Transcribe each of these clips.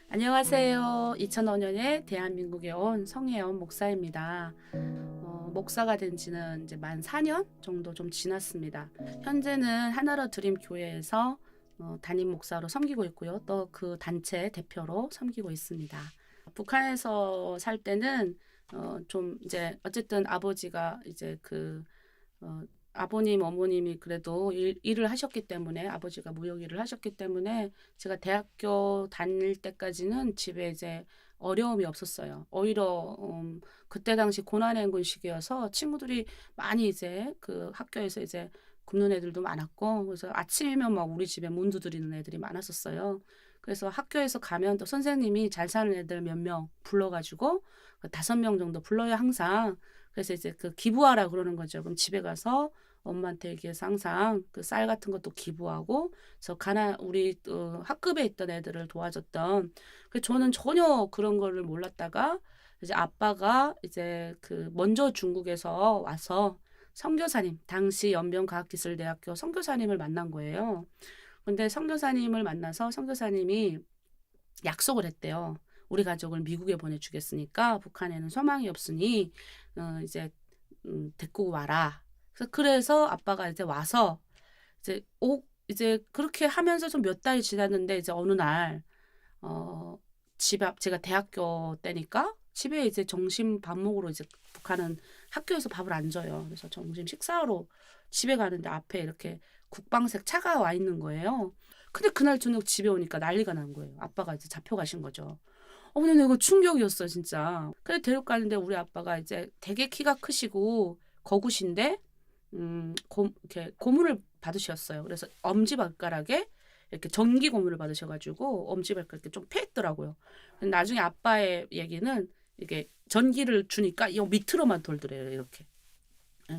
안녕하세요. 2005년에 대한민국에 온 성혜연 목사입니다. 목사가 된 지는 이제 만 4년 정도 좀 지났습니다. 현재는 하나로 드림 교회에서 담임 목사로 섬기고 있고요. 또 그 단체 대표로 섬기고 있습니다. 북한에서 살 때는 좀 이제 어쨌든 아버지가 이제 아버님, 어머님이 그래도 일을 하셨기 때문에 아버지가 무역 일을 하셨기 때문에 제가 대학교 다닐 때까지는 집에 이제 어려움이 없었어요. 오히려 그때 당시 고난행군 시기여서 친구들이 많이 이제 그 학교에서 이제 굶는 애들도 많았고 그래서 아침이면 막 우리 집에 문 두드리는 애들이 많았었어요. 그래서 학교에서 가면 또 선생님이 잘 사는 애들 몇 명 불러가지고 5명 정도 불러요 항상. 그래서 이제 그 기부하라 그러는 거죠. 그럼 집에 가서 엄마한테 얘기해서 항상 그 쌀 같은 것도 기부하고, 그래서 우리 학급에 있던 애들을 도와줬던. 그 저는 전혀 그런 거를 몰랐다가 이제 아빠가 이제 그 먼저 중국에서 와서 선교사님, 당시 연변과학기술대학교 선교사님을 만난 거예요. 근데 선교사님을 만나서 선교사님이 약속을 했대요. 우리 가족을 미국에 보내주겠으니까 북한에는 소망이 없으니 이제 데리고 와라. 그래서 아빠가 이제 와서 이제 그렇게 하면서 좀 몇 달이 지났는데 이제 어느 날 집 앞 제가 대학교 때니까 집에 이제 점심 밥 먹으러 이제 북한은 학교에서 밥을 안 줘요. 그래서 점심 식사하러 집에 가는데 앞에 이렇게 국방색 차가 와 있는 거예요. 근데 그날 저녁 집에 오니까 난리가 난 거예요. 아빠가 이제 잡혀가신 거죠. 근데 이거 충격이었어, 진짜. 그래, 데려가는데 우리 아빠가 이제 되게 키가 크시고 거구신데, 이렇게 고문을 받으셨어요. 그래서 엄지발가락에 이렇게 전기 고문을 받으셔가지고 엄지발가락에 좀 패했더라고요. 나중에 아빠의 얘기는 이게 전기를 주니까 이 밑으로만 돌더래요, 이렇게.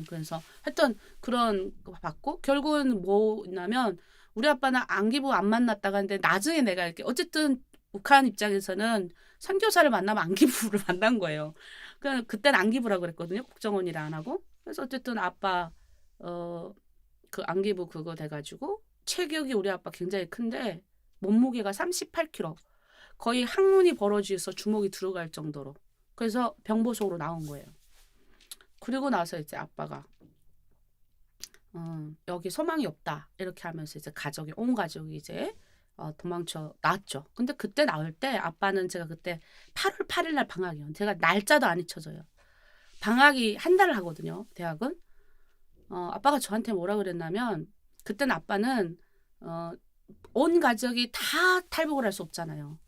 그래서 하여튼 그런 거 받고 결국은 뭐냐면 우리 아빠는 안기부 안 만났다가 근데 나중에 내가 이렇게 어쨌든 북한 입장에서는 선교사를 만나면 안기부를 만난 거예요. 그때는 안기부라고 그랬거든요. 국정원이라 안 하고. 그래서 어쨌든 아빠 그 안기부 그거 돼가지고 체격이 우리 아빠 굉장히 큰데 몸무게가 38kg. 거의 항문이 벌어져서 주먹이 들어갈 정도로. 그래서 병보석으로 나온 거예요. 그리고 나서 이제 아빠가 여기 소망이 없다 이렇게 하면서 이제 온 가족이 이제 도망쳐 나왔죠. 근데 그때 나올 때 아빠는 제가 그때 8월 8일 날 방학이요. 제가 날짜도 안 잊혀져요. 방학이 한 달을 하거든요. 대학은. 아빠가 저한테 뭐라 그랬냐면 그때는 아빠는 온 가족이 다 탈북을 할 수 없잖아요.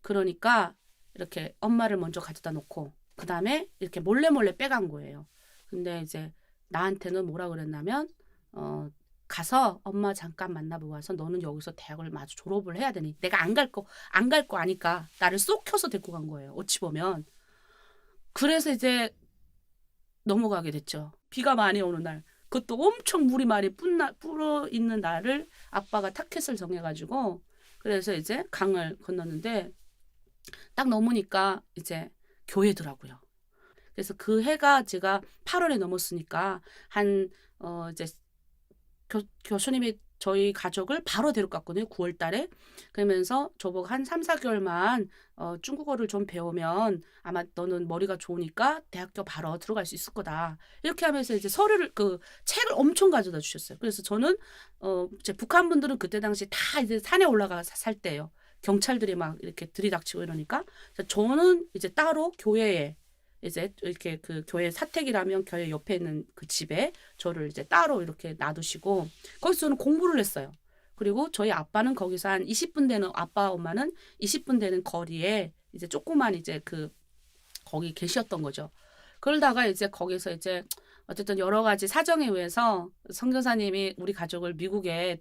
그러니까 이렇게 엄마를 먼저 가져다 놓고 그 다음에 이렇게 몰래 빼간 거예요. 근데 이제 나한테는 뭐라 그랬냐면 가서 엄마 잠깐 만나보고 와서 너는 여기서 대학을 마저 졸업을 해야 되니 내가 안 갈 거 아니까 나를 쏙 켜서 데리고 간 거예요. 어찌 보면. 그래서 이제 넘어가게 됐죠. 비가 많이 오는 날. 그것도 엄청 물이 많이 불어 있는 날을 아빠가 타켓을 정해가지고 그래서 이제 강을 건넜는데 딱 넘으니까 이제 교회더라고요. 그래서 그 해가 제가 8월에 넘었으니까 이제 교수님이 저희 가족을 바로 데려갔거든요. 9월 달에. 그러면서 저보고 한 3, 4개월만 중국어를 좀 배우면 아마 너는 머리가 좋으니까 대학교 바로 들어갈 수 있을 거다. 이렇게 하면서 이제 책을 엄청 가져다 주셨어요. 그래서 저는 이제 북한 분들은 그때 당시 다 이제 산에 올라가 살 때예요. 경찰들이 막 이렇게 들이닥치고 이러니까. 저는 이제 따로 교회에 이제 이렇게 그 교회 사택이라면 교회 옆에 있는 그 집에 저를 이제 따로 이렇게 놔두시고 거기서 저는 공부를 했어요. 그리고 저희 아빠는 거기서 한 20분 되는 아빠 엄마는 20분 되는 거리에 이제 조그만 이제 거기 계셨던 거죠. 그러다가 이제 거기서 이제 어쨌든 여러 가지 사정에 의해서 선교사님이 우리 가족을 미국에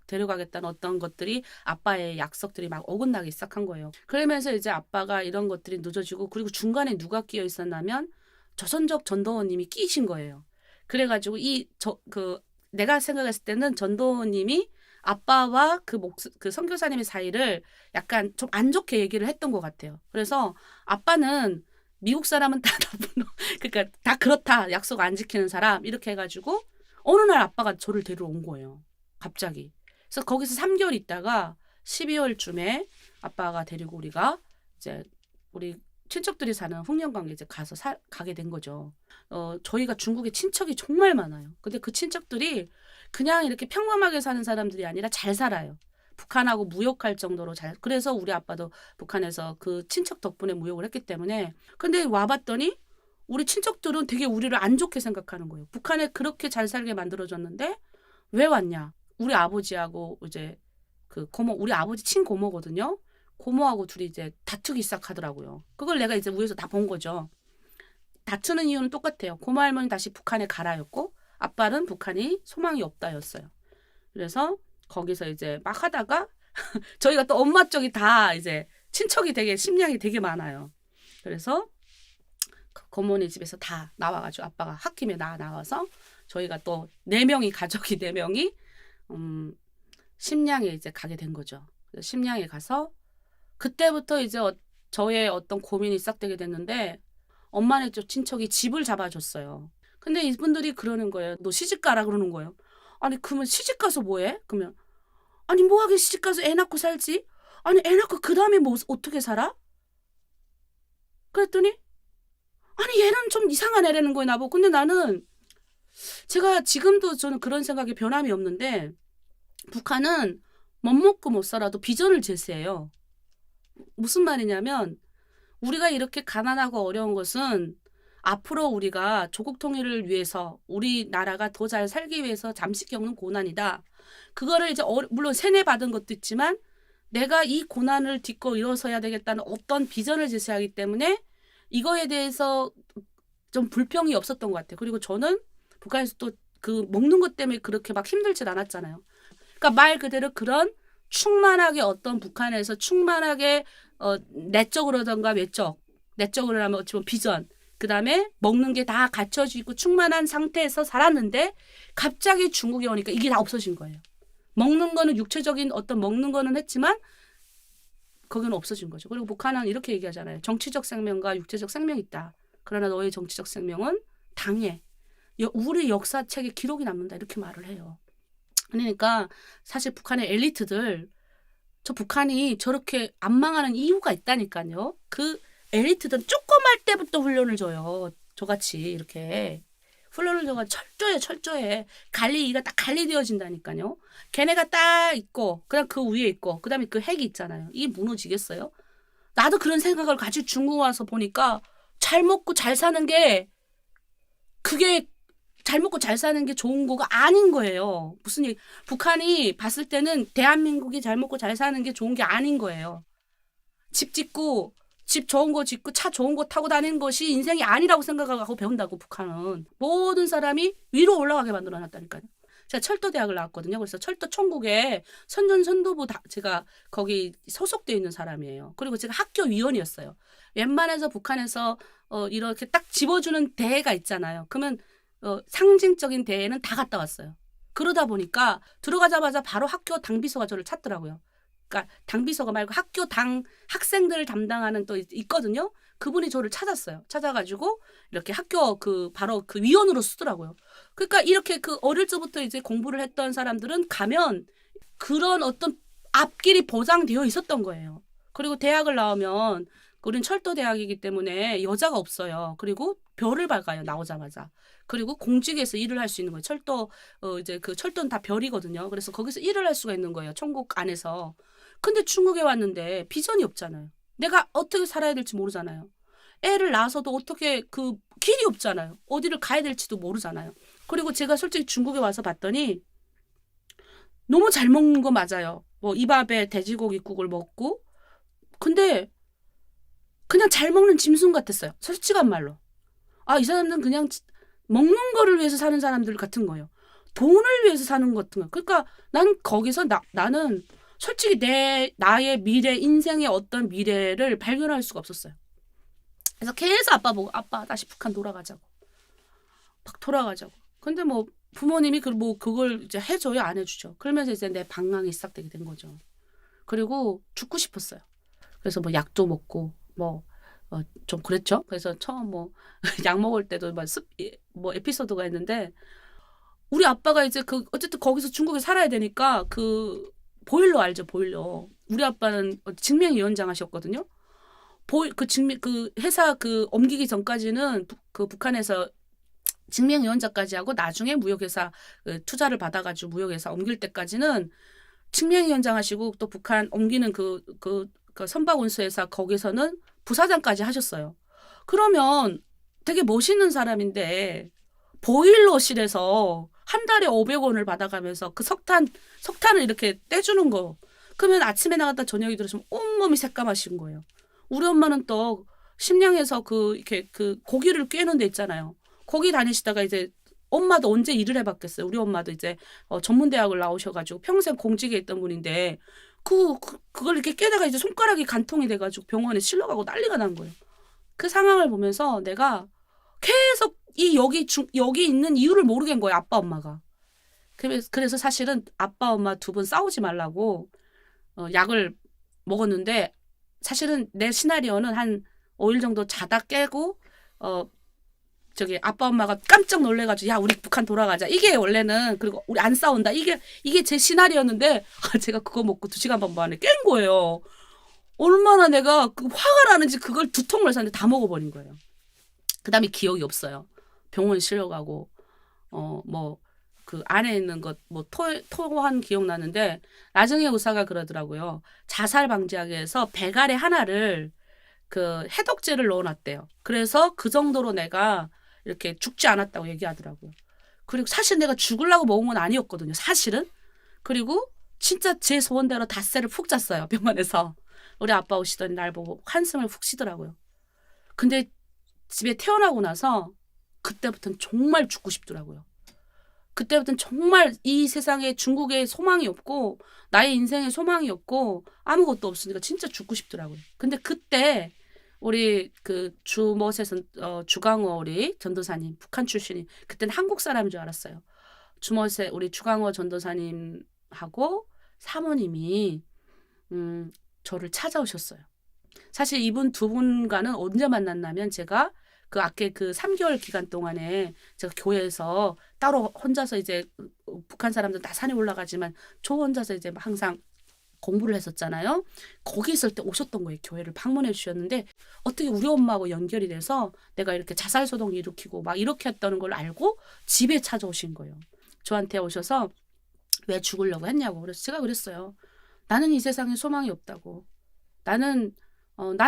데려가겠다는 어떤 것들이 아빠의 약속들이 막 어긋나기 시작한 거예요. 그러면서 이제 아빠가 이런 것들이 늦어지고 그리고 중간에 누가 끼어 있었냐면 조선족 전도원님이 끼신 거예요. 그래가지고 내가 생각했을 때는 전도원님이 아빠와 그 선교사님의 사이를 약간 좀 안 좋게 얘기를 했던 것 같아요. 그래서 아빠는 미국 사람은 다 나쁜 그러니까 다 그렇다. 약속 안 지키는 사람 이렇게 해가지고 어느 날 아빠가 저를 데리러 온 거예요. 갑자기. 그래서 거기서 3개월 있다가 12월쯤에 아빠가 데리고 우리가 이제 우리 친척들이 사는 흑령강에 이제 가게 된 거죠. 저희가 중국에 친척이 정말 많아요. 근데 그 친척들이 그냥 이렇게 평범하게 사는 사람들이 아니라 잘 살아요. 북한하고 무역할 정도로 그래서 우리 아빠도 북한에서 그 친척 덕분에 무역을 했기 때문에. 근데 와봤더니 우리 친척들은 되게 우리를 안 좋게 생각하는 거예요. 북한에 그렇게 잘 살게 만들어줬는데 왜 왔냐? 우리 아버지하고 이제 그 고모, 우리 아버지 친고모거든요. 고모하고 둘이 이제 다투기 시작하더라고요. 그걸 내가 이제 위에서 다 본 거죠. 다투는 이유는 똑같아요. 고모 할머니 다시 북한에 가라였고 아빠는 북한이 소망이 없다였어요. 그래서 거기서 이제 막 하다가 저희가 또 엄마 쪽이 다 이제 친척이 되게 심량이 되게 많아요. 그래서 고모네 집에서 다 나와가지고 아빠가 학김에 나와서 저희가 또 4명이 가족이 4명이 심양에 이제 가게 된 거죠. 심양에 가서 그때부터 이제 저의 어떤 고민이 시작되게 됐는데 엄마네 쪽 친척이 집을 잡아줬어요. 근데 이분들이 그러는 거예요. 너 시집 가라 그러는 거예요. 아니 그러면 시집 가서 뭐해? 그러면 아니 뭐하게 시집 가서 애 낳고 살지? 아니 애 낳고 그 다음에 뭐 어떻게 살아? 그랬더니 아니 얘는 좀 이상한 애라는 거예요 나보고. 근데 나는 제가 지금도 저는 그런 생각에 변함이 없는데 북한은 못 먹고 못 살아도 비전을 제시해요. 무슨 말이냐면 우리가 이렇게 가난하고 어려운 것은 앞으로 우리가 조국 통일을 위해서 우리나라가 더 잘 살기 위해서 잠시 겪는 고난이다. 그거를 이제 물론 세뇌받은 것도 있지만 내가 이 고난을 딛고 일어서야 되겠다는 어떤 비전을 제시하기 때문에 이거에 대해서 좀 불평이 없었던 것 같아요. 그리고 저는 북한에서 또 그 먹는 것 때문에 그렇게 막 힘들진 않았잖아요. 그러니까 말 그대로 그런 충만하게 어떤 북한에서 충만하게 내적으로든가 내적으로 하면 어찌보면 비전, 그 다음에 먹는 게 다 갖춰져 있고 충만한 상태에서 살았는데 갑자기 중국에 오니까 이게 다 없어진 거예요. 먹는 거는 육체적인 어떤 먹는 거는 했지만 거기는 없어진 거죠. 그리고 북한은 이렇게 얘기하잖아요. 정치적 생명과 육체적 생명이 있다. 그러나 너의 정치적 생명은 당해. 우리 역사책에 기록이 남는다. 이렇게 말을 해요. 그러니까 사실 북한의 엘리트들 저 북한이 저렇게 안 망하는 이유가 있다니까요. 그 엘리트들은 조그말 때부터 훈련을 줘요. 저같이 이렇게 훈련을 줘가지고 철저해. 이가 딱 관리되어진다니까요. 걔네가 딱 있고 그다음 그 위에 있고 그다음에 그 핵이 있잖아요. 이게 무너지겠어요? 나도 그런 생각을 가지고 중국 와서 보니까 잘 먹고 잘 사는 게 그게 잘 먹고 잘 사는 게 좋은 거가 아닌 거예요. 무슨 얘기? 북한이 봤을 때는 대한민국이 잘 먹고 잘 사는 게 좋은 게 아닌 거예요. 집 짓고 집 좋은 거 짓고 차 좋은 거 타고 다니는 것이 인생이 아니라고 생각하고 배운다고. 북한은 모든 사람이 위로 올라가게 만들어놨다니까요. 제가 철도대학을 나왔거든요. 그래서 철도 총국에 선전선도부 제가 거기 소속돼 있는 사람이에요. 그리고 제가 학교 위원이었어요. 웬만해서 북한에서 이렇게 딱 집어주는 대회가 있잖아요. 그러면 상징적인 대회는 다 갔다 왔어요. 그러다 보니까 들어가자마자 바로 학교 당비서가 저를 찾더라고요. 그러니까 당비서가 말고 학교 학생들을 담당하는 또 있거든요. 그분이 저를 찾았어요. 찾아가지고 이렇게 학교 바로 그 위원으로 쓰더라고요. 그러니까 이렇게 그 어릴 적부터 이제 공부를 했던 사람들은 가면 그런 어떤 앞길이 보장되어 있었던 거예요. 그리고 대학을 나오면 우린 철도대학이기 때문에 여자가 없어요. 그리고 별을 밝아요. 나오자마자. 그리고 공직에서 일을 할 수 있는 거예요. 이제 그 철도는 다 별이거든요. 그래서 거기서 일을 할 수가 있는 거예요. 천국 안에서. 근데 중국에 왔는데 비전이 없잖아요. 내가 어떻게 살아야 될지 모르잖아요. 애를 낳아서도 어떻게 그 길이 없잖아요. 어디를 가야 될지도 모르잖아요. 그리고 제가 솔직히 중국에 와서 봤더니 너무 잘 먹는 거 맞아요. 뭐 이 밥에 돼지고기국을 먹고. 근데 그냥 잘 먹는 짐승 같았어요. 솔직한 말로. 이 사람들은 그냥 먹는 거를 위해서 사는 사람들 같은 거예요. 돈을 위해서 사는 것 같은 거예요. 그러니까 난 거기서 나는 솔직히 나의 미래, 인생의 어떤 미래를 발견할 수가 없었어요. 그래서 계속 아빠 보고 아빠 다시 북한 돌아가자고. 막 돌아가자고. 근데 뭐 부모님이 그걸 이제 해줘요? 안 해주죠. 그러면서 이제 내 방황이 시작되게 된 거죠. 그리고 죽고 싶었어요. 그래서 뭐 약도 먹고 좀 그랬죠. 그래서 처음 약 먹을 때도 뭐 에피소드가 있는데 우리 아빠가 이제 어쨌든 거기서 중국에 살아야 되니까 그 보일러 알죠? 보일러. 우리 아빠는 증명위원장 하셨거든요. 그 회사 그 옮기기 전까지는 그 북한에서 증명위원장까지 하고 나중에 무역회사 투자를 받아가지고 무역회사 옮길 때까지는 증명위원장 하시고 또 북한 옮기는 그 선박운수회사 거기서는 부사장까지 하셨어요. 그러면 되게 멋있는 사람인데 보일러실에서 한 달에 500원을 받아가면서 그 석탄을 이렇게 떼주는 거. 그러면 아침에 나갔다 저녁에 들어오시면 온몸이 새까마신 거예요. 우리 엄마는 또 심양에서 이렇게 고기를 꿰는 데 있잖아요. 거기 다니시다가 이제 엄마도 언제 일을 해봤겠어요. 우리 엄마도 이제 전문대학을 나오셔가지고 평생 공직에 있던 분인데 그걸 이렇게 깨다가 이제 손가락이 간통이 돼가지고 병원에 실려가고 난리가 난 거예요. 그 상황을 보면서 내가 계속 여기 있는 이유를 모르겠는 거예요. 아빠 엄마가. 그래서 사실은 아빠 엄마 두 분 싸우지 말라고 약을 먹었는데 사실은 내 시나리오는 한 5일 정도 자다 깨고 저기 아빠 엄마가 깜짝 놀래가지고 야 우리 북한 돌아가자 이게 원래는 그리고 우리 안 싸운다 이게 제 시나리오였는데 제가 그거 먹고 2시간 반 만에 깬 거예요. 얼마나 내가 화가 나는지 그걸 2통을 샀는데 다 먹어버린 거예요. 그 다음에 기억이 없어요. 병원 실려가고 뭐 그 안에 있는 것 뭐 토한 기억 나는데 나중에 의사가 그러더라고요. 자살 방지하기 위해서 배갈에 하나를 그 해독제를 넣어놨대요. 그래서 그 정도로 내가 이렇게 죽지 않았다고 얘기하더라고요. 그리고 사실 내가 죽으려고 먹은 건 아니었거든요. 사실은. 그리고 진짜 제 소원대로 닷새를 푹 잤어요. 병원에서. 우리 아빠 오시더니 날 보고 한숨을 푹 쉬더라고요. 근데 집에 태어나고 나서 그때부터는 정말 죽고 싶더라고요. 그때부터는 정말 이 세상에 중국에 소망이 없고 나의 인생에 소망이 없고 아무것도 없으니까 진짜 죽고 싶더라고요. 근데 그때 우리 그 주강호 우리 전도사님 북한 출신이 그때는 한국 사람인 줄 알았어요. 우리 주강호 전도사님하고 사모님이 저를 찾아오셨어요. 사실 이분 두 분과는 언제 만났냐면 제가 그 앞에 그 3개월 기간 동안에 제가 교회에서 따로 혼자서 이제 북한 사람들 다 산에 올라가지만 저 혼자서 이제 항상 공부를 했었잖아요. 거기 있을 때 오셨던 거예요. 교회를 방문해 주셨는데 어떻게 우리 엄마하고 연결이 돼서 내가 이렇게 자살소동 일으키고 막 이렇게 했다는 걸 알고 집에 찾아오신 거예요. 저한테 오셔서 왜 죽으려고 했냐고. 그래서 제가 그랬어요. 나는 이 세상에 소망이 없다고. 나는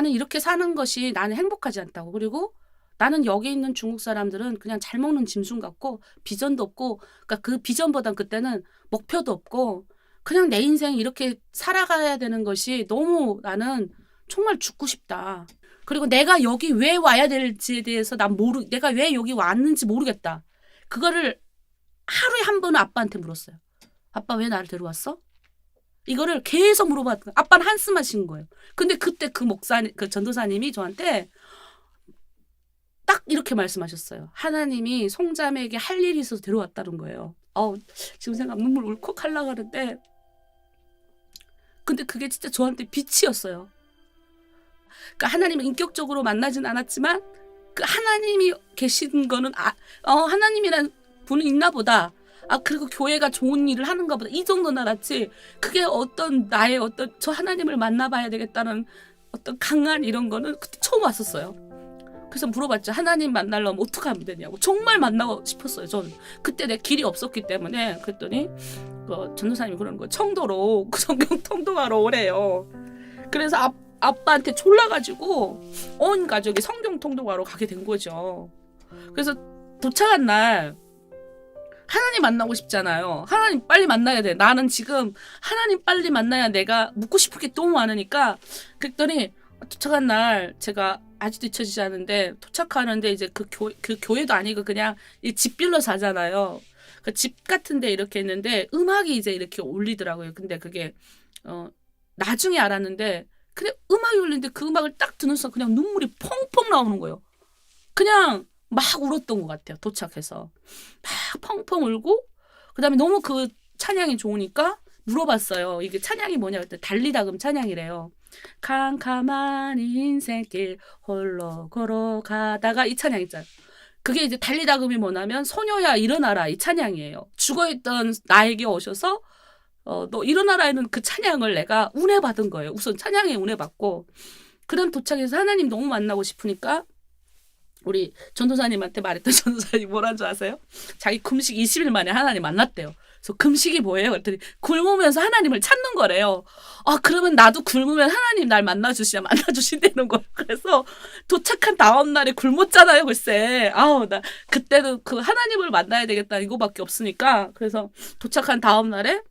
이렇게 사는 것이 나는 행복하지 않다고. 그리고 나는 여기 있는 중국 사람들은 그냥 잘 먹는 짐승 같고 비전도 없고 그러니까 그 비전보단 그때는 목표도 없고 그냥 내 인생 이렇게 살아가야 되는 것이 너무 나는 정말 죽고 싶다. 그리고 내가 여기 왜 와야 될지에 대해서 내가 왜 여기 왔는지 모르겠다. 그거를 하루에 한 번은 아빠한테 물었어요. 아빠 왜 나를 데려왔어? 이거를 계속 물어봤고 아빠는 한숨만 쉰 거예요. 근데 그때 그 전도사님이 저한테 딱 이렇게 말씀하셨어요. 하나님이 송자매에게 할 일이 있어서 데려왔다는 거예요. 지금 생각 눈물 울컥 하려고 하는데 근데 그게 진짜 저한테 빛이었어요. 그러니까 하나님을 인격적으로 만나진 않았지만 그 하나님이 계신 거는 하나님이란 분은 있나 보다. 그리고 교회가 좋은 일을 하는가 보다. 이 정도는 알았지. 그게 나의 저 하나님을 만나봐야 되겠다는 어떤 강한 이런 거는 그때 처음 왔었어요. 그래서 물어봤죠. 하나님 만나려면 어떻게 하면 되냐고. 정말 만나고 싶었어요. 저는 그때 내 길이 없었기 때문에. 그랬더니 전도사님이 그러는 거예요. 청도로 성경 통독하러 오래요. 그래서 아빠한테 졸라가지고 온 가족이 성경 통독하러 가게 된 거죠. 그래서 도착한 날 하나님 만나고 싶잖아요. 하나님 빨리 만나야 돼. 나는 지금 하나님 빨리 만나야 내가 묻고 싶은 게 너무 많으니까. 그랬더니 도착한 날 제가 아직도 잊혀지지 않은데 도착하는데 이제 그 교회도 아니고 그냥 집 빌려 자잖아요. 그 집 같은데 이렇게 있는데 음악이 이제 이렇게 울리더라고요. 근데 그게 나중에 알았는데 근데 음악이 울리는데 그 음악을 딱 듣는 순간 그냥 눈물이 펑펑 나오는 거예요. 그냥 막 울었던 것 같아요. 도착해서 막 펑펑 울고 그다음에 너무 그 찬양이 좋으니까 물어봤어요. 이게 찬양이 뭐냐 그랬더니 달리다금 찬양이래요. 캄캄한 인생길 홀로 걸어가다가 이 찬양 있잖아요. 그게 이제 달리다금이 뭐냐면 소녀야 일어나라 이 찬양이에요. 죽어있던 나에게 오셔서 너 일어나라는 그 찬양을 내가 운해 받은 거예요. 우선 찬양에 운해 받고 그다음 도착해서 하나님 너무 만나고 싶으니까 우리 전도사님한테 말했던 전도사님 뭐라는 줄 아세요? 자기 금식 20일 만에 하나님 만났대요. 그래서 금식이 뭐예요? 그랬더니 굶으면서 하나님을 찾는 거래요. 아, 그러면 나도 굶으면 하나님 날 만나주신다는 거예요. 그래서 도착한 다음 날에 굶었잖아요, 글쎄. 아우, 나 그때도 그 하나님을 만나야 되겠다 이거밖에 없으니까. 그래서 도착한 다음 날에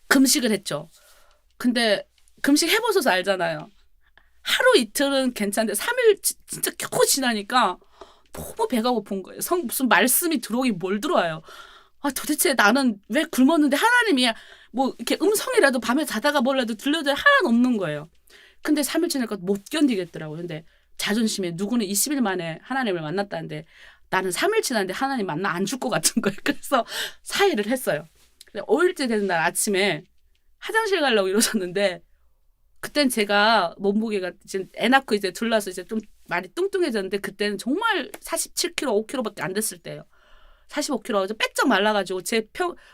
금식을 했죠. 근데 금식 해보셔서 알잖아요. 하루 이틀은 괜찮은데 3일 진짜 겨우 지나니까 너무 배가 고픈 거예요. 무슨 말씀이 들어오긴 뭘 들어와요. 아, 도대체 나는 왜 굶었는데 하나님이 뭐 이렇게 음성이라도 밤에 자다가 뭐라도 들려도 하나는 없는 거예요. 근데 3일 지나니까 못 견디겠더라고요. 근데 자존심에 누구는 20일 만에 하나님을 만났다는데 나는 3일 지났는데 하나님 만나 안 줄 것 같은 거예요. 그래서 사의를 했어요. 5일째 되는 날 아침에 화장실 가려고 일어섰는데 그땐 제가 몸무게가 이제 애 낳고 이제 둘러서 이제 좀 많이 뚱뚱해졌는데 그때는 정말 47kg, 5kg밖에 안 됐을 때예요. 45kg 빼쩍 말라가지고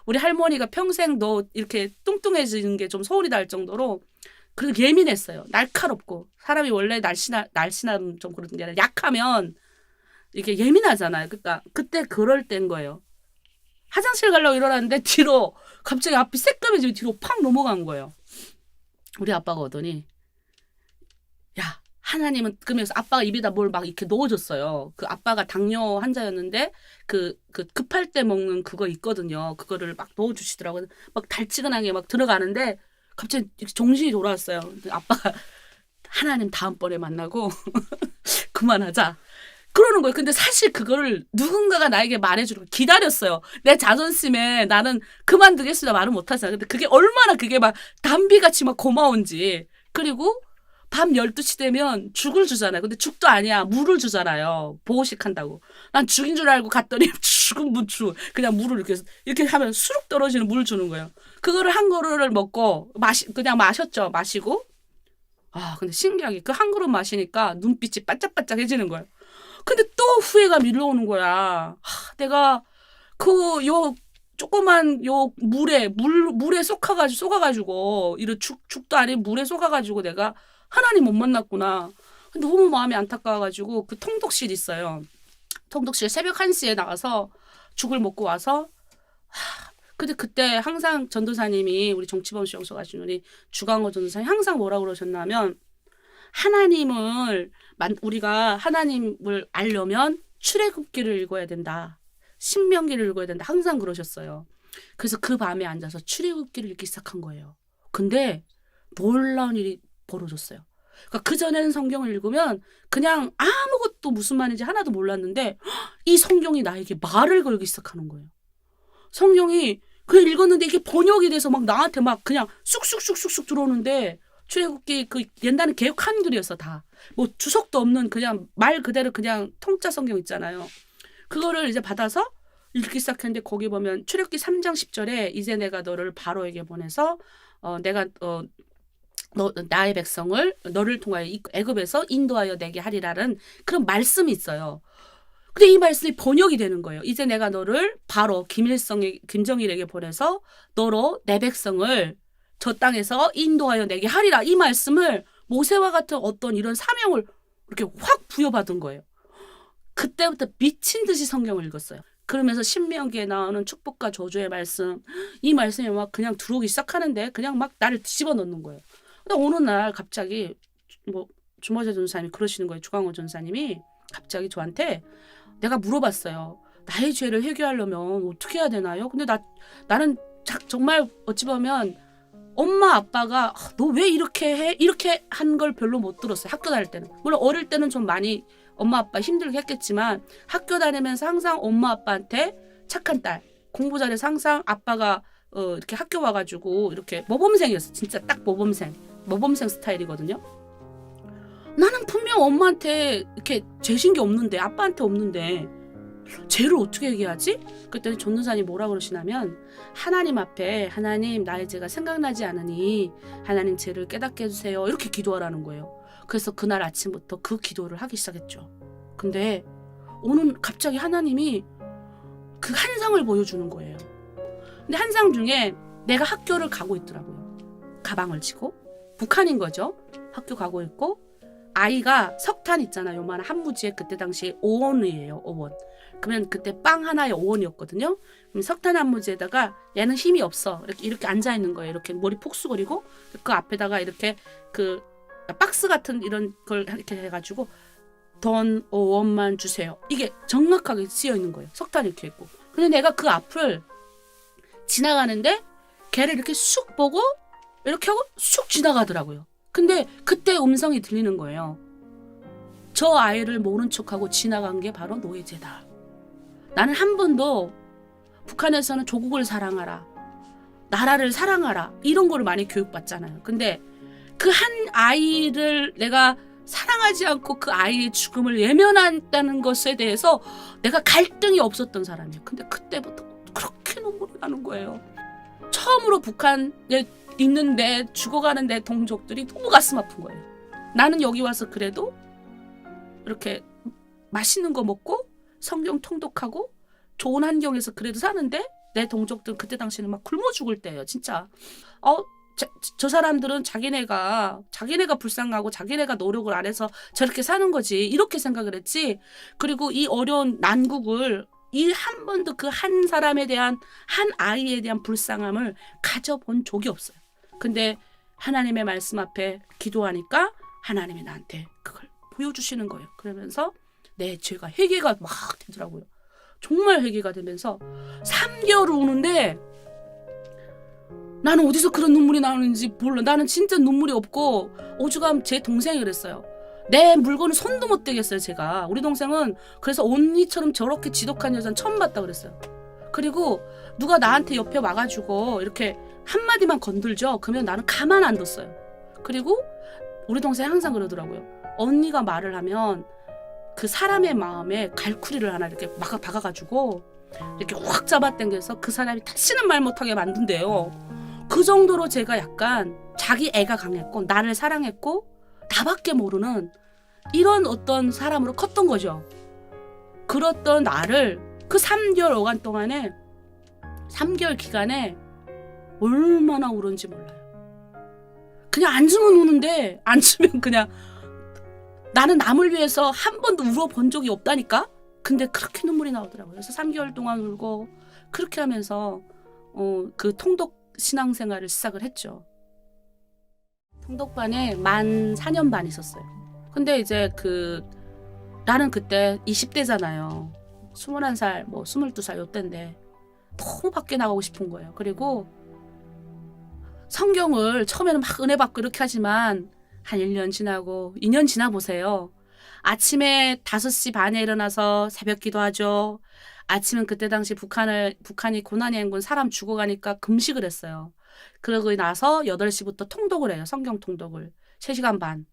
우리 할머니가 평생 너 이렇게 뚱뚱해지는 게 좀 소홀히 날 정도로 그리고 예민했어요. 날카롭고 사람이 원래 날씬함 좀 그런 게 아니라 약하면 이게 예민하잖아요. 그러니까 그때 그럴 때인 거예요. 화장실 가려고 일어났는데 뒤로 갑자기 앞이 새까매지고 뒤로 팍 넘어간 거예요. 우리 아빠가 오더니 야 하나님은 그러면서 아빠가 입에다 뭘 막 이렇게 넣어줬어요. 그 아빠가 당뇨 환자였는데 그 급할 때 먹는 그거 있거든요. 그거를 막 넣어주시더라고요. 막 달치근하게 막 들어가는데 갑자기 정신이 돌아왔어요. 아빠가 하나님 다음번에 만나고 그만하자. 그러는 거예요. 근데 사실 그거를 누군가가 나에게 말해주고 기다렸어요. 내 자존심에 나는 그만두겠습니다 말은 못하잖아요. 근데 그게 얼마나 그게 막 담비같이 막 고마운지. 그리고 밤 12시 되면 죽을 주잖아요. 근데 죽도 아니야. 물을 주잖아요. 보호식 한다고. 난 죽인 줄 알고 갔더니 죽은 무추. 그냥 물을 이렇게 하면 수룩 떨어지는 물을 주는 거예요. 그거를 한 그릇을 먹고 그냥 마셨죠. 마시고. 아, 근데 신기하게 그 한 그릇 마시니까 눈빛이 반짝반짝해지는 거예요. 근데 또 후회가 밀려오는 거야. 내가 요 조그만 요 물에 쏟아가지고 이런 죽도 아닌 물에 쏟아가지고 내가 하나님 못 만났구나. 근데 너무 마음이 안타까워가지고 그 통독실 있어요. 통독실 새벽 1시에 나가서 죽을 먹고 와서 근데 그때 항상 전도사님이 우리 정치범 씨 오셔가지고 우리 주강호 전도사님 항상 뭐라고 그러셨냐면 우리가 하나님을 알려면 출애굽기를 읽어야 된다. 신명기를 읽어야 된다. 항상 그러셨어요. 그래서 그 밤에 앉아서 출애굽기를 읽기 시작한 거예요. 근데 놀라운 일이 벌어졌어요. 그러니까 그전에는 성경을 읽으면 그냥 아무것도 무슨 말인지 하나도 몰랐는데 이 성경이 나에게 말을 걸기 시작하는 거예요. 성경이 그냥 읽었는데 이게 번역이 돼서 막 나한테 막 그냥 쑥쑥쑥쑥 들어오는데 출애굽기 그 옛날에 개역 한글이었어 다. 뭐 주석도 없는 그냥 말 그대로 그냥 통짜 성경 있잖아요. 그거를 이제 받아서 읽기 시작했는데 거기 보면 출애굽기 3장 10절에 이제 내가 너를 바로에게 보내서 내가 나의 백성을 너를 통하여 애굽에서 인도하여 내게 하리라는 그런 말씀이 있어요. 근데 이 말씀이 번역이 되는 거예요. 이제 내가 너를 바로 김정일에게 보내서 너로 내 백성을 저 땅에서 인도하여 내게 하리라. 이 말씀을 모세와 같은 어떤 이런 사명을 이렇게 확 부여받은 거예요. 그때부터 미친 듯이 성경을 읽었어요. 그러면서 신명기에 나오는 축복과 저주의 말씀, 이 말씀이 막 그냥 들어오기 시작하는데 그냥 막 나를 뒤집어 놓는 거예요. 근데 어느 날 갑자기 뭐 주모자 전사님이 그러시는 거예요. 주강호 전사님이 갑자기 저한테 내가 물어봤어요. 나의 죄를 해결하려면 어떻게 해야 되나요? 근데 나는 정말 어찌 보면 엄마 아빠가 너 왜 이렇게 해? 이렇게 한 걸 별로 못 들었어요. 학교 다닐 때는. 물론 어릴 때는 좀 많이 엄마 아빠 힘들게 했겠지만 학교 다니면서 항상 엄마 아빠한테 착한 딸, 공부 잘해서 항상 아빠가 이렇게 학교 와가지고 이렇게 모범생이었어. 진짜 딱 모범생 스타일이거든요. 나는 분명 엄마한테 이렇게 죄진 게 없는데 아빠한테 없는데 죄를 어떻게 얘기하지? 그랬더니 전도사님 뭐라 그러시냐면 하나님 앞에 하나님 나의 죄가 생각나지 않으니 하나님 죄를 깨닫게 해주세요. 이렇게 기도하라는 거예요. 그래서 그날 아침부터 그 기도를 하기 시작했죠. 근데 오늘 갑자기 하나님이 그 한상을 보여주는 거예요. 근데 한상 중에 내가 학교를 가고 있더라고요. 가방을 지고. 북한인 거죠. 학교 가고 있고 아이가 석탄 있잖아요. 요만한 한 무지에 그때 당시에 5원이에요. 5원. 그러면 그때 빵 하나에 5원이었거든요. 그럼 석탄 한 무지에다가 얘는 힘이 없어. 이렇게 앉아 있는 거예요. 이렇게 머리 폭수거리고 그 앞에다가 이렇게 그 박스 같은 이런 걸 이렇게 해가지고 돈 5원만 주세요. 이게 정확하게 쓰여 있는 거예요. 석탄이 이렇게 있고. 근데 내가 그 앞을 지나가는데 걔를 이렇게 쑥 보고 이렇게 하고 쑥 지나가더라고요. 근데 그때 음성이 들리는 거예요. 저 아이를 모른 척하고 지나간 게 바로 노예제다. 나는 한 번도 북한에서는 조국을 사랑하라, 나라를 사랑하라 이런 거를 많이 교육받잖아요. 근데 그 한 아이를 내가 사랑하지 않고 그 아이의 죽음을 외면한다는 것에 대해서 내가 갈등이 없었던 사람이에요. 근데 그때부터 그렇게 눈물이 나는 거예요. 처음으로 북한에 있는데 죽어가는 내 동족들이 너무 가슴 아픈 거예요. 나는 여기 와서 그래도 이렇게 맛있는 거 먹고 성경 통독하고 좋은 환경에서 그래도 사는데 내 동족들은 그때 당시에는 막 굶어 죽을 때예요. 진짜. 저 사람들은 자기네가 불쌍하고 자기네가 노력을 안 해서 저렇게 사는 거지 이렇게 생각을 했지. 그리고 이 어려운 난국을 이 한 번도 그 한 사람에 대한 한 아이에 대한 불쌍함을 가져본 적이 없어요. 근데 하나님의 말씀 앞에 기도하니까 하나님이 나한테 그걸 보여주시는 거예요. 그러면서 내 죄가 회개가 막 되더라고요. 정말 회개가 되면서 3개월을 우는데 나는 어디서 그런 눈물이 나오는지 몰라. 나는 진짜 눈물이 없고 오죽하면 제 동생이 그랬어요. 내 물건을 손도 못 대겠어요. 제가. 우리 동생은 그래서 언니처럼 저렇게 지독한 여자는 처음 봤다 그랬어요. 그리고 누가 나한테 옆에 와가지고 이렇게 한마디만 건들죠. 그러면 나는 가만 안 뒀어요. 그리고 우리 동생이 항상 그러더라고요. 언니가 말을 하면 그 사람의 마음에 갈쿠리를 하나 이렇게 막 박아가지고 이렇게 확 잡아당겨서 그 사람이 다시는 말 못하게 만든대요. 그 정도로 제가 약간 자기 애가 강했고 나를 사랑했고 나밖에 모르는 이런 어떤 사람으로 컸던 거죠. 그랬던 나를 그 3개월 어간 동안에 3개월 기간에 얼마나 울은지 몰라요. 그냥 앉으면 우는데 앉으면 그냥 나는 남을 위해서 한 번도 울어본 적이 없다니까. 근데 그렇게 눈물이 나오더라고요. 그래서 3개월 동안 울고 그렇게 하면서 그 통독 신앙생활을 시작을 했죠. 통독반에 만 4년 반 있었어요. 근데 이제 나는 그때 20대잖아요. 21살, 22살 요때인데 너무 밖에 나가고 싶은 거예요. 그리고 성경을 처음에는 막 은혜 받고 이렇게 하지만 한 1년 지나고 2년 지나보세요. 아침에 5시 반에 일어나서 새벽 기도하죠. 아침은 그때 당시 북한이 고난의 행군 사람 죽어가니까 금식을 했어요. 그러고 나서 8시부터 통독을 해요. 성경 통독을. 3시간 반.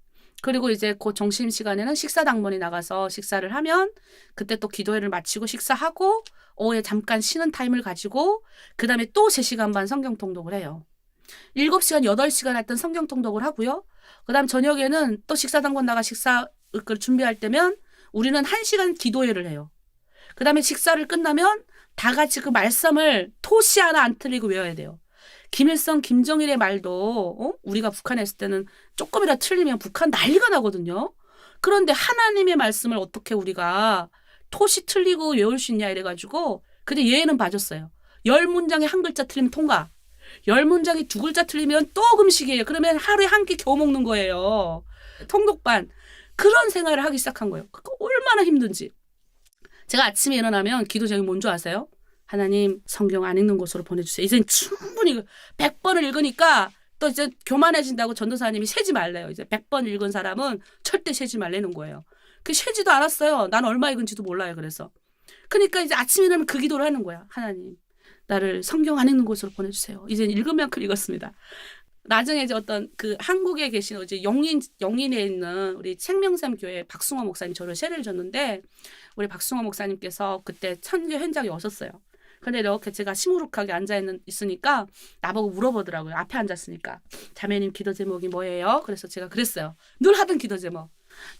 그리고 이제 그 점심시간에는 식사당번이 나가서 식사를 하면 그때 또 기도회를 마치고 식사하고 오후에 잠깐 쉬는 타임을 가지고 그 다음에 또 3시간 반 성경 통독을 해요. 7시간, 8시간 했던 성경 통독을 하고요. 그 다음 저녁에는 또 식사당번 나가 식사 준비할 때면 우리는 1시간 기도회를 해요. 그 다음에 식사를 끝나면 다 같이 그 말씀을 토시 하나 안 틀리고 외워야 돼요. 김일성, 김정일의 말도 우리가 북한에 있을 때는 조금이라도 틀리면 북한 난리가 나거든요. 그런데 하나님의 말씀을 어떻게 우리가 토시 틀리고 외울 수 있냐 이래가지고 근데 얘는 봐줬어요. 10문장에 한 글자 틀리면 통과. 10문장에 2글자 틀리면 또 금식이에요. 그러면 하루에 한 끼 겨우 먹는 거예요. 통독반. 그런 생활을 하기 시작한 거예요. 얼마나 힘든지. 제가 아침에 일어나면 기도 제목이 뭔지 아세요? 하나님 성경 안 읽는 곳으로 보내주세요. 이제 충분히 100번을 읽으니까 또 이제 교만해진다고 전도사님이 세지 말래요. 이제 100번 읽은 사람은 절대 세지 말라는 거예요. 그 세지도 않았어요. 난 얼마 읽은지도 몰라요. 그래서. 그러니까 이제 아침에 일어나면 그 기도를 하는 거야. 하나님 나를 성경 안 읽는 곳으로 보내주세요. 이제 읽은 만큼 읽었습니다. 나중에 이제 어떤 그 한국에 계신 이제 영인에 있는 우리 생명샘 교회 박승호 목사님 저를 세례를 줬는데 우리 박승호 목사님께서 그때 선교 현장에 오셨어요. 근데 이렇게 제가 시무룩하게 있으니까 나보고 물어보더라고요. 앞에 앉았으니까. 자매님 기도 제목이 뭐예요? 그래서 제가 그랬어요. 늘 하던 기도 제목.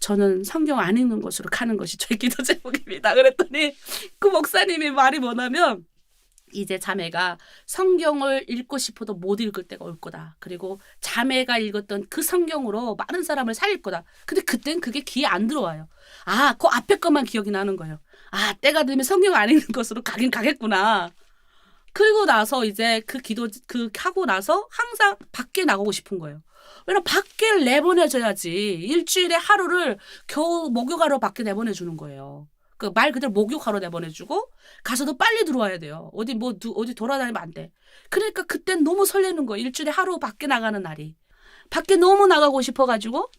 저는 성경 안 읽는 곳으로 가는 것이 저의 기도 제목입니다. 그랬더니 그 목사님이 말이 뭐냐면 이제 자매가 성경을 읽고 싶어도 못 읽을 때가 올 거다. 그리고 자매가 읽었던 그 성경으로 많은 사람을 살릴 거다. 근데 그땐 그게 귀에 안 들어와요. 아, 그 앞에 것만 기억이 나는 거예요. 아, 때가 되면 성경 안 읽는 것으로 가긴 가겠구나. 그리고 나서 이제 하고 나서 항상 밖에 나가고 싶은 거예요. 왜냐면 밖에 내보내줘야지. 일주일에 하루를 겨우 목욕하러 밖에 내보내주는 거예요. 그 말 그대로 목욕하러 내보내주고 가서도 빨리 들어와야 돼요. 어디 돌아다니면 안 돼. 그러니까 그땐 너무 설레는 거예요. 일주일에 하루 밖에 나가는 날이. 밖에 너무 나가고 싶어가지고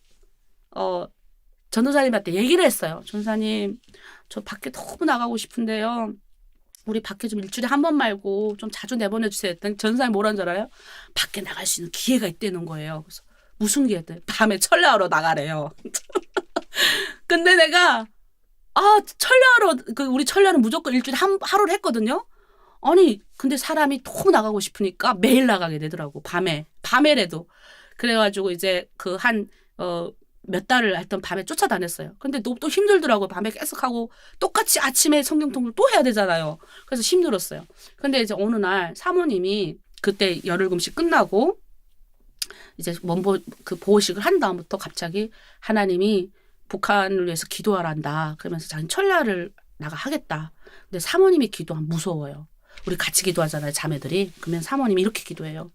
전도사님한테 얘기를 했어요. 전도사님, 저 밖에 너무 나가고 싶은데요. 우리 밖에 좀 일주일에 한 번 말고 좀 자주 내보내주세요. 했더니 전도사님 뭐라는 줄 알아요? 밖에 나갈 수 있는 기회가 있다는 거예요. 그래서 무슨 기회들? 밤에 철야하러 나가래요. 근데 내가 철야하러 우리 철야는 무조건 일주일에 하루를 했거든요. 아니 근데 사람이 너무 나가고 싶으니까 매일 나가게 되더라고. 밤에라도. 그래가지고 이제 몇 달을 하여튼 밤에 쫓아다녔어요. 근데 또 힘들더라고요. 밤에 계속 하고 똑같이 아침에 성경통을 또 해야 되잖아요. 그래서 힘들었어요. 근데 이제 어느 날 사모님이 그때 열흘금식 끝나고 이제 보호식을 한 다음부터 갑자기 하나님이 북한을 위해서 기도하란다. 그러면서 자기는 철야를 하겠다. 근데 사모님이 기도하면 무서워요. 우리 같이 기도하잖아요. 자매들이. 그러면 사모님이 이렇게 기도해요.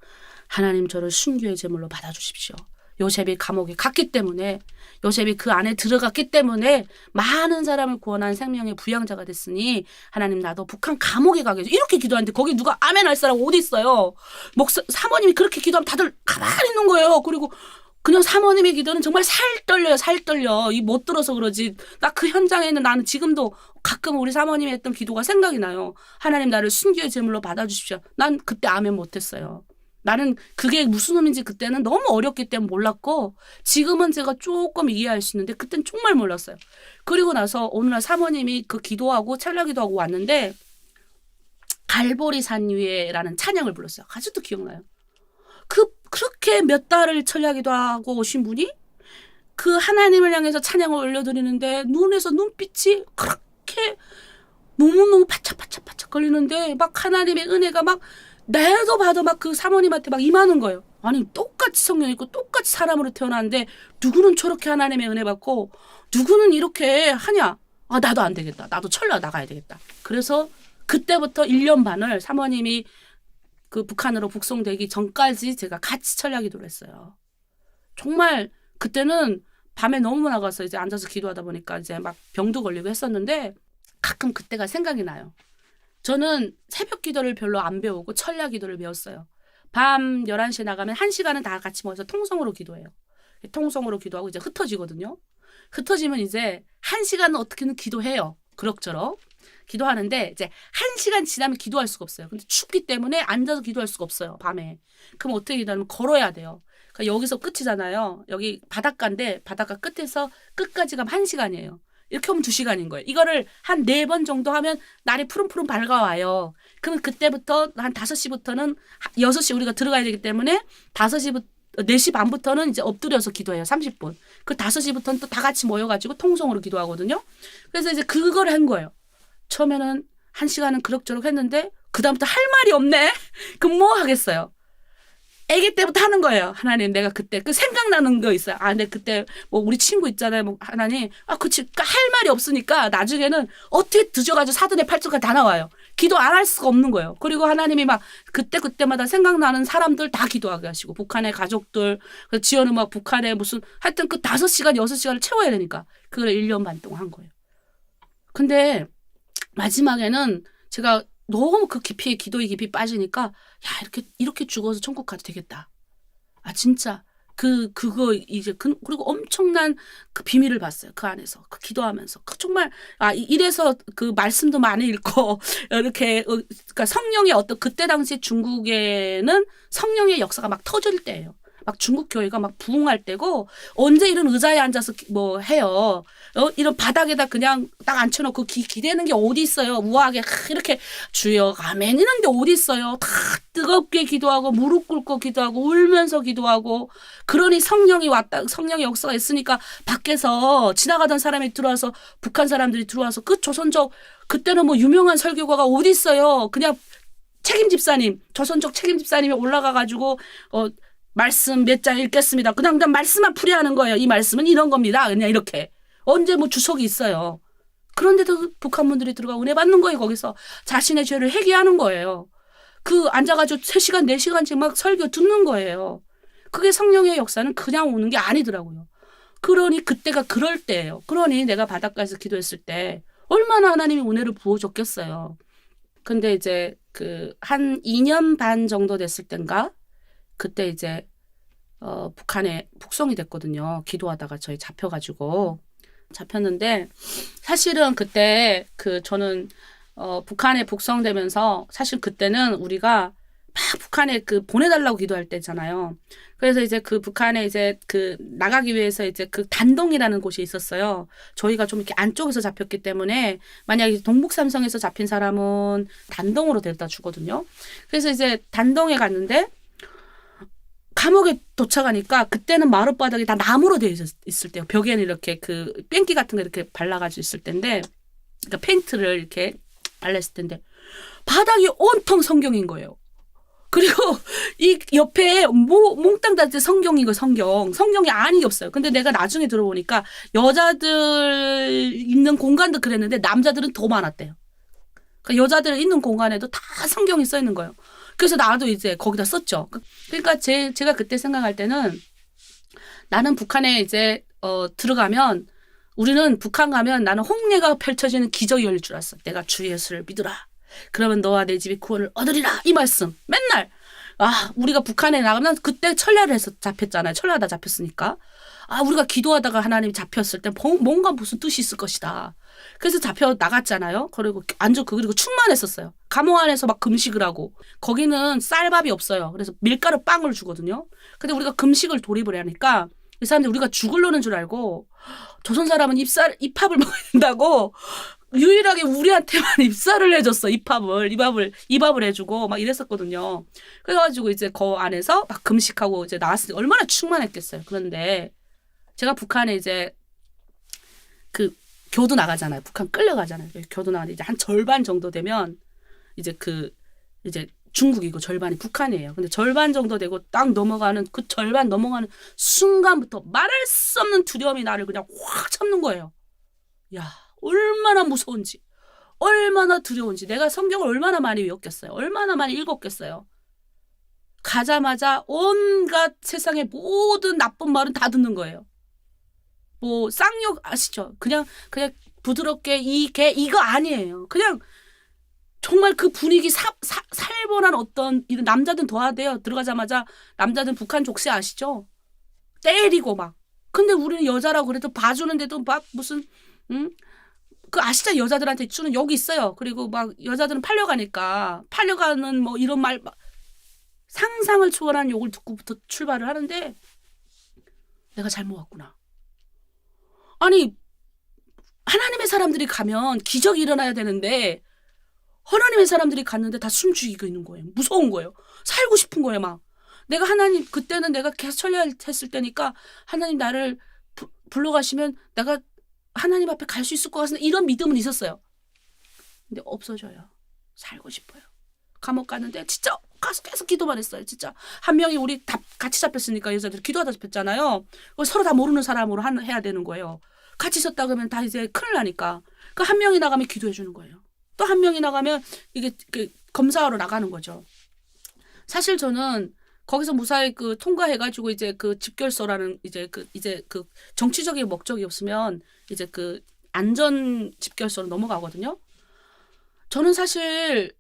하나님 저를 순교의 제물로 받아주십시오. 요셉이 감옥에 갔기 때문에 요셉이 그 안에 들어갔기 때문에 많은 사람을 구원한 생명의 부양자가 됐으니 하나님 나도 북한 감옥에 가게 해줘. 이렇게 기도하는데 거기 누가 아멘 할 사람 어디 있어요. 사모님이 그렇게 기도하면 다들 가만히 있는 거예요. 그리고 그냥 사모님의 기도는 정말 살 떨려. 이 못 들어서 그러지. 나 그 현장에 있는 나는 지금도 가끔 우리 사모님이 했던 기도가 생각이 나요. 하나님 나를 순교의 제물로 받아주십시오. 난 그때 아멘 못했어요. 나는 그게 무슨 의미인지 그때는 너무 어렸기 때문에 몰랐고 지금은 제가 조금 이해할 수 있는데 그때는 정말 몰랐어요. 그리고 나서 어느 날 사모님이 그 기도하고 찰나 기도하고 왔는데 갈보리산 위에라는 찬양을 불렀어요. 아직도 기억나요. 그렇게 몇 달을 철야 기도하고 오신 분이 그 하나님을 향해서 찬양을 올려드리는데 눈에서 눈빛이 그렇게 너무너무 바짝바짝 거리는데 막 하나님의 은혜가 막 내도 봐도 막 그 사모님한테 막 임하는 거예요. 아니 똑같이 성령 있고 똑같이 사람으로 태어났는데 누구는 저렇게 하나님의 은혜 받고 누구는 이렇게 하냐. 아 나도 안 되겠다. 나도 철야 나가야 되겠다. 그래서 그때부터 1년 반을 사모님이 그 북한으로 북송되기 전까지 제가 같이 철야 기도를 했어요. 정말 그때는 밤에 너무 나가서 이제 앉아서 기도하다 보니까 이제 막 병도 걸리고 했었는데 가끔 그때가 생각이 나요. 저는 새벽 기도를 별로 안 배우고 철야 기도를 배웠어요. 밤 11시에 나가면 1시간은 다 같이 모여서 통성으로 기도해요. 통성으로 기도하고 이제 흩어지거든요. 흩어지면 이제 1시간은 어떻게든 기도해요. 그럭저럭. 기도하는데 이제 1시간 지나면 기도할 수가 없어요. 근데 춥기 때문에 앉아서 기도할 수가 없어요. 밤에. 그럼 어떻게 기도하면 걸어야 돼요. 그러니까 여기서 끝이잖아요. 여기 바닷가인데 바닷가 끝에서 끝까지 가면 1시간이에요. 이렇게 하면 2시간인 거예요. 이거를 한 4번 정도 하면 날이 푸른푸른 밝아와요. 그러면 그때부터 한 5시부터는 6시 우리가 들어가야 되기 때문에 4시 반부터는 이제 엎드려서 기도해요. 30분. 그 5시부터는 또 다 같이 모여가지고 통성으로 기도하거든요. 그래서 이제 그걸 한 거예요. 처음에는 1시간은 그럭저럭 했는데 그 다음부터 할 말이 없네. 그럼 뭐 하겠어요. 아기 때부터 하는 거예요. 하나님 내가 그때 생각나는 거 있어요. 아 근데 그때 뭐 우리 친구 있잖아요. 뭐 하나님 그치 할 말이 없으니까 나중에는 어떻게 늦어가지고 사돈의 팔뚝가 다 나와요. 기도 안 할 수가 없는 거예요. 그리고 하나님이 막 그때마다 생각나는 사람들 다 기도하게 하시고 북한의 가족들 지연은 막 북한에 무슨 하여튼 그 5시간 6시간을 채워야 되니까 그걸 1년 반 동안 한 거예요. 근데 마지막에는 제가 너무 그 기도의 깊이 빠지니까 야 이렇게 죽어서 천국 가도 되겠다. 아 진짜 그거 이제 그리고 엄청난 그 비밀을 봤어요. 그 안에서 그 기도하면서 정말 이래서 그 말씀도 많이 읽고 이렇게 그러니까 성령의 그때 당시 중국에는 성령의 역사가 막 터질 때예요. 막 중국 교회가 막 부흥할 때고 언제 이런 의자에 앉아서 뭐 해요. 이런 바닥에다 그냥 딱 앉혀놓고 기대는 게 어디 있어요. 우아하게 이렇게 주여 아멘 이런 게 어디 있어요. 다 뜨겁게 기도하고 무릎 꿇고 기도하고 울면서 기도하고 그러니 성령의 역사가 있으니까 밖에서 지나가던 사람이 들어와서 북한 사람들이 들어와서 그 조선족 그때는 뭐 유명한 설교가가 어디 있어요. 그냥 책임 집사님, 조선족 책임 집사님이 올라가가지고 말씀 몇 장 읽겠습니다. 그냥 말씀만 풀이하는 거예요. 이 말씀은 이런 겁니다. 그냥 이렇게. 언제 뭐 주석이 있어요. 그런데도 북한분들이 들어가 은혜 받는 거예요. 거기서 자신의 죄를 회개하는 거예요. 앉아가지고 3시간, 4시간씩 막 설교 듣는 거예요. 그게 성령의 역사는 그냥 오는 게 아니더라고요. 그러니 그때가 그럴 때예요. 그러니 내가 바닷가에서 기도했을 때 얼마나 하나님이 은혜를 부어줬겠어요. 근데 이제 한 2년 반 정도 됐을 땐가 그때 이제 북한에 북송이 됐거든요. 기도하다가 저희 잡혔는데 사실은 그때 저는 북한에 북송되면서 사실 그때는 우리가 막 북한에 보내달라고 기도할 때잖아요. 그래서 이제 북한에 이제 나가기 위해서 이제 단동이라는 곳이 있었어요. 저희가 좀 이렇게 안쪽에서 잡혔기 때문에 만약에 동북삼성에서 잡힌 사람은 단동으로 데려다 주거든요. 그래서 이제 단동에 갔는데 감옥에 도착하니까 그때는 마룻바닥이 다 나무로 되어 있을 때요. 벽에는 이렇게 뺑기 같은 거 이렇게 발라가지고 있을 텐데, 그러니까 페인트를 이렇게 발랐을 텐데 바닥이 온통 성경인 거예요. 그리고 이 옆에 몽땅 다 성경인 거예요. 성경이 아닌 게 없어요. 근데 내가 나중에 들어보니까 여자들 있는 공간도 그랬는데 남자들은 더 많았대요. 그러니까 여자들 있는 공간에도 다 성경이 써 있는 거예요. 그래서 나도 이제 거기다 썼죠. 그러니까 제가 그때 생각할 때는 나는 북한에 이제 들어가면 우리는 북한 가면 나는 홍례가 펼쳐지는 기적이 열릴 줄 알았어. 내가 주 예수를 믿으라. 그러면 너와 내 집이 구원을 얻으리라. 이 말씀 맨날. 우리가 북한에 나가면 그때 천ля를 해서 잡혔잖아요. 천ля하다 잡혔으니까. 우리가 기도하다가 하나님 잡혔을 때 뭔가 무슨 뜻이 있을 것이다. 그래서 잡혀 나갔잖아요. 그리고 그리고 충만했었어요. 감옥 안에서 막 금식을 하고. 거기는 쌀밥이 없어요. 그래서 밀가루 빵을 주거든요. 근데 우리가 금식을 돌입을 하니까 이 사람들이 우리가 죽으려는 줄 알고 조선 사람은 입합을 먹어야 된다고 유일하게 우리한테만 입사를 해줬어. 입합을 해주고 막 이랬었거든요. 그래가지고 이제 그 안에서 막 금식하고 이제 나왔으니 얼마나 충만했겠어요. 그런데 제가 북한에 이제 교도 나가잖아요. 북한 끌려가잖아요. 교도 나가는데 이제 한 절반 정도 되면 이제 이제 중국이고 절반이 북한이에요. 근데 절반 정도 되고 딱 넘어가는 절반 넘어가는 순간부터 말할 수 없는 두려움이 나를 그냥 확 잡는 거예요. 야, 얼마나 무서운지, 얼마나 두려운지, 내가 성경을 얼마나 많이 외웠겠어요. 얼마나 많이 읽었겠어요. 가자마자 온갖 세상의 모든 나쁜 말은 다 듣는 거예요. 뭐 쌍욕 아시죠? 그냥 부드럽게 이거 아니에요. 그냥 정말 그 분위기 살벌한 어떤 이런 남자든 도와대요. 들어가자마자 남자든 북한 족쇄 아시죠? 때리고 막. 근데 우리는 여자라고 그래도 봐주는데도 막 무슨 아시죠? 여자들한테 주는 여기 있어요. 그리고 막 여자들은 팔려가는 뭐 이런 말 막 상상을 초월한 욕을 듣고부터 출발을 하는데 내가 잘못 왔구나. 아니 하나님의 사람들이 가면 기적이 일어나야 되는데 하나님의 사람들이 갔는데 다 숨죽이고 있는 거예요. 무서운 거예요. 살고 싶은 거예요. 막 내가 그때는 내가 계속 천리했을 때니까 하나님 나를 불러가시면 내가 하나님 앞에 갈 수 있을 것 같은데 이런 믿음은 있었어요. 근데 없어져요. 살고 싶어요. 감옥 갔는데 진짜 가서 계속 기도만 했어요. 진짜 한 명이 우리 다 같이 잡혔으니까 여자들이 기도하다 잡혔잖아요. 서로 다 모르는 사람으로 해야 되는 거예요. 같이 있었다 그러면 다 이제 큰일 나니까. 그 한 명이 나가면 기도해 주는 거예요. 또 한 명이 나가면 이게 검사하러 나가는 거죠. 사실 저는 거기서 무사히 통과해가지고 이제 집결소라는 이제 정치적인 목적이 없으면 이제 안전 집결소로 넘어가거든요. 저는 사실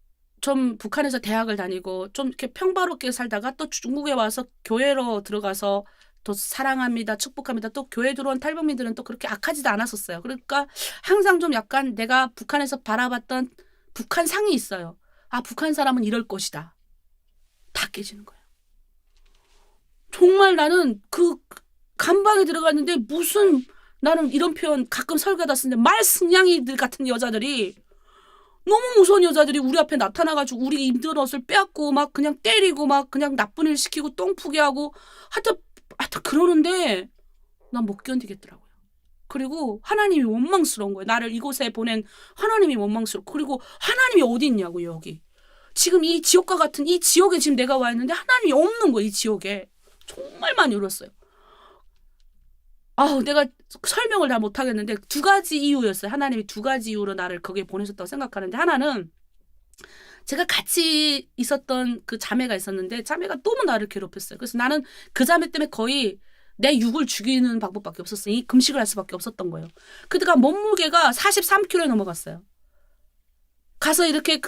좀 북한에서 대학을 다니고 좀 이렇게 평화롭게 살다가 또 중국에 와서 교회로 들어가서 또 사랑합니다, 축복합니다. 또 교회 들어온 탈북민들은 또 그렇게 악하지도 않았었어요. 그러니까 항상 좀 약간 내가 북한에서 바라봤던 북한 상이 있어요. 북한 사람은 이럴 것이다. 다 깨지는 거예요. 정말 나는 감방에 들어갔는데 나는 이런 표현 가끔 설교하다 쓰는데 말승냥이들 같은 여자들이 너무 무서운 여자들이 우리 앞에 나타나가지고 우리 입는 옷을 빼앗고 막 그냥 때리고 막 그냥 나쁜 일 시키고 똥 푸게 하고 하여튼 그러는데 난 못 견디겠더라고요. 그리고 하나님이 원망스러운 거예요. 나를 이곳에 보낸 하나님이 원망스럽고 그리고 하나님이 어디 있냐고 여기. 지금 이 지옥과 같은 이 지옥에 지금 내가 와 있는데 하나님이 없는 거예요. 이 지옥에. 정말 많이 울었어요. 내가 설명을 다 못하겠는데 2가지 이유였어요. 하나님이 2가지 이유로 나를 거기에 보내셨다고 생각하는데, 하나는 제가 같이 있었던 그 자매가 있었는데 자매가 너무 나를 괴롭혔어요. 그래서 나는 그 자매 때문에 거의 내 육을 죽이는 방법밖에 없었어요. 이 금식을 할 수밖에 없었던 거예요. 그때가 몸무게가 43kg에 넘어갔어요. 가서 이렇게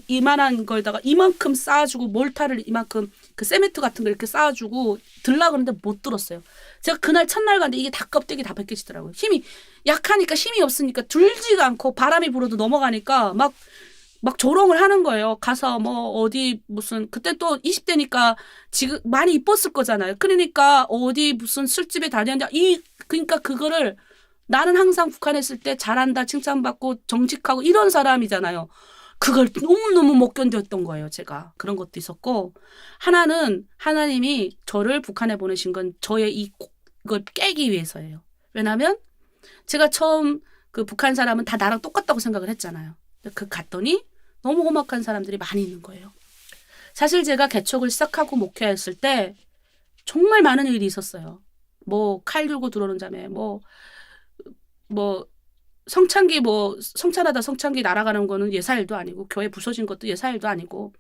이만한 거에다가 이만큼 쌓아주고, 몰타를 이만큼 그 세멘트 같은 거 이렇게 쌓아주고 들라 그러는데 못 들었어요. 제가 그날 첫날 갔는데 이게 다 껍데기 다 벗겨지더라고요. 힘이 약하니까, 힘이 없으니까 들지가 않고 바람이 불어도 넘어가니까 막 조롱을 하는 거예요. 가서 뭐 어디 무슨, 그때 또 20대니까 지금 많이 이뻤을 거잖아요. 그러니까 어디 무슨 술집에 다녔냐, 그러니까 그거를, 나는 항상 북한에 있을 때 잘한다, 칭찬받고 정직하고 이런 사람이잖아요. 그걸 너무너무 못 견뎠던 거예요. 제가. 그런 것도 있었고, 하나는 하나님이 저를 북한에 보내신 건 저의 이걸 깨기 위해서예요. 왜냐하면 제가 처음 그 북한 사람은 다 나랑 똑같다고 생각을 했잖아요. 갔더니 너무 험악한 사람들이 많이 있는 거예요. 사실 제가 개척을 시작하고 목회했을 때 정말 많은 일이 있었어요. 뭐 칼 들고 들어오는 자매, 성찬기, 성찬하다 성찬기 날아가는 거는 예사일도 아니고, 교회 부서진 것도 예사일도 아니고.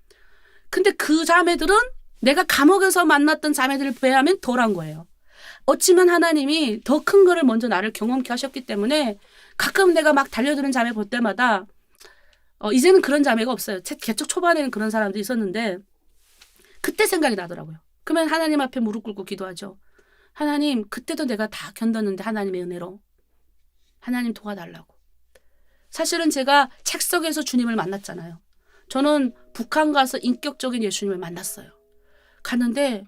근데 그 자매들은 내가 감옥에서 만났던 자매들을 비하면 덜한 거예요. 어찌면 하나님이 더 큰 거를 먼저 나를 경험케 하셨기 때문에 가끔 내가 막 달려드는 자매 볼 때마다, 이제는 그런 자매가 없어요. 개척 초반에는 그런 사람들이 있었는데, 그때 생각이 나더라고요. 그러면 하나님 앞에 무릎 꿇고 기도하죠. 하나님, 그때도 내가 다 견뎠는데 하나님의 은혜로 하나님 도와달라고. 사실은 제가 책석에서 주님을 만났잖아요. 저는 북한 가서 인격적인 예수님을 만났어요. 갔는데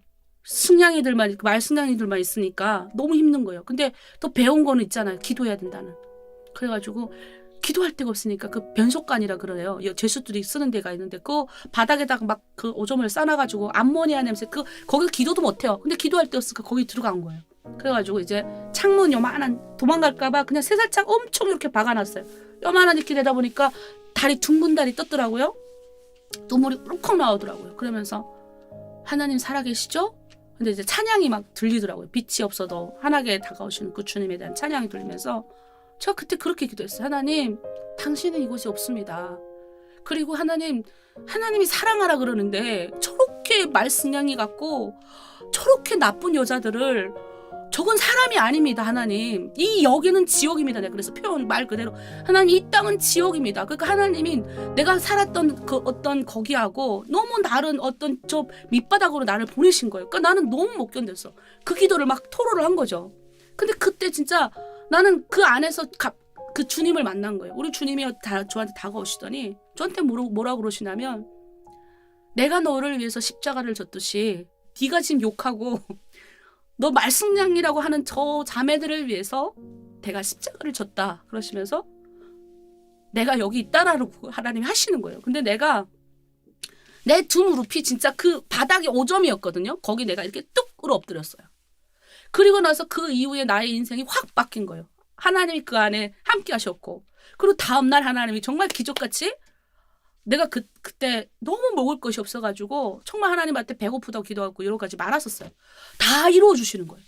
승냥이들만, 말승냥이들만 있으니까 너무 힘든 거예요. 근데 또 배운 거는 있잖아요. 기도해야 된다는. 그래가지고 기도할 데가 없으니까 그 변속관이라 그래요. 죄수들이 쓰는 데가 있는데 그 바닥에다가 막 그 오줌을 싸놔가지고 암모니아 냄새, 거기 기도도 못해요. 근데 기도할 데 없으니까 거기 들어간 거예요. 그래가지고 이제 창문 요만한, 도망갈까봐 그냥 쇠살창 엄청 이렇게 박아놨어요. 요만한 이렇게 되다 보니까 다리, 둥근 다리 떴더라고요. 눈물이 꿀꺽 나오더라고요. 그러면서 하나님 살아계시죠? 근데 이제 찬양이 막 들리더라고요. 빛이 없어도 환하게 다가오시는 그 주님에 대한 찬양이 들리면서 제가 그때 그렇게 기도했어요. 하나님, 당신은 이곳이 없습니다. 그리고 하나님이 사랑하라 그러는데 저렇게 말승냥이 같고 저렇게 나쁜 여자들을, 저건 사람이 아닙니다. 하나님, 여기는 지옥입니다. 내가 그래서 말 그대로 하나님, 이 땅은 지옥입니다. 그러니까 하나님이 내가 살았던 그 어떤 거기하고 너무 다른 어떤 저 밑바닥으로 나를 보내신 거예요. 그러니까 나는 너무 못 견뎠어. 그 기도를 막 토로를 한 거죠. 근데 그때 진짜 나는 그 안에서 그 주님을 만난 거예요. 우리 주님이 저한테 다가오시더니 저한테 뭐라 그러시냐면, 내가 너를 위해서 십자가를 졌듯이 네가 지금 욕하고 너 말승냥이라고 하는 저 자매들을 위해서 내가 십자가를 졌다 그러시면서 내가 여기 있다라고 하나님이 하시는 거예요. 근데 내가 내 두 무릎이 진짜 그 바닥이 5점이었거든요. 거기 내가 이렇게 뚝으로 엎드렸어요. 그리고 나서 그 이후에 나의 인생이 확 바뀐 거예요. 하나님이 그 안에 함께 하셨고, 그리고 다음날 하나님이 정말 기적같이, 내가 그때 너무 먹을 것이 없어가지고 정말 하나님한테 배고프다고 기도하고 여러 가지 말았었어요. 다 이루어 주시는 거예요.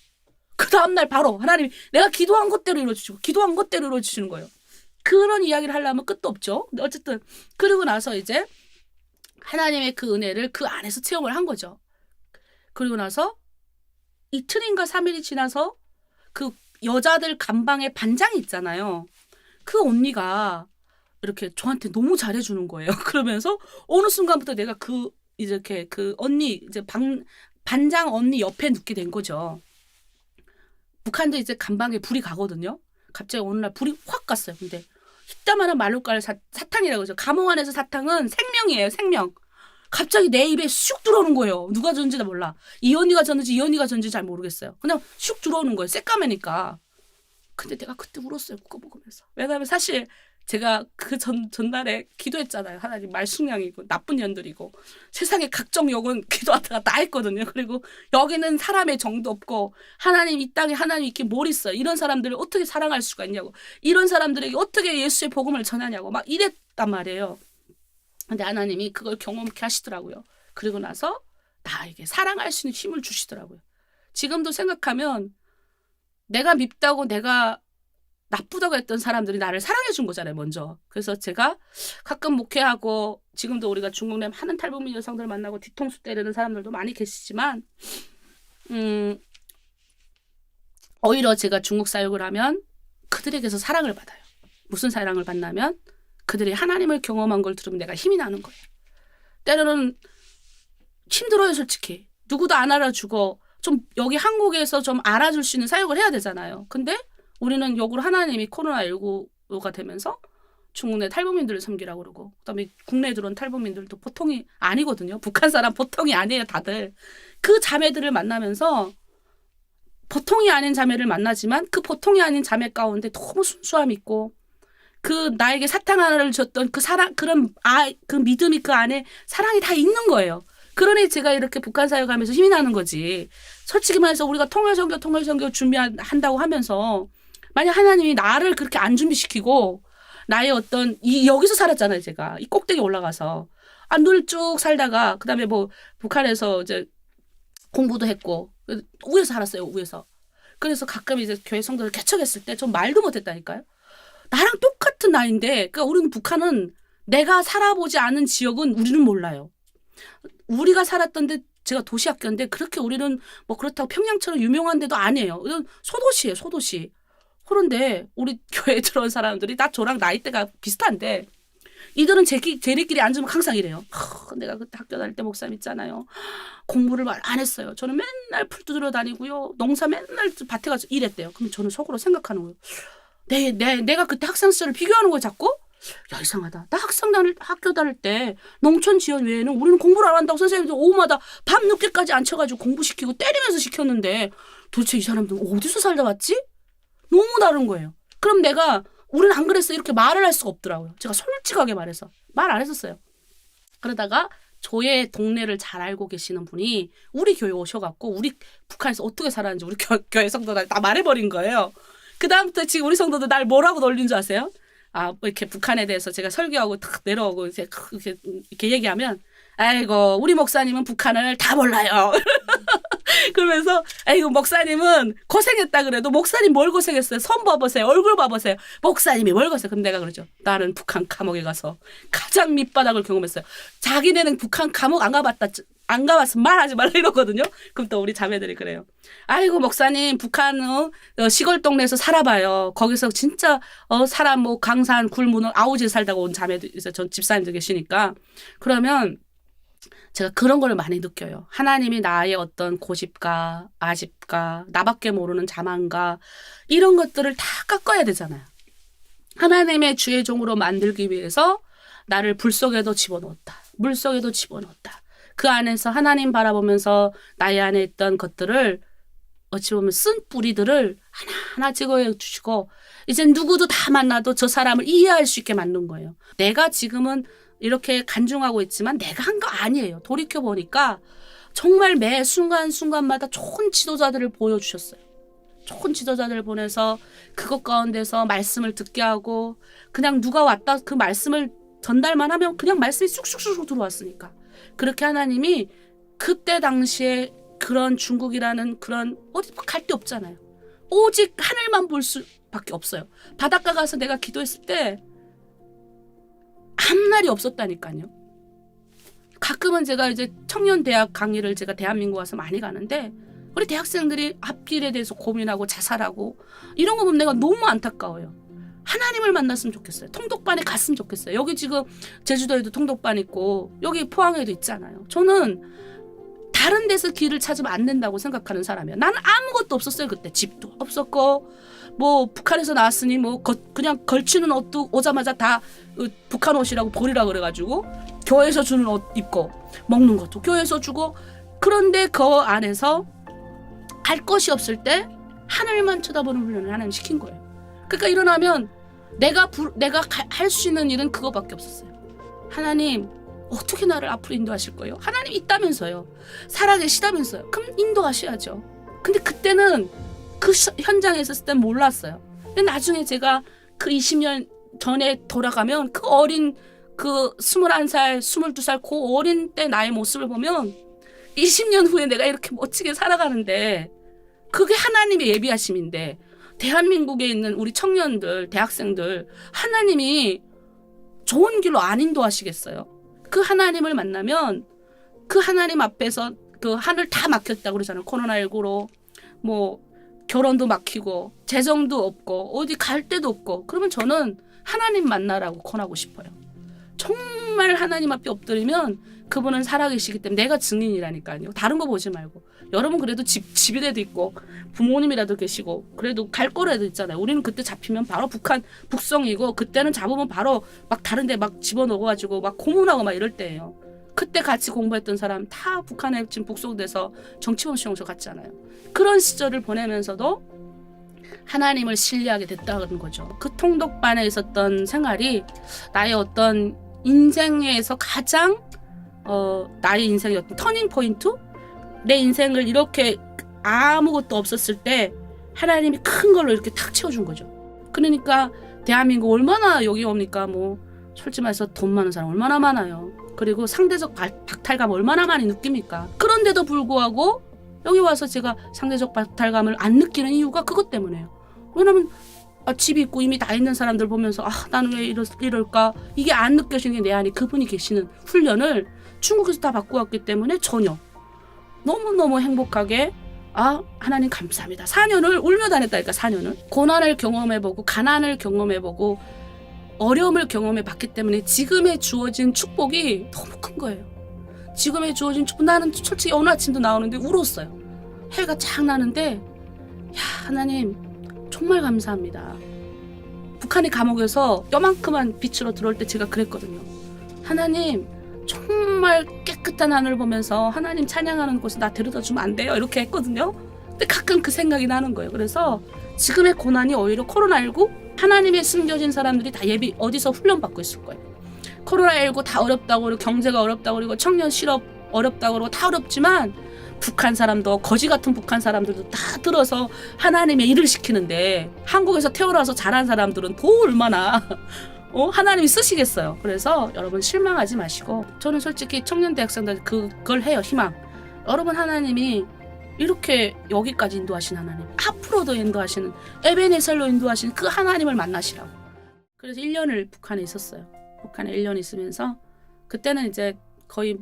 그 다음날 바로 하나님이 내가 기도한 것대로 이루어주시고 기도한 것대로 이루어주시는 거예요. 그런 이야기를 하려면 끝도 없죠. 근데 어쨌든 그러고 나서 이제 하나님의 그 은혜를 그 안에서 체험을 한 거죠. 그리고 나서 이틀인가 3일이 지나서 그 여자들 간방에 반장이 있잖아요. 그 언니가 이렇게 저한테 너무 잘해주는 거예요. 그러면서 어느 순간부터 내가 이렇게 그 언니, 이제 반장 언니 옆에 눕게 된 거죠. 북한도 이제 간방에 불이 가거든요. 갑자기 어느 날 불이 확 갔어요. 근데 이따만한 말로깔 사탕이라고 하죠. 감옥 안에서 사탕은 생명이에요. 생명. 갑자기 내 입에 쑥 들어오는 거예요. 누가 줬는지 몰라. 이 언니가 줬는지 이 언니가 줬는지 잘 모르겠어요. 그냥 쑥 들어오는 거예요. 새까매니까. 근데 내가 그때 울었어요. 그거 먹으면서. 왜냐하면 사실 제가 그 전날에 기도했잖아요. 하나님, 말숭량이고 나쁜 년들이고 세상에 각종 욕은 기도하다가 다 했거든요. 그리고 여기는 사람의 정도 없고 하나님, 이 땅에 하나님 이렇게 뭘 있어요. 이런 사람들을 어떻게 사랑할 수가 있냐고. 이런 사람들에게 어떻게 예수의 복음을 전하냐고 막 이랬단 말이에요. 근데 하나님이 그걸 경험케 하시더라고요. 그리고 나서 나에게 사랑할 수 있는 힘을 주시더라고요. 지금도 생각하면 내가 밉다고 내가 나쁘다고 했던 사람들이 나를 사랑해 준 거잖아요, 먼저. 그래서 제가 가끔 목회하고 지금도 우리가 중국 내 많은 탈북민 여성들 만나고 뒤통수 때리는 사람들도 많이 계시지만 오히려 제가 중국 사역을 하면 그들에게서 사랑을 받아요. 무슨 사랑을 받냐면 그들이 하나님을 경험한 걸 들으면 내가 힘이 나는 거예요. 때로는 힘들어요, 솔직히. 누구도 안 알아주고 좀 여기 한국에서 좀 알아줄 수 있는 사역을 해야 되잖아요. 근데 우리는 역으로 하나님이 코로나19가 되면서 중국 내 탈북민들을 섬기라고 그러고 그다음에 국내에 들어온 탈북민들도 보통이 아니거든요. 북한 사람 보통이 아니에요, 다들. 그 자매들을 만나면서 보통이 아닌 자매를 만나지만 그 보통이 아닌 자매 가운데 너무 순수함이 있고 그 나에게 사탕 하나를 줬던 그 사랑, 그 믿음이 그 안에 사랑이 다 있는 거예요. 그러니 제가 이렇게 북한 사역하면서 힘이 나는 거지. 솔직히 말해서 우리가 통일선교 준비한다고 하면서 만약 하나님이 나를 그렇게 안 준비시키고 나의 어떤 여기서 살았잖아요, 제가 이 꼭대기 올라가서 늘 쭉 살다가 그다음에 뭐 북한에서 이제 공부도 했고 우에서 살았어요, 우에서. 그래서 가끔 이제 교회 성도를 개척했을 때 좀 말도 못했다니까요. 나랑 똑같은 나이인데, 그러니까 우리는 북한은 내가 살아보지 않은 지역은 우리는 몰라요. 우리가 살았던데 제가 도시학교인데 그렇게 우리는 뭐 그렇다고 평양처럼 유명한 데도 아니에요. 소도시예요, 소도시. 그런데 우리 교회에 들어온 사람들이 다 저랑 나이대가 비슷한데 이들은 쟤네끼리 앉으면 항상 이래요. 내가 그때 학교 다닐 때 목사님 있잖아요. 공부를 안 했어요. 저는 맨날 풀 두드려 다니고요. 농사 맨날 밭에 가서 일했대요. 그럼 저는 속으로 생각하는 거예요. 내가 그때 학생 시절을 비교하는 거예요, 자꾸? 야, 이상하다. 나 학교 다닐 때 농촌 지원 외에는 우리는 공부를 안 한다고 선생님들 오후마다 밤 늦게까지 앉혀가지고 공부시키고 때리면서 시켰는데 도대체 이 사람들 어디서 살다 왔지? 너무 다른 거예요. 그럼 우리는 안 그랬어. 이렇게 말을 할 수가 없더라고요. 제가 솔직하게 말해서. 말 안 했었어요. 그러다가 저의 동네를 잘 알고 계시는 분이 우리 교회 오셔갖고 우리 북한에서 어떻게 살았는지 우리 교회 성도들 다 말해버린 거예요. 그 다음부터 지금 우리 성도들 날 뭐라고 놀린 줄 아세요? 뭐 이렇게 북한에 대해서 제가 설교하고 탁 내려오고 이렇게 얘기하면 아이고 우리 목사님은 북한을 다 몰라요. 그러면서 아이고 목사님은 고생했다 그래도 목사님 뭘 고생했어요? 손 봐보세요. 얼굴 봐보세요. 목사님이 뭘 고생했어요? 그럼 내가 그러죠. 나는 북한 감옥에 가서 가장 밑바닥을 경험했어요. 자기네는 북한 감옥 안 가봤으면 말하지 말라 이러거든요. 그럼 또 우리 자매들이 그래요. 아이고 목사님 북한 시골 동네에서 살아봐요. 거기서 진짜 사람 뭐 강산 굴문을 아우지에 살다가 온 자매들 이제 전 집사님들 계시니까 그러면 제가 그런 걸 많이 느껴요. 하나님이 나의 어떤 고집과 아집과 나밖에 모르는 자만과 이런 것들을 다 깎아야 되잖아요. 하나님의 주의 종으로 만들기 위해서 나를 불 속에도 집어넣었다. 물 속에도 집어넣었다. 그 안에서 하나님 바라보면서 나의 안에 있던 것들을 어찌 보면 쓴 뿌리들을 하나하나 제거해 주시고 이제 누구도 다 만나도 저 사람을 이해할 수 있게 만든 거예요. 내가 지금은 이렇게 간증하고 있지만 내가 한 거 아니에요. 돌이켜보니까 정말 매 순간순간마다 좋은 지도자들을 보여주셨어요. 좋은 지도자들을 보내서 그것 가운데서 말씀을 듣게 하고 그냥 누가 왔다 그 말씀을 전달만 하면 그냥 말씀이 쑥쑥쑥 들어왔으니까 그렇게 하나님이 그때 당시에 그런 중국이라는 그런 어디 갈 데 없잖아요. 오직 하늘만 볼 수밖에 없어요. 바닷가 가서 내가 기도했을 때 한 날이 없었다니까요. 가끔은 제가 이제 청년대학 강의를 제가 대한민국 와서 많이 가는데 우리 대학생들이 앞길에 대해서 고민하고 자살하고 이런 거 보면 내가 너무 안타까워요. 하나님을 만났으면 좋겠어요. 통독반에 갔으면 좋겠어요. 여기 지금 제주도에도 통독반 있고 여기 포항에도 있잖아요. 저는 다른 데서 길을 찾으면 안 된다고 생각하는 사람이에요. 나는 아무것도 없었어요. 그때 집도 없었고 뭐 북한에서 나왔으니 뭐 그냥 걸치는 옷도 오자마자 다 북한 옷이라고 버리라 그래가지고 교회에서 주는 옷 입고 먹는 것도 교회에서 주고 그런데 그 안에서 갈 것이 없을 때 하늘만 쳐다보는 훈련을 하나님 시킨 거예요. 그러니까 일어나면 내가 할 수 있는 일은 그거밖에 없었어요. 하나님 어떻게 나를 앞으로 인도하실 거예요? 하나님 있다면서요. 살아계시다면서요. 그럼 인도하셔야죠. 근데 그때는 그 현장에 있었을 땐 몰랐어요. 근데 나중에 제가 그 20년 전에 돌아가면 그 어린 그 21살, 22살 그 어린 때 나의 모습을 보면 20년 후에 내가 이렇게 멋지게 살아가는데 그게 하나님의 예비하심인데 대한민국에 있는 우리 청년들, 대학생들 하나님이 좋은 길로 안 인도하시겠어요? 그 하나님을 만나면 그 하나님 앞에서 그 하늘 다 막혔다고 그러잖아요. 코로나19로 뭐 결혼도 막히고 재정도 없고 어디 갈 데도 없고 그러면 저는 하나님 만나라고 권하고 싶어요. 정말 하나님 앞에 엎드리면 그분은 살아계시기 때문에 내가 증인이라니까요. 다른 거 보지 말고. 여러분 그래도 집이라도 있고 부모님이라도 계시고 그래도 갈 거라도 있잖아요. 우리는 그때 잡히면 바로 북성이고 그때는 잡으면 바로 막 다른 데 막 집어넣어가지고 막 고문하고 막 이럴 때예요. 그때 같이 공부했던 사람 다 북한에 지금 북송돼서 정치범 수용소 갔잖아요. 그런 시절을 보내면서도 하나님을 신뢰하게 됐다는 거죠. 그 통독반에 있었던 생활이 나의 어떤 인생에서 가장 나의 인생의 어떤 터닝 포인트? 내 인생을 이렇게 아무것도 없었을 때 하나님이 큰 걸로 이렇게 탁 채워준 거죠. 그러니까 대한민국 얼마나 여기 옵니까? 뭐 솔직히 말해서 돈 많은 사람 얼마나 많아요. 그리고 상대적 박탈감 얼마나 많이 느낍니까? 그런데도 불구하고 여기 와서 제가 상대적 박탈감을 안 느끼는 이유가 그것 때문에요. 왜냐면 집이 있고 이미 다 있는 사람들 보면서 나는 왜 이럴까? 이게 안 느껴지는 게 내 안에 그분이 계시는 훈련을 중국에서 다 받고 왔기 때문에 전혀 너무너무 행복하게 하나님 감사합니다. 4년을 울며 다녔다니까. 4년을 고난을 경험해보고 가난을 경험해보고 어려움을 경험해봤기 때문에 지금에 주어진 축복이 너무 큰 거예요. 지금에 주어진 축복. 나는 솔직히 어느 아침도 나오는데 울었어요. 해가 쫙 나는데 하나님 정말 감사합니다. 북한의 감옥에서 요만큼한 빛으로 들어올 때 제가 그랬거든요. 하나님 정말 깨끗한 하늘을 보면서 하나님 찬양하는 곳에 나 데려다 주면 안 돼요? 이렇게 했거든요. 근데 가끔 그 생각이 나는 거예요. 그래서 지금의 고난이 오히려 코로나19 하나님의 숨겨진 사람들이 다 어디서 훈련받고 있을 거예요. 코로나19 다 어렵다고 그러고 경제가 어렵다고 그러고 청년 실업 어렵다고 그러고 다 어렵지만 북한 사람도 거지 같은 북한 사람들도 다 들어서 하나님의 일을 시키는데 한국에서 태어나서 자란 사람들은 더 얼마나 하나님이 쓰시겠어요. 그래서 여러분 실망하지 마시고 저는 솔직히 청년 대학생들 그걸 해요. 희망. 여러분 하나님이 이렇게 여기까지 인도하신 하나님 앞으로도 인도하시는 에베네셀로 인도하시는 그 하나님을 만나시라고. 그래서 1년을 북한에 있었어요. 북한에 1년 있으면서 그때는 이제 거의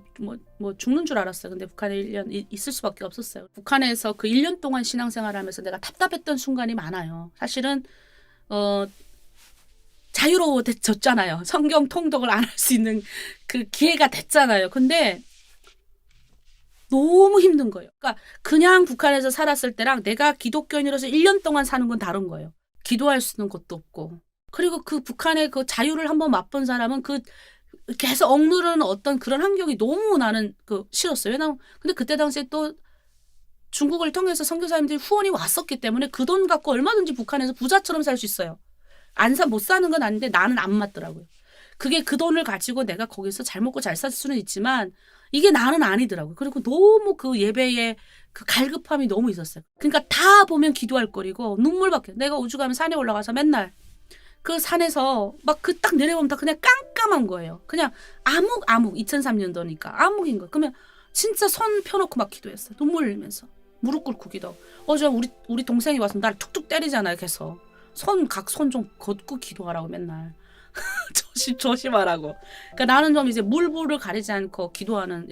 뭐 죽는 줄 알았어요. 근데 북한에 1년 있을 수밖에 없었어요. 북한에서 그 1년 동안 신앙생활을 하면서 내가 답답했던 순간이 많아요. 사실은 자유로워졌잖아요. 성경 통독을 안 할 수 있는 그 기회가 됐잖아요. 근데 너무 힘든 거예요. 그러니까 그냥 북한에서 살았을 때랑 내가 기독교인으로서 1년 동안 사는 건 다른 거예요. 기도할 수 있는 것도 없고. 그리고 그 북한의 그 자유를 한번 맛본 사람은 그 계속 억누르는 어떤 그런 환경이 너무 나는 싫었어요. 왜냐면 근데 그때 당시에 또 중국을 통해서 선교사님들이 후원이 왔었기 때문에 그 돈 갖고 얼마든지 북한에서 부자처럼 살 수 있어요. 못 사는 건 아닌데 나는 안 맞더라고요. 그게 그 돈을 가지고 내가 거기서 잘 먹고 잘 살 수는 있지만 이게 나는 아니더라고요. 그리고 너무 그 예배에 그 갈급함이 너무 있었어요. 그러니까 다 보면 기도할 거리고 눈물밖에. 내가 우주가면 산에 올라가서 맨날 그 산에서 막 그 딱 내려보면 다 그냥 깜깜한 거예요. 그냥 암흑 2003년도니까 암흑인 거예요. 그러면 진짜 손 펴놓고 막 기도했어요. 눈물 흘리면서 무릎 꿇고 기도. 어제 우리 동생이 와서 날 툭툭 때리잖아요. 계속 각 손 좀 걷고 기도하라고 맨날 조심하라고. 그러니까 나는 좀 이제 물불을 가리지 않고 기도하는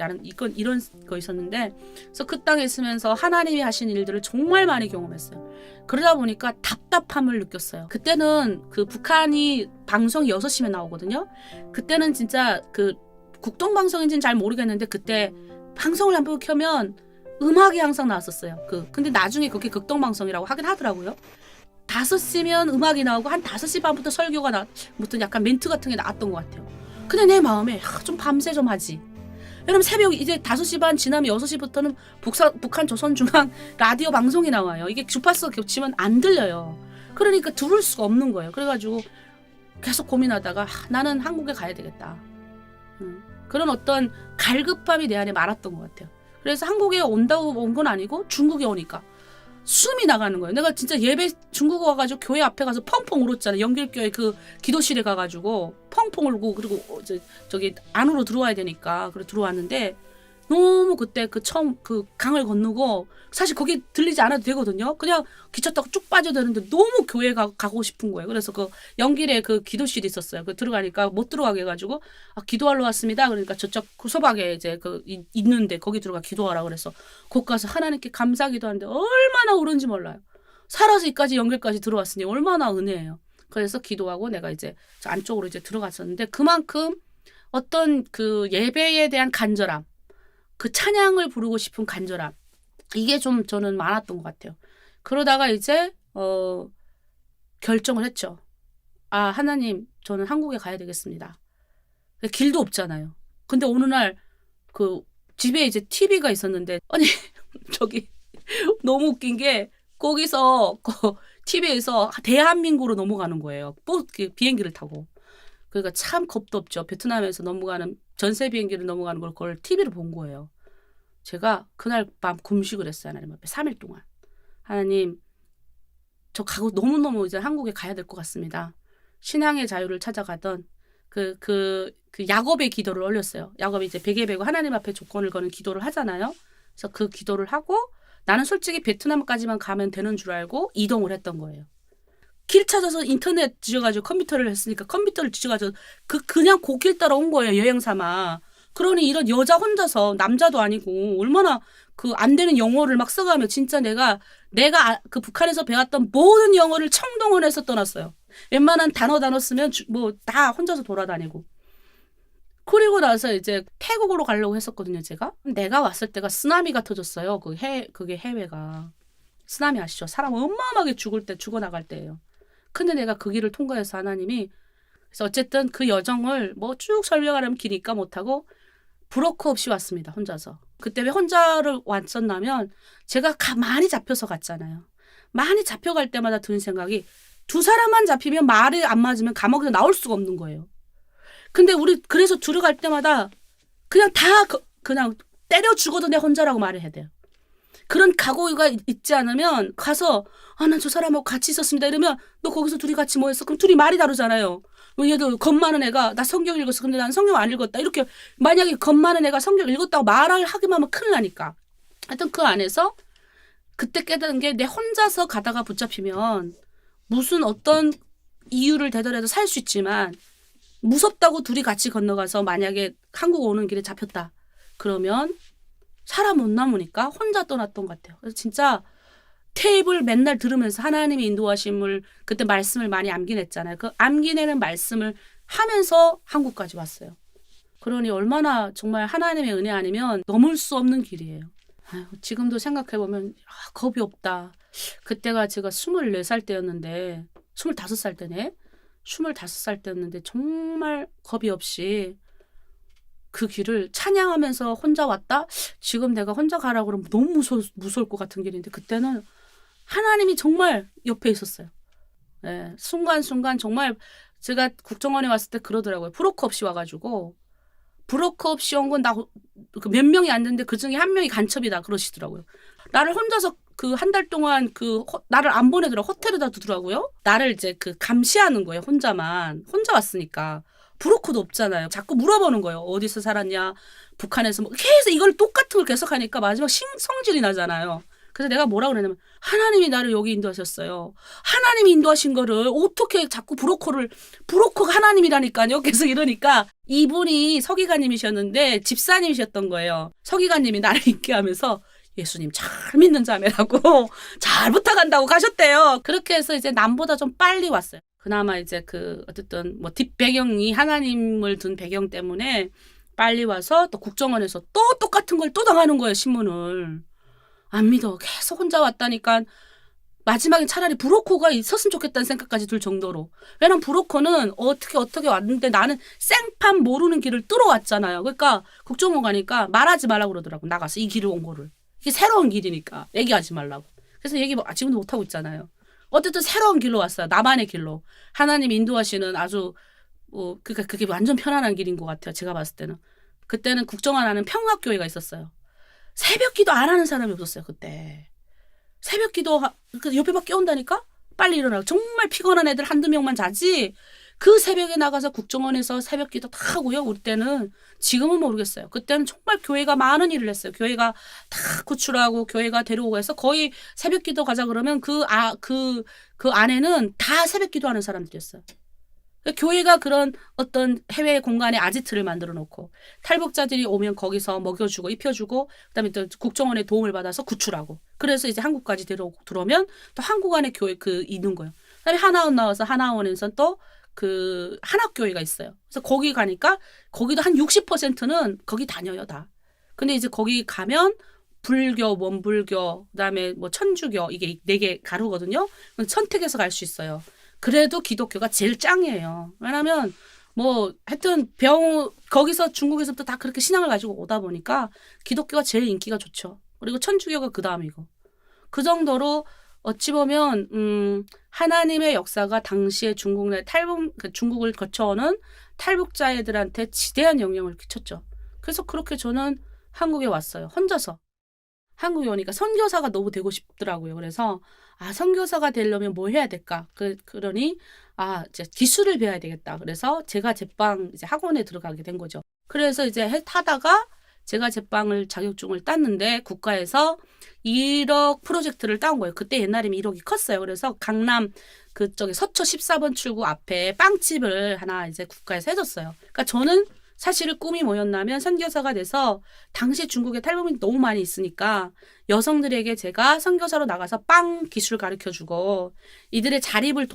이런 거 있었는데, 그래서 그 땅에 있으면서 하나님이 하신 일들을 정말 많이 경험했어요. 그러다 보니까 답답함을 느꼈어요. 그때는 그 북한이 방송이 6시면 나오거든요. 그때는 진짜 그 국동방송인지는 잘 모르겠는데 그때 방송을 한번 켜면 음악이 항상 나왔었어요. 근데 나중에 그게 극동방송이라고 하긴 하더라고요. 5시면 음악이 나오고 한 5시 반부터 설교가 무슨 약간 멘트 같은 게 나왔던 것 같아요. 근데 내 마음에 좀 밤새 좀 하지. 왜냐면 새벽 이제 5시 반 지나면 6시부터는 북한 조선중앙 라디오 방송이 나와요. 이게 주파수 겹치면 안 들려요. 그러니까 들을 수가 없는 거예요. 그래가지고 계속 고민하다가 나는 한국에 가야 되겠다. 그런 어떤 갈급함이 내 안에 많았던 것 같아요. 그래서 한국에 온 건 아니고 중국에 오니까 숨이 나가는 거예요. 내가 진짜 예배 중국어 와가지고 교회 앞에 가서 펑펑 울었잖아요. 연길교회 그 기도실에 가가지고 펑펑 울고 그리고 저기 안으로 들어와야 되니까 그래 들어왔는데 너무 그때 그 처음 그 강을 건너고 사실 거기 들리지 않아도 되거든요. 그냥 기차 타고 쭉 빠져드는데 너무 교회 가고 싶은 거예요. 그래서 그 연길에 그 기도실이 있었어요. 그 들어가니까 못 들어가게 해가지고 기도하러 왔습니다. 그러니까 저쪽 구서방에 이제 그 있는데 거기 들어가 기도하라 그래서 거기 가서 하나님께 감사기도 하는데 얼마나 울은지 몰라요. 살아서 이까지 연길까지 들어왔으니 얼마나 은혜예요. 그래서 기도하고 내가 이제 저 안쪽으로 이제 들어갔었는데 그만큼 어떤 그 예배에 대한 간절함, 그 찬양을 부르고 싶은 간절함 이게 좀 저는 많았던 것 같아요. 그러다가 이제 결정을 했죠. 하나님 저는 한국에 가야 되겠습니다. 길도 없잖아요. 근데 어느 날 그 집에 이제 TV가 있었는데 아니 저기 너무 웃긴 게 거기서 TV에서 대한민국으로 넘어가는 거예요. 비행기를 타고. 그러니까 참 겁도 없죠. 베트남에서 넘어가는 전세 비행기를 넘어가는 걸 그걸 TV로 본 거예요. 제가 그날 밤 금식을 했어요. 하나님 앞에 3일 동안. 하나님 저 가고 너무너무 이제 한국에 가야 될 것 같습니다. 신앙의 자유를 찾아가던 그 야곱의 기도를 올렸어요. 야곱이 이제 베개 베고 하나님 앞에 조건을 거는 기도를 하잖아요. 그래서 그 기도를 하고 나는 솔직히 베트남까지만 가면 되는 줄 알고 이동을 했던 거예요. 길 찾아서 인터넷 뒤져가지고 컴퓨터를 했으니까 컴퓨터를 뒤져가지고 그냥 그 길 따라 온 거예요. 여행 삼아. 그러니 이런 여자 혼자서 남자도 아니고 얼마나 그 안 되는 영어를 막 써가며 진짜 내가 그 북한에서 배웠던 모든 영어를 청동원해서 떠났어요. 웬만한 단어 쓰면 뭐 다 혼자서 돌아다니고. 그리고 나서 이제 태국으로 가려고 했었거든요, 제가. 내가 왔을 때가 쓰나미가 터졌어요. 그게 해외가. 쓰나미 아시죠? 사람 어마어마하게 죽어나갈 때예요. 근데 내가 그 길을 통과해서 하나님이 그래서 어쨌든 그 여정을 뭐 쭉 설명하려면 기니까 못하고 브로커 없이 왔습니다. 혼자서. 그때 왜 혼자를 왔었냐면 제가 많이 잡혀서 갔잖아요. 많이 잡혀갈 때마다 드는 생각이 두 사람만 잡히면 말이 안 맞으면 감옥에서 나올 수가 없는 거예요. 근데 우리 그래서 들어갈 때마다 그냥 그냥 때려 죽어도 내 혼자라고 말을 해야 돼요. 그런 각오가 있지 않으면 가서 난 저 사람하고 같이 있었습니다. 이러면 너 거기서 둘이 같이 뭐 했어? 그럼 둘이 말이 다르잖아요. 얘도 겁 많은 애가 나 성경 읽었어. 근데 난 성경 안 읽었다. 이렇게 만약에 겁 많은 애가 성경 읽었다고 말을 하기만 하면 큰일 나니까. 하여튼 그 안에서 그때 깨달은 게 내 혼자서 가다가 붙잡히면 무슨 어떤 이유를 대더라도 살 수 있지만 무섭다고 둘이 같이 건너가서 만약에 한국 오는 길에 잡혔다. 그러면 사람 못 남으니까 혼자 떠났던 것 같아요. 그래서 진짜 테이블 맨날 들으면서 하나님의 인도하심을 그때 말씀을 많이 암기냈잖아요. 그 암기내는 말씀을 하면서 한국까지 왔어요. 그러니 얼마나 정말 하나님의 은혜 아니면 넘을 수 없는 길이에요. 지금도 생각해보면 겁이 없다. 그때가 제가 24살 때였는데 25살 때네. 25살 때였는데 정말 겁이 없이 그 길을 찬양하면서 혼자 왔다? 지금 내가 혼자 가라고 그러면 너무 무서울 것 같은 길인데 그때는 하나님이 정말 옆에 있었어요. 네, 순간순간 정말 제가 국정원에 왔을 때 그러더라고요. 브로커 없이 와가지고 브로커 없이 온 건 몇 명이 안 됐는데 그중에 한 명이 간첩이다 그러시더라고요. 나를 혼자서 그 한 달 동안 나를 안 보내더라고. 호텔에다 두더라고요. 나를 이제 감시하는 거예요. 혼자 왔으니까. 브로커도 없잖아요. 자꾸 물어보는 거예요. 어디서 살았냐. 북한에서 계속 이걸 똑같은 걸 계속하니까 마지막 성질이 나잖아요. 그래서 내가 뭐라고 그랬냐면 하나님이 나를 여기 인도하셨어요. 하나님이 인도하신 거를 어떻게 자꾸 브로커가 하나님이라니까요. 계속 이러니까 이분이 서기관님이셨는데 집사님이셨던 거예요. 서기관님이 나를 있게 하면서 예수님 잘 믿는 자매라고 잘 부탁한다고 가셨대요. 그렇게 해서 이제 남보다 좀 빨리 왔어요. 그나마 이제 어쨌든 뭐 뒷배경이 하나님을 둔 배경 때문에 빨리 와서 또 국정원에서 또 똑같은 걸 또 당하는 거예요. 신문을. 안 믿어. 계속 혼자 왔다니까 마지막에 차라리 브로커가 있었으면 좋겠다는 생각까지 들 정도로. 왜냐면 브로커는 어떻게 왔는데 나는 생판 모르는 길을 뚫어왔잖아요. 그러니까 국정원 가니까 말하지 말라고 그러더라고. 나가서 이 길을 온 거를. 이게 새로운 길이니까 얘기하지 말라고. 그래서 얘기 지금도 못하고 있잖아요. 어쨌든 새로운 길로 왔어요. 나만의 길로. 하나님 인도하시는 아주 그러니까 그게 완전 편안한 길인 것 같아요. 제가 봤을 때는. 그때는 국정원 안에는 평화교회가 있었어요. 새벽 기도 안 하는 사람이 없었어요. 그때. 새벽기도 그 옆에만 깨운다니까? 빨리 일어나고. 정말 피곤한 애들 한두 명만 자지. 그 새벽에 나가서 국정원에서 새벽기도 다 하고요. 우리 때는. 지금은 모르겠어요. 그때는 정말 교회가 많은 일을 했어요. 교회가 다 구출하고 교회가 데려오고 해서 거의 새벽기도 가자 그러면 그 안에는 다 새벽기도 하는 사람들이었어요. 교회가 그런 어떤 해외 공간에 아지트를 만들어 놓고 탈북자들이 오면 거기서 먹여주고 입혀주고 그다음에 또 국정원의 도움을 받아서 구출하고 그래서 이제 한국까지 들어오면 또 한국 안에 교회 있는 거예요. 그다음에 하나원 나와서 하나원에서 또 그 한학교회가 있어요. 그래서 거기 가니까 거기도 한 60%는 거기 다녀요 다. 근데 이제 거기 가면 불교, 원불교, 그다음에 뭐 천주교 이게 4개 가루거든요. 선택해서 갈 수 있어요. 그래도 기독교가 제일 짱이에요. 왜냐면 뭐 하여튼 거기서 중국에서부터 다 그렇게 신앙을 가지고 오다 보니까 기독교가 제일 인기가 좋죠. 그리고 천주교가 그 다음이고. 그 정도로 어찌 보면 하나님의 역사가 당시에 중국을 거쳐오는 탈북자애들한테 지대한 영향을 끼쳤죠. 그래서 그렇게 저는 한국에 왔어요. 혼자서. 한국에 오니까 선교사가 너무 되고 싶더라고요. 그래서 선교사가 되려면 뭐 해야 될까? 그러니 이제 기술을 배워야 되겠다. 그래서 제가 제빵 이제 학원에 들어가게 된 거죠. 그래서 이제 타다가 제가 제빵을 자격증을 땄는데 국가에서 1억 프로젝트를 따온 거예요. 그때 옛날이면 1억이 컸어요. 그래서 강남 그쪽에 서초 14번 출구 앞에 빵집을 하나 이제 국가에서 해줬어요. 그러니까 저는 사실 꿈이 뭐였냐면 선교사가 돼서 당시 중국에 탈북민이 너무 많이 있으니까 여성들에게 제가 선교사로 나가서 빵 기술 가르쳐주고 이들의 자립을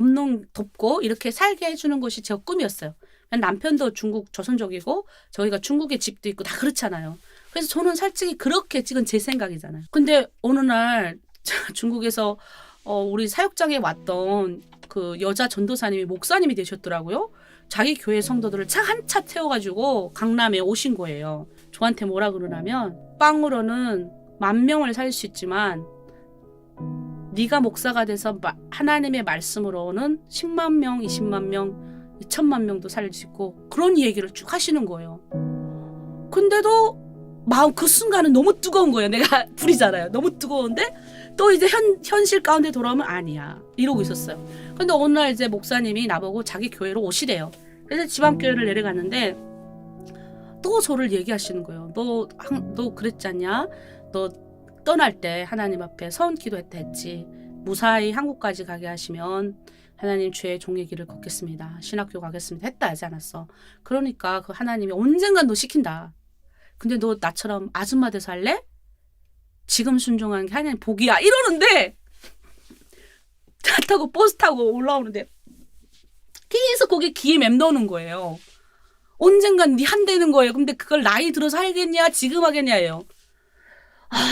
돕고 이렇게 살게 해주는 것이 제 꿈이었어요. 남편도 중국 조선족이고 저희가 중국에 집도 있고 다 그렇잖아요. 그래서 저는 솔직히 그렇게 찍은 제 생각이잖아요. 근데 어느 날 중국에서 우리 사역장에 왔던 그 여자 전도사님이 목사님이 되셨더라고요. 자기 교회 성도들을 차 한 차 태워가지고 강남에 오신 거예요. 저한테 뭐라 그러냐면 빵으로는 10,000명을 살릴 수 있지만 네가 목사가 돼서 하나님의 말씀으로는 10만 명, 20만 명, 2천만 명도 살릴 수 있고 그런 얘기를 쭉 하시는 거예요. 근데도 마음 그 순간은 너무 뜨거운 거예요. 내가 불이잖아요. 너무 뜨거운데 또 이제 현실 가운데 돌아오면 아니야. 이러고 있었어요. 근데 어느 날 이제 목사님이 나보고 자기 교회로 오시래요. 그래서 지방교회를 내려갔는데 또 저를 얘기하시는 거예요. 너 그랬잖냐? 너 떠날 때 하나님 앞에 서원 기도했다 했지. 무사히 한국까지 가게 하시면 하나님 주의 종의 길을 걷겠습니다. 신학교 가겠습니다. 했다 하지 않았어. 그러니까 그 하나님이 언젠간 너 시킨다. 근데 너 나처럼 아줌마 돼서 할래? 지금 순종하는 게 하나님 복이야. 이러는데 차 타고 버스 타고 올라오는데 계속 거기 귀에 맴도는 거예요. 언젠간 네 한대는 거예요. 근데 그걸 나이 들어서 하겠냐 지금 하겠냐예요.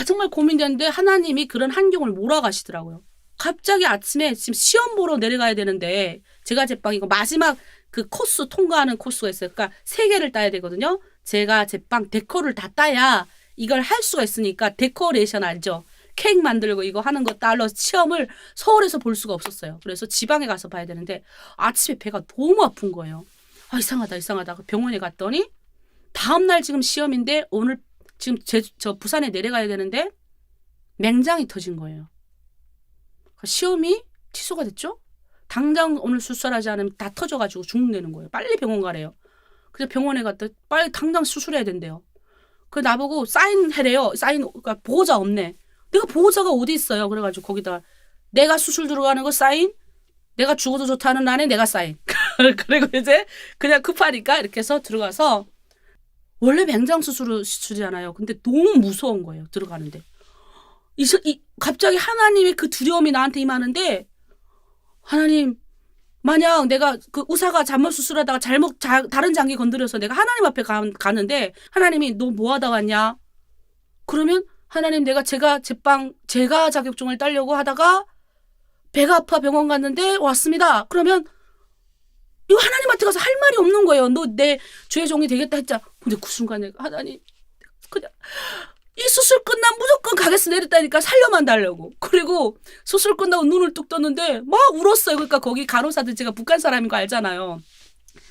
정말 고민되는데 하나님이 그런 환경을 몰아가시더라고요. 갑자기 아침에 지금 시험 보러 내려가야 되는데 제가 제빵 이거 마지막 그 코스 통과하는 코스가 있어요. 그러니까 3개를 따야 되거든요. 제가 제빵 데코를 다 따야 이걸 할 수가 있으니까 데코레이션 알죠? 케이크 만들고 이거 하는 거 따러 시험을 서울에서 볼 수가 없었어요. 그래서 지방에 가서 봐야 되는데 아침에 배가 너무 아픈 거예요. 이상하다. 병원에 갔더니 다음날 지금 시험인데 오늘 지금 저 부산에 내려가야 되는데 맹장이 터진 거예요. 시험이 취소가 됐죠? 당장 오늘 수술하지 않으면 다 터져가지고 죽는다는 거예요. 빨리 병원 가래요. 그래서 병원에 갔더니 빨리 당장 수술해야 된대요. 그래서 나보고 사인해래요. 그러니까 보호자 없네. 내가 보호자가 어디 있어요. 그래가지고 거기다 내가 수술 들어가는 거 사인, 내가 죽어도 좋다는 날에 내가 사인. 그리고 이제 그냥 급하니까 이렇게 해서 들어가서 원래 맹장 수술이잖아요. 근데 너무 무서운 거예요. 들어가는데. 갑자기 하나님의 그 두려움이 나한테 임하는데 하나님 만약 내가 그 의사가 잘못 수술하다가 다른 장기 건드려서 내가 하나님 앞에 가는데 하나님이 너 뭐 하다 왔냐? 그러면 하나님 제가 자격증을 따려고 하다가 배가 아파 병원 갔는데 왔습니다. 그러면 이거 하나님한테 가서 할 말이 없는 거예요. 너 내 주의 종이 되겠다 했잖아. 근데 그 순간에 하나님 그냥 이 수술 끝나면 무조건 가겠어 내렸다니까 살려만 달라고. 그리고 수술 끝나고 눈을 뚝 떴는데 막 울었어요. 그러니까 거기 간호사들 제가 북한 사람인 거 알잖아요.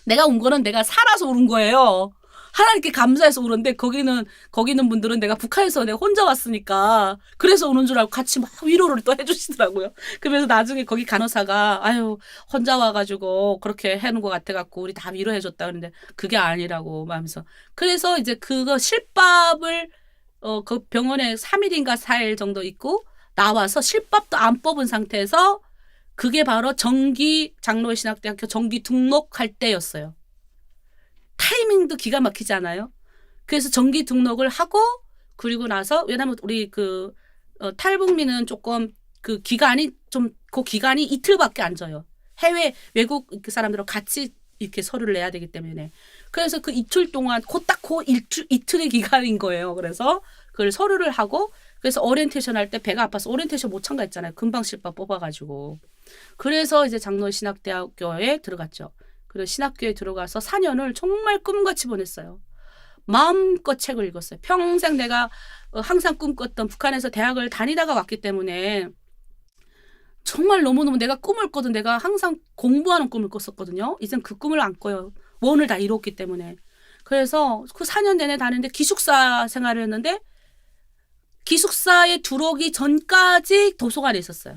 내가 운 거는 내가 살아서 울은 거예요. 하나님께 감사해서 울었는데 거기 있는 분들은 내가 북한에서 내가 혼자 왔으니까 그래서 우는 줄 알고 같이 막 위로를 또 해주시더라고요. 그러면서 나중에 거기 간호사가 아유 혼자 와가지고 그렇게 해놓은 것 같아갖고 우리 다 위로해줬다 그러는데 그게 아니라고 하면서 그래서 이제 그거 실밥을 그 병원에 3일인가 4일 정도 있고 나와서 실밥도 안 뽑은 상태에서 그게 바로 정기 장로의 신학대학교 정기 등록할 때였어요. 타이밍도 기가 막히지 않아요? 그래서 정기 등록을 하고 그리고 나서 왜냐면 우리 탈북민은 조금 그 기간이 이틀밖에 안 져요. 해외 외국 그 사람들하고 같이 이렇게 서류를 내야 되기 때문에 그래서 그 이틀 동안 이틀의 기간인 거예요. 그래서 그걸 서류를 하고 그래서 오리엔테이션 할 때 배가 아파서 오리엔테이션 못 참가했잖아요. 금방 실밥 뽑아가지고 그래서 이제 장로의 신학대학교에 들어갔죠. 그리고 신학교에 들어가서 4년을 정말 꿈같이 보냈어요. 마음껏 책을 읽었어요. 평생 내가 항상 꿈꿨던 북한에서 대학을 다니다가 왔기 때문에 정말 너무너무 내가 꿈을 꿔도 내가 항상 공부하는 꿈을 꿨었거든요. 이젠 그 꿈을 안 꿔요. 원을 다 이뤘기 때문에. 그래서 그 4년 내내 다녔는데 기숙사 생활을 했는데 기숙사에 들어오기 전까지 도서관에 있었어요.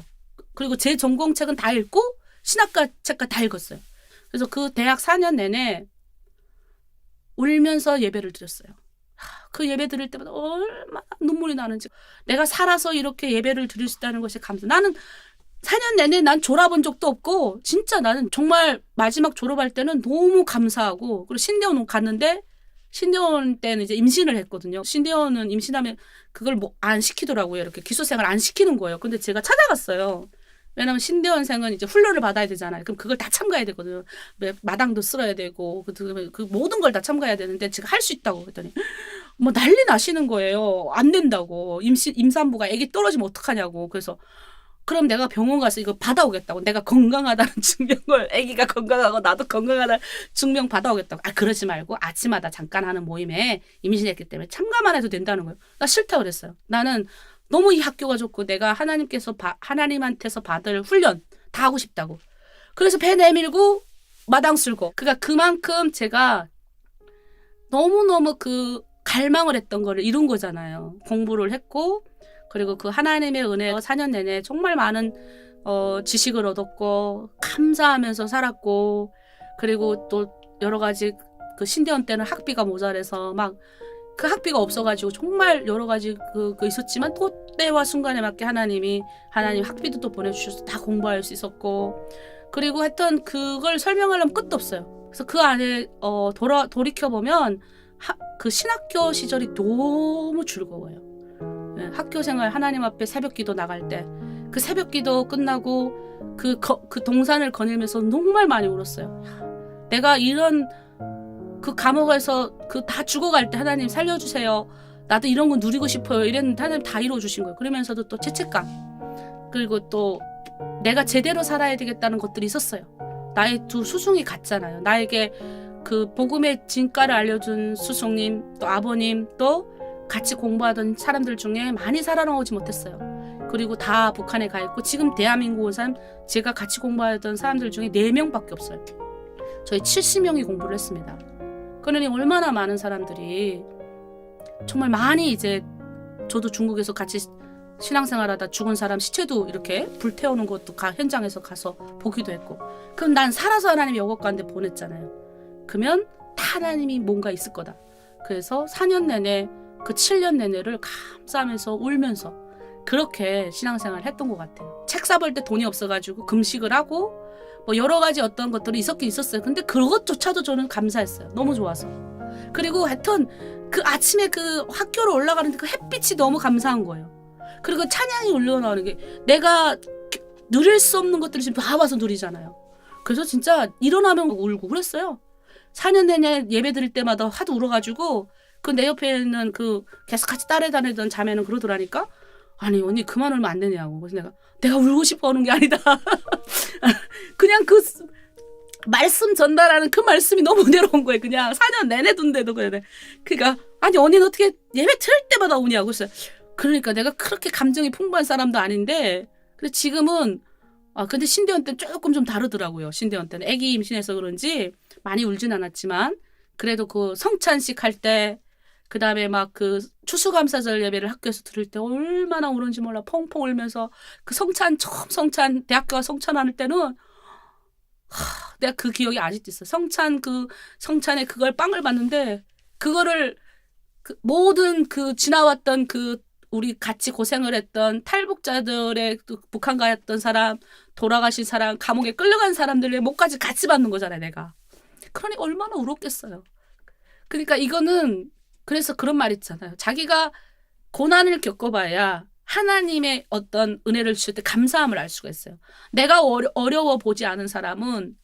그리고 제 전공책은 다 읽고 신학과 책까지 다 읽었어요. 그래서 그 대학 4년 내내 울면서 예배를 드렸어요. 그 예배 드릴 때마다 얼마나 눈물이 나는지 내가 살아서 이렇게 예배를 드릴 수 있다는 것이 감사. 나는 4년 내내 난 졸업한 적도 없고 진짜 나는 정말 마지막 졸업할 때는 너무 감사하고 그리고 신대원 갔는데 신대원 때는 이제 임신을 했거든요. 신대원은 임신하면 그걸 뭐 안 시키더라고요. 이렇게 기숙생활 안 시키는 거예요. 근데 제가 찾아갔어요. 왜냐면 신대원생은 이제 훈련을 받아야 되잖아요. 그럼 그걸 다 참가해야 되거든요. 마당도 쓸어야 되고 그 모든 걸 다 참가해야 되는데 제가 할 수 있다고 그랬더니 뭐 난리 나시는 거예요. 안 된다고. 임산부가 애기 떨어지면 어떡하냐고. 그래서 그럼 내가 병원 가서 이거 받아오겠다고. 내가 건강하다는 증명을 애기가 건강하고 나도 건강하다는 증명 받아오겠다고. 그러지 말고 아침마다 잠깐 하는 모임에 임신했기 때문에 참가만 해도 된다는 거예요. 나 싫다 그랬어요. 나는 너무 이 학교가 좋고 내가 하나님한테서 받을 훈련 다 하고 싶다고. 그래서 배 내밀고 마당 쓸고. 그러니까 그만큼 제가 너무너무 그 갈망을 했던 거를 이룬 거잖아요. 공부를 했고 그리고 그 하나님의 은혜 4년 내내 정말 많은 지식을 얻었고 감사하면서 살았고 그리고 또 여러 가지 그 신대원 때는 학비가 모자라서 막 그 학비가 없어가지고 정말 여러 가지 그 있었지만 또 때와 순간에 맞게 하나님 학비도 또 보내주셔서 다 공부할 수 있었고 그리고 하여튼 그걸 설명하려면 끝도 없어요. 그래서 그 안에 돌이켜보면 그 신학교 시절이 너무 즐거워요. 네, 학교 생활 하나님 앞에 새벽기도 나갈 때 그 새벽기도 끝나고 그 동산을 거닐면서 정말 많이 울었어요. 내가 이런 그 감옥에서 다 죽어갈 때 하나님 살려주세요. 나도 이런 거 누리고 싶어요. 이랬는데 하나님 다 이루어주신 거예요. 그러면서도 또 죄책감 그리고 또 내가 제대로 살아야 되겠다는 것들이 있었어요. 나의 두 스승이 갔잖아요. 나에게 그 복음의 진가를 알려준 스승님 또 아버님 또 같이 공부하던 사람들 중에 많이 살아나오지 못했어요. 그리고 다 북한에 가 있고 지금 대한민국 온 사람 제가 같이 공부하던 사람들 중에 4명밖에 없어요. 저희 70명이 공부를 했습니다. 그러니 얼마나 많은 사람들이 정말 많이 이제 저도 중국에서 같이 신앙생활하다 죽은 사람 시체도 이렇게 불태우는 것도 현장에서 가서 보기도 했고 그럼 난 살아서 하나님이 여것 가운데 보냈잖아요. 그러면 다 하나님이 뭔가 있을 거다. 그래서 4년 내내 그 7년 내내를 감사하면서 울면서 그렇게 신앙생활을 했던 것 같아요. 책 사볼 때 돈이 없어가지고 금식을 하고 뭐 여러 가지 어떤 것들이 있었긴 있었어요. 근데 그것조차도 저는 감사했어요. 너무 좋아서. 그리고 하여튼 그 아침에 그 학교로 올라가는데 그 햇빛이 너무 감사한 거예요. 그리고 찬양이 올라오는 게 내가 누릴 수 없는 것들을 지금 다 와서 누리잖아요. 그래서 진짜 일어나면 울고 그랬어요. 4년 내내 예배 드릴 때마다 하도 울어가지고 그 내 옆에 있는 그 계속 같이 따라다니던 자매는 그러더라니까 아니 언니 그만 울면 안 되냐고. 그래서 내가 울고 싶어 하는 게 아니다. 그냥 그 말씀 전달하는 그 말씀이 너무 내려온 거예요. 그냥 4년 내내 둔데도 그래. 그러니까 아니 언니는 어떻게 예배 틀 때마다 우냐고. 그러니까 내가 그렇게 감정이 풍부한 사람도 아닌데 근데 지금은 근데 신대원 때는 조금 좀 다르더라고요. 신대원 때는 아기 임신해서 그런지 많이 울진 않았지만 그래도 그 성찬식 할 때, 그 다음에 막 그 추수감사절 예배를 학교에서 들을 때 얼마나 울은지 몰라. 펑펑 울면서 그 처음 성찬, 대학교가 성찬하는 때는 내가 그 기억이 아직도 있어. 성찬에 그걸 빵을 봤는데, 그거를 모든 그 지나왔던 우리 같이 고생을 했던 탈북자들의 북한 가였던 사람, 돌아가신 사람, 감옥에 끌려간 사람들의 목까지 같이 받는 거잖아요, 내가. 그러니 얼마나 울었겠어요. 그러니까 이거는, 그래서 그런 말 있잖아요. 자기가 고난을 겪어봐야 하나님의 어떤 은혜를 주실 때 감사함을 알 수가 있어요. 내가 어려워 보지 않은 사람은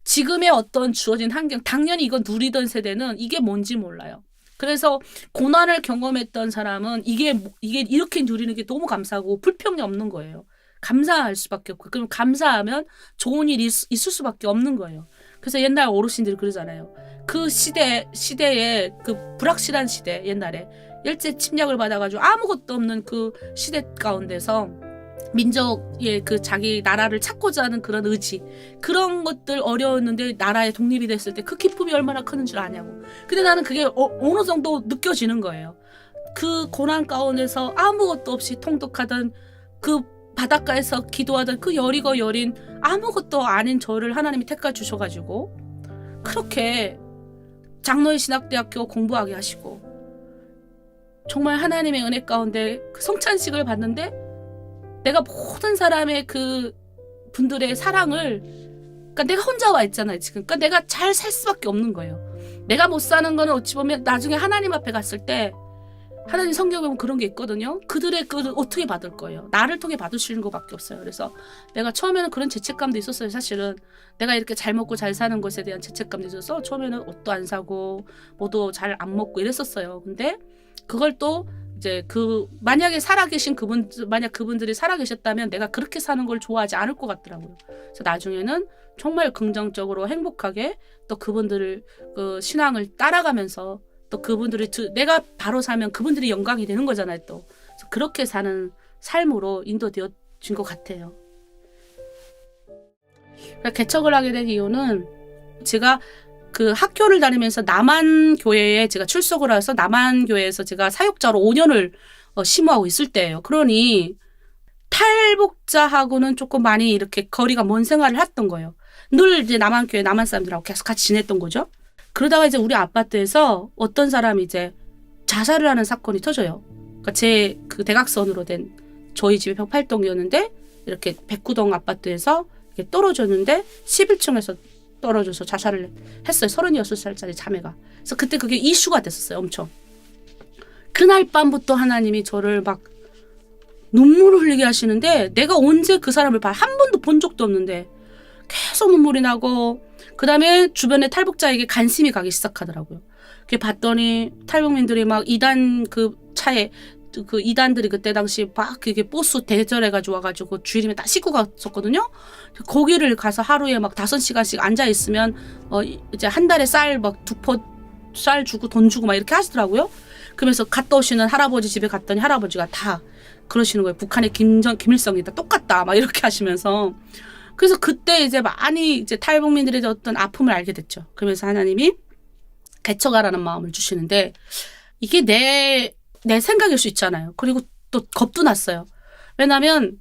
지금의 어떤 주어진 환경, 당연히 이건 누리던 세대는 이게 뭔지 몰라요. 그래서 고난을 경험했던 사람은 이게 이렇게 누리는 게 너무 감사하고 불평이 없는 거예요. 감사할 수밖에 없고, 그럼 감사하면 좋은 일이 있을 수밖에 없는 거예요. 그래서 옛날 어르신들이 그러잖아요. 그 시대에 그 불확실한 시대, 옛날에 일제 침략을 받아가지고 아무것도 없는 그 시대 가운데서 민족의 그 자기 나라를 찾고자 하는 그런 의지, 그런 것들 어려웠는데 나라의 독립이 됐을 때 그 기쁨이 얼마나 크는 줄 아냐고. 근데 나는 그게 어느 정도 느껴지는 거예요. 그 고난 가운데서 아무것도 없이 통독하던 그 바닷가에서 기도하던 그 여리고 여린 아무것도 아닌 저를 하나님이 택해 주셔가지고 그렇게 장로의 신학대학교 공부하게 하시고, 정말 하나님의 은혜 가운데 그 성찬식을 봤는데 내가 모든 사람의 그 분들의 사랑을, 그러니까 내가 혼자 와 있잖아요, 지금. 그러니까 내가 잘 살 수밖에 없는 거예요. 내가 못 사는 거는 어찌 보면 나중에 하나님 앞에 갔을 때, 하나님 성경에 보면 그런 게 있거든요. 그들의 그를 어떻게 받을 거예요? 나를 통해 받으시는 것밖에 없어요. 그래서 내가 처음에는 그런 죄책감도 있었어요. 사실은 내가 이렇게 잘 먹고 잘 사는 것에 대한 죄책감도 있어서 처음에는 옷도 안 사고 뭐도 잘 안 먹고 이랬었어요. 근데 그걸 또 이제 만약에 살아계신 만약 그분들이 살아계셨다면 내가 그렇게 사는 걸 좋아하지 않을 것 같더라고요. 그래서 나중에는 정말 긍정적으로 행복하게 또 그분들을 그 신앙을 따라가면서 또 그분들이 내가 바로 살면 그분들이 영광이 되는 거잖아요, 또. 그래서 그렇게 사는 삶으로 인도되어진 것 같아요. 그러니까 개척을 하게 된 이유는, 제가 그 학교를 다니면서 남한교회에 제가 출석을 해서 남한교회에서 제가 사역자로 5년을 심호하고 있을 때예요. 그러니 탈북자하고는 조금 많이 이렇게 거리가 먼 생활을 했던 거예요. 늘 이제 남한교회 남한 사람들하고 계속 같이 지냈던 거죠. 그러다가 이제 우리 아파트에서 어떤 사람이 이제 자살을 하는 사건이 터져요. 그러니까 제 그 대각선으로 된 저희 집이 108동이었는데 이렇게 백구동 아파트에서 이렇게 떨어졌는데 11층에서 떨어져서 자살을 했어요. 36살짜리 자매가. 그래서 그때 그게 이슈가 됐었어요. 엄청. 그날 밤부터 하나님이 저를 막 눈물을 흘리게 하시는데, 내가 언제 그 사람을 한 번도 본 적도 없는데 계속 눈물이 나고, 그 다음에 주변에 탈북자에게 관심이 가기 시작하더라고요. 그게 봤더니 탈북민들이 막 이단 그 차에 그 이단들이 그때 당시 막 그게 버스 대절해가지고 와가지고 주일이면 다 싣고 갔었거든요. 거기를 가서 하루에 막 5시간씩 앉아 있으면 이제 한 달에 쌀 막 2포 쌀 주고 돈 주고 막 이렇게 하시더라고요. 그러면서 갔다 오시는 할아버지 집에 갔더니 할아버지가 다 그러시는 거예요. 북한의 김일성이다 똑같다 막 이렇게 하시면서. 그래서 그때 이제 많이 이제 탈북민들의 어떤 아픔을 알게 됐죠. 그러면서 하나님이 개척하라는 마음을 주시는데, 이게 내 생각일 수 있잖아요. 그리고 또 겁도 났어요. 왜냐면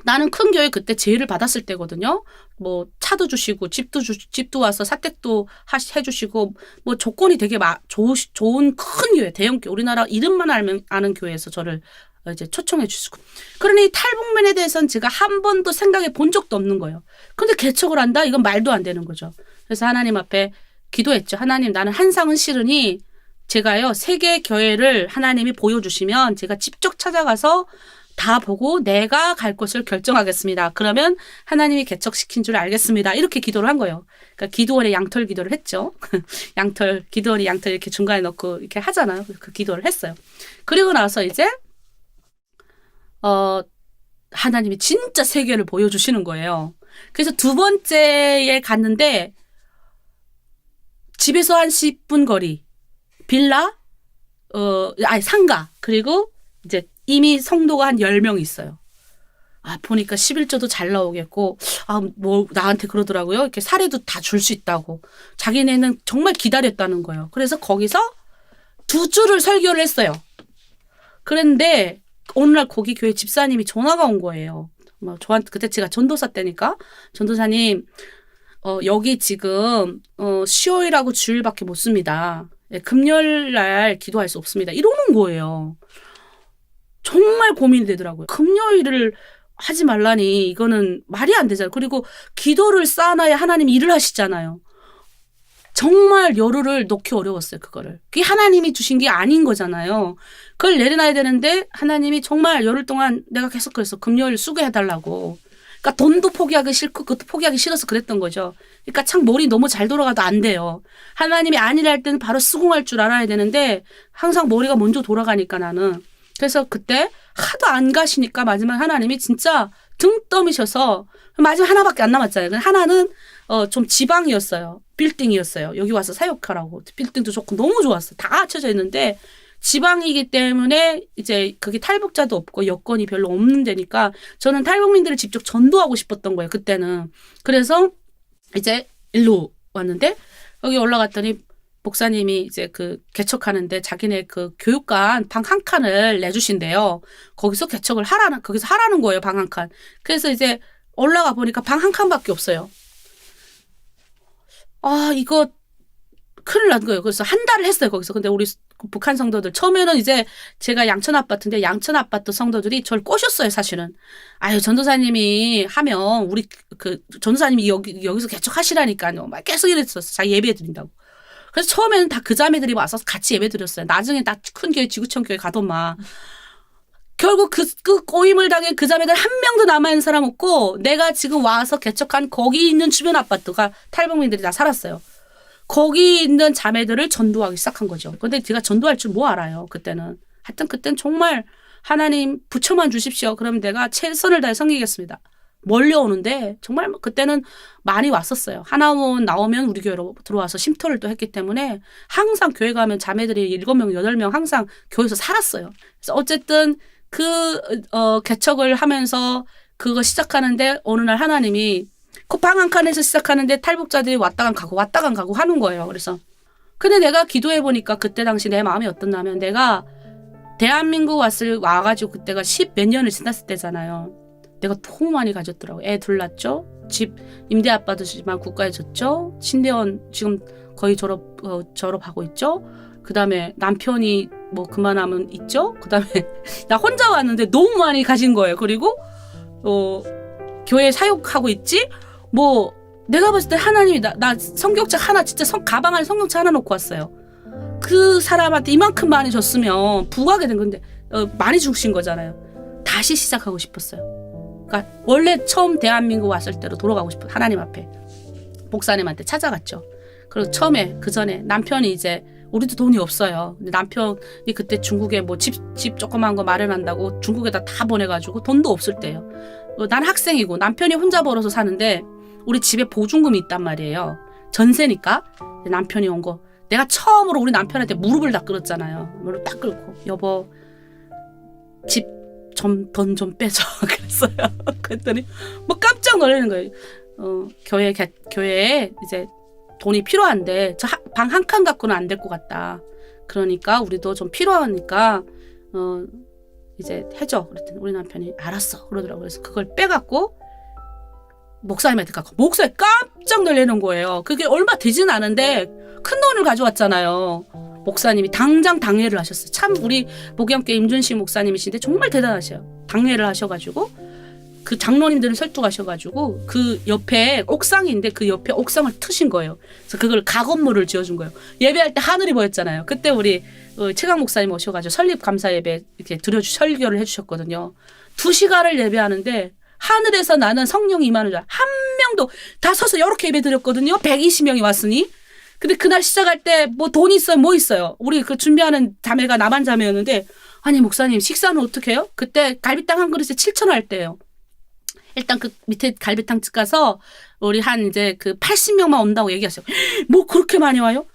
나는 큰 교회 그때 제의를 받았을 때거든요. 뭐 차도 주시고 집도 와서 사택도 해주시고 뭐 조건이 되게 좋은 큰 교회, 대형 교회, 우리나라 이름만 아는 교회에서 저를 이제 초청해 주시고. 그러니 탈북민에 대해서는 제가 한 번도 생각해 본 적도 없는 거예요. 근데 개척을 한다? 이건 말도 안 되는 거죠. 그래서 하나님 앞에 기도했죠. 하나님, 나는 한상은 싫으니 제가요, 세계 교회를 하나님이 보여주시면 제가 직접 찾아가서 다 보고 내가 갈 곳을 결정하겠습니다. 그러면 하나님이 개척시킨 줄 알겠습니다. 이렇게 기도를 한 거예요. 그러니까 기도원에 양털 기도를 했죠. 기도원이 양털 이렇게 중간에 넣고 이렇게 하잖아요. 그 기도를 했어요. 그리고 나서 이제 하나님이 진짜 세계를 보여주시는 거예요. 그래서 두 번째에 갔는데 집에서 한 10분 거리 빌라, 상가, 그리고 이제 이미 성도가 한 10명 있어요. 보니까 11조도 잘 나오겠고, 뭐, 나한테 그러더라고요. 이렇게 사례도 다 줄 수 있다고. 자기네는 정말 기다렸다는 거예요. 그래서 거기서 2주를 설교를 했어요. 그런데, 오늘날 거기 교회 집사님이 전화가 온 거예요. 뭐, 저한테, 그때 제가 전도사 때니까, 전도사님, 여기 지금, 수요일하고 주일밖에 못 씁니다. 예, 금요일날 기도할 수 없습니다. 이러는 거예요. 정말 고민이 되더라고요. 금요일을 하지 말라니 이거는 말이 안 되잖아요. 그리고 기도를 쌓아놔야 하나님이 일을 하시잖아요. 정말 열흘을 놓기 어려웠어요. 그거를. 그게 하나님이 주신 게 아닌 거잖아요. 그걸 내려놔야 되는데 하나님이 정말 열흘 동안 내가 계속 그랬어. 금요일 수고해달라고. 그러니까 돈도 포기하기 싫고 그것도 포기하기 싫어서 그랬던 거죠. 그러니까 참 머리 너무 잘 돌아가도 안 돼요. 하나님이 아니라 할 때는 바로 수긍할 줄 알아야 되는데 항상 머리가 먼저 돌아가니까 나는. 그래서 그때 하도 안 가시니까 마지막 하나님이 진짜 등 떠미셔서 마지막 하나밖에 안 남았잖아요. 하나는 좀 지방이었어요. 빌딩이었어요. 여기 와서 사역하라고. 빌딩도 좋고 너무 좋았어. 다 갖춰져 있는데 지방이기 때문에 이제 그게 탈북자도 없고 여건이 별로 없는 데니까 저는 탈북민들을 직접 전도하고 싶었던 거예요. 그때는. 그래서 이제 일로 왔는데 여기 올라갔더니 목사님이 이제 그 개척하는데 자기네 그 교육관 방 한 칸을 내주신대요. 거기서 개척을 거기서 하라는 거예요. 방 한 칸. 그래서 이제 올라가 보니까 방 한 칸밖에 없어요. 이거 큰일 난 거예요. 그래서 한 달을 했어요. 거기서. 근데 우리 북한 성도들 처음에는 이제 제가 양천 아파트인데 양천 아파트 성도들이 저를 꼬셨어요. 사실은. 전도사님이 하면 우리 그 전도사님이 여기서 개척하시라니까요. 막 계속 이랬었어. 자기 예배 드린다고. 그래서 처음에는 다 그 자매들이 와서 같이 예배 드렸어요. 나중에 다 큰 교회 지구촌 교회 가더만. 결국 그 꼬임을 당해 그 자매들 한 명도 남아있는 사람 없고 내가 지금 와서 개척한 거기 있는 주변 아파트가 탈북민들이 다 살았어요. 거기 있는 자매들을 전도하기 시작한 거죠. 근데 제가 전도할 줄 뭐 알아요. 그때는. 하여튼 그때는 정말 하나님 부처만 주십시오. 그럼 내가 최선을 다해 섬기겠습니다. 몰려오는데 정말 그때는 많이 왔었어요. 하나원 나오면 우리 교회로 들어와서 쉼터를 또 했기 때문에 항상 교회 가면 자매들이 7명, 8명 항상 교회에서 살았어요. 그래서 어쨌든 개척을 하면서 그거 시작하는데 어느 날 하나님이 그 방 한 칸에서 시작하는데 탈북자들이 왔다간 가고 하는 거예요. 그래서 근데 내가 기도해 보니까 그때 당시 내 마음이 어떻냐면 내가 대한민국 와가지고 그때가 10 몇 년을 지났을 때잖아요. 내가 너무 많이 가졌더라고. 애 둘 낳죠. 집 임대 아빠도지만 국가에 줬죠. 신대원 지금 거의 졸업하고 있죠. 그다음에 남편이 뭐 그만하면 있죠. 그다음에 나 혼자 왔는데 너무 많이 가진 거예요. 그리고 교회 사역하고 있지. 뭐 내가 봤을 때 하나님이 나 성경책 하나 진짜 가방 안에 성경책 하나 놓고 왔어요. 그 사람한테 이만큼 많이 줬으면 부하게 된 건데 많이 주신 거잖아요. 다시 시작하고 싶었어요. 그러니까 원래 처음 대한민국 왔을 때로 돌아가고 싶어. 하나님 앞에 목사님한테 찾아갔죠. 그리고 처음에 그 전에 남편이 이제 우리도 돈이 없어요. 근데 남편이 그때 중국에 뭐 집 조그만 거 마련한다고 중국에다 다 보내가지고 돈도 없을 때예요. 난 학생이고 남편이 혼자 벌어서 사는데 우리 집에 보증금이 있단 말이에요. 전세니까. 남편이 온 거. 내가 처음으로 우리 남편한테 무릎을 다 꿇었잖아요. 무릎 딱 꿇고 여보 집 돈 좀 빼줘. 그랬어요. 그랬더니 뭐 깜짝 놀라는 거예요. 교회에 이제 돈이 필요한데 저 방 한 칸 갖고는 안 될 것 같다. 그러니까 우리도 좀 필요하니까 이제 해줘. 그랬더니 우리 남편이 알았어. 그러더라고요. 그래서 그걸 빼갖고 목사님한테 갖고 목사님 깜짝 놀라는 거예요. 그게 얼마 되진 않은데 큰 돈을 가져왔잖아요. 목사님이 당장 당회를 하셨어요. 참 우리 목양교회 임준식 목사님이신데 정말 대단하셔요. 당회를 하셔가지고 그 장로님들을 설득하셔가지고 그 옆에 옥상인데 그 옆에 옥상을 트신 거예요. 그래서 그걸 가건물을 지어준 거예요. 예배할 때 하늘이 보였잖아요. 그때 우리 최강 목사님 오셔가지고 설립 감사 예배 이렇게 설교를 해주셨거든요. 2시간을 예배하는데 하늘에서 나는 성령이 임하는 줄 한 명도 다 서서 이렇게 예배 드렸거든요. 120명이 왔으니. 근데 그날 시작할 때 뭐 돈 있어요? 뭐 있어요? 우리 그 준비하는 자매가 남한 자매였는데 아니 목사님 식사는 어떻게 해요? 그때 갈비탕 한 그릇에 7,000원 할 때예요. 일단 그 밑에 갈비탕 집 가서 우리 한 이제 그 80명만 온다고 얘기하세요. 뭐 그렇게 많이 와요?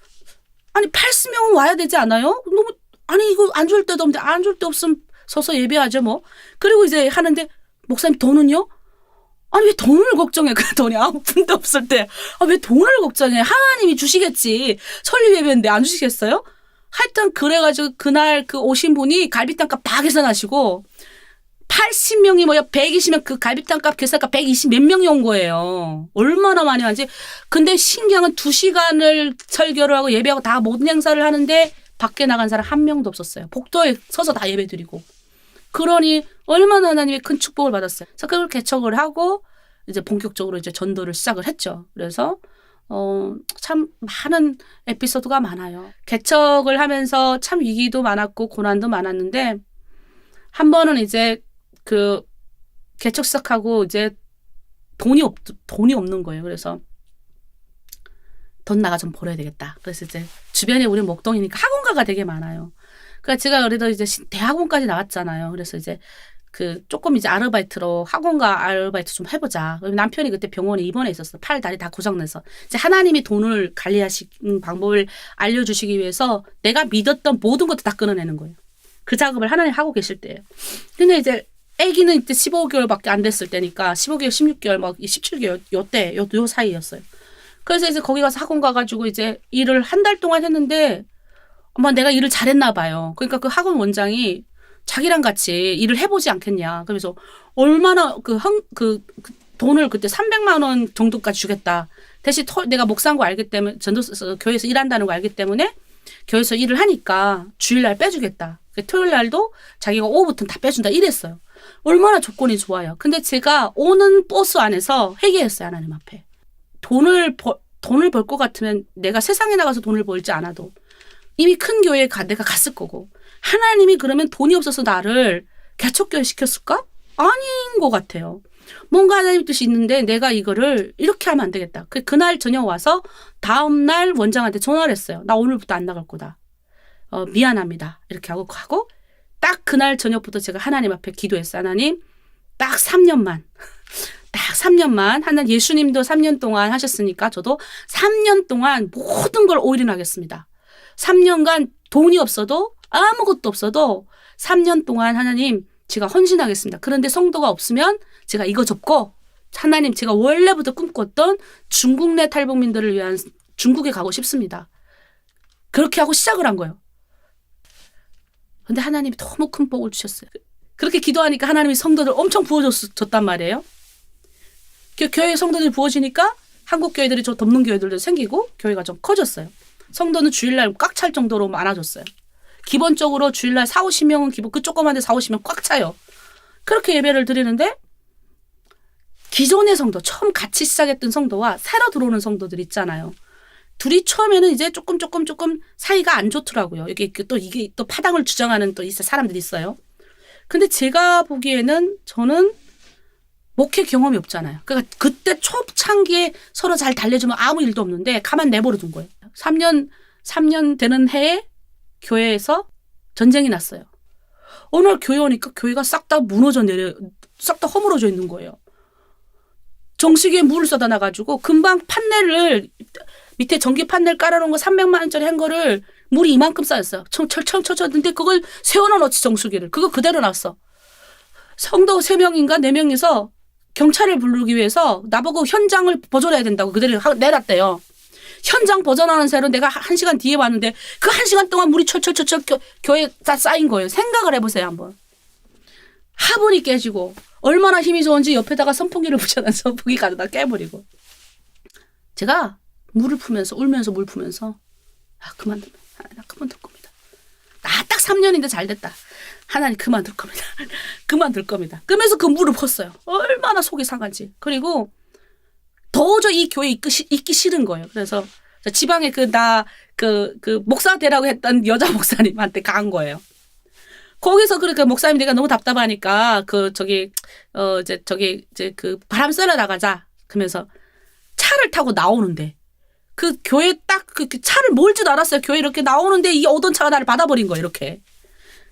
아니 80명은 와야 되지 않아요? 너무 아니 이거 안 줄 데도 없는데 안 줄 데 없으면 서서 예배하죠 뭐. 그리고 이제 하는데 목사님 돈은요? 아니 왜 돈을 걱정해? 그 돈이 아무 푼도 없을 때 왜 돈을 걱정해? 하나님이 주시겠지. 설립 예배인데 안 주시겠어요? 하여튼 그래가지고 그날 그 오신 분이 갈비탕값 다 계산하시고 80명이 뭐야 120명 그 갈비탕값 계산값 120 몇 명이 온 거예요. 얼마나 많이 왔지. 근데 신기한 건 2시간을 설교를 하고 예배하고 다 모든 행사를 하는데 밖에 나간 사람 한 명도 없었어요. 복도에 서서 다 예배 드리고. 그러니 얼마나 하나님의 큰 축복을 받았어요. 그래서 그걸 개척을 하고 이제 본격적으로 이제 전도를 시작을 했죠. 그래서 참 많은 에피소드가 많아요. 개척을 하면서 참 위기도 많았고 고난도 많았는데 한 번은 이제 그 개척 시작하고 이제 돈이 없는 거예요. 그래서 돈 나가 좀 벌어야 되겠다. 그래서 이제 주변에 우리 목동이니까 학원가가 되게 많아요. 그러니까 제가 그래도 이제 대학원까지 나왔잖아요. 그래서 이제 그 조금 이제 아르바이트로 학원가 아르바이트 좀 해보자. 남편이 그때 병원에 입원해 있었어. 팔 다리 다 고장내서. 이제 하나님이 돈을 관리하시는 방법을 알려주시기 위해서 내가 믿었던 모든 것도 다 끊어내는 거예요. 그 작업을 하나님 하고 계실 때예요. 근데 이제 아기는 이때 15개월밖에 안 됐을 때니까 15개월, 16개월, 막 17개월 요 사이였어요. 그래서 이제 거기 가서 학원 가가지고 이제 일을 한 달 동안 했는데 아마 내가 일을 잘했나 봐요. 그러니까 그 학원 원장이 자기랑 같이 일을 해보지 않겠냐. 그래서 얼마나 그 돈을 그때 300만 원 정도까지 주겠다. 대신 내가 목사인 거 알기 때문에 교회에서 일한다는 거 알기 때문에 교회에서 일을 하니까 주일날 빼주겠다. 토요일 날도 자기가 오후부터는 다 빼준다 이랬어요. 얼마나 조건이 좋아요. 근데 제가 오는 버스 안에서 회개했어요. 하나님 앞에. 돈을 벌 것 같으면 내가 세상에 나가서 돈을 벌지 않아도 이미 큰 교회에 내가 갔을 거고 하나님이 그러면 돈이 없어서 나를 개척교회 시켰을까? 아닌 것 같아요. 뭔가 하나님 뜻이 있는데 내가 이거를 이렇게 하면 안 되겠다. 그날 저녁 와서 다음날 원장한테 전화를 했어요. 나 오늘부터 안 나갈 거다. 미안합니다. 이렇게 하고 딱 그날 저녁부터 제가 하나님 앞에 기도했어요. 하나님 딱 3년만 하나님 예수님도 3년 동안 하셨으니까 저도 3년 동안 모든 걸 올인하겠습니다. 3년간 돈이 없어도 아무것도 없어도 3년 동안 하나님 제가 헌신하겠습니다. 그런데 성도가 없으면 제가 이거 접고 하나님 제가 원래부터 꿈꿨던 중국 내 탈북민들을 위한 중국에 가고 싶습니다. 그렇게 하고 시작을 한 거예요. 근데 하나님이 너무 큰 복을 주셨어요. 그렇게 기도하니까 하나님이 성도들 엄청 부어줬단 말이에요. 교회 성도들이 부어지니까 한국 교회들이 저 덮는 교회들도 생기고 교회가 좀 커졌어요. 성도는 주일날 꽉 찰 정도로 많아졌어요. 기본적으로 주일날 40-50명은 기본 그 조그만 데 40-50명 꽉 차요. 그렇게 예배를 드리는데 기존의 성도 처음 같이 시작했던 성도와 새로 들어오는 성도들 있잖아요. 둘이 처음에는 이제 조금 사이가 안 좋더라고요. 이게 또 파당을 주장하는 또 사람들이 있어요. 근데 제가 보기에는 저는 목회 경험이 없잖아요. 그러니까 그때 초창기에 서로 잘 달래주면 아무 일도 없는데 가만 내버려 둔 거예요. 3년 되는 해에 교회에서 전쟁이 났어요. 어느 날 교회 오니까 교회가 싹 다 허물어져 있는 거예요. 정수기에 물을 쏟아 놔가지고 금방 판넬을 밑에 전기 판넬 깔아놓은 거 300만 원짜리 한 거를 물이 이만큼 쌓였어요. 철철철철철. 그걸 세워놓지 정수기를. 그거 그대로 놨어. 성도 3명인가 4명이서 경찰을 부르기 위해서 나보고 현장을 보존해야 된다고 그대로 내놨대요. 현장 보존하는 새로 내가 1시간 뒤에 왔는데 그 1시간 동안 물이 철철철철 교회에 다 쌓인 거예요. 생각을 해보세요 한번. 화분이 깨지고 얼마나 힘이 좋은지 옆에다가 선풍기를 붙여놔서 선풍기 가져다 깨버리고. 제가 물을 푸면서 울면서 물 푸면서 그만둘 겁니다. 나 딱 3년인데 잘 됐다. 하나님 그만둘 겁니다. 그만둘 겁니다. 그러면서 그 물을 폈어요. 얼마나 속이 상한지. 그리고 도저히 이 교회에 있기 싫은 거예요. 그래서 지방에 목사 되라고 했던 여자 목사님한테 간 거예요. 거기서 그러니까 목사님 내가 너무 답답하니까 이제 바람 쐬러 나가자. 그러면서 차를 타고 나오는데 그 교회 딱 그 차를 몰지도 않았어요. 교회 이렇게 나오는데 이 오던 차가 나를 받아버린 거예요. 이렇게.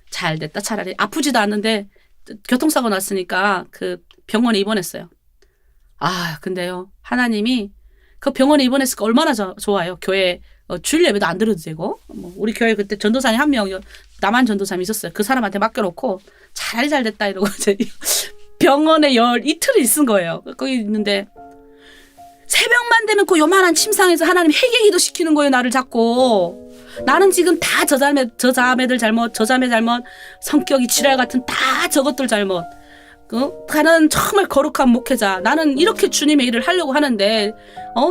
잘 됐다 차라리. 아프지도 않는데 교통사고 났으니까 그 병원에 입원했어요. 근데요. 하나님이 그 병원에 입원했으니까 얼마나 좋아요. 교회 주일 예배도 안 들어도 되고. 우리 교회 그때 전도사님 한 명 남한 전도사님이 있었어요. 그 사람한테 맡겨놓고 차라리 잘 됐다 이러고 병원에 이틀을 있은 거예요. 거기 있는데 새벽만 되면 그 요만한 침상에서 하나님 회개기도 시키는 거예요. 나를 자꾸. 나는 지금 다 저 자매들 잘못, 저 자매 잘못, 성격이 지랄 같은 다 저것들 잘못. 나는 정말 거룩한 목회자. 나는 이렇게 주님의 일을 하려고 하는데,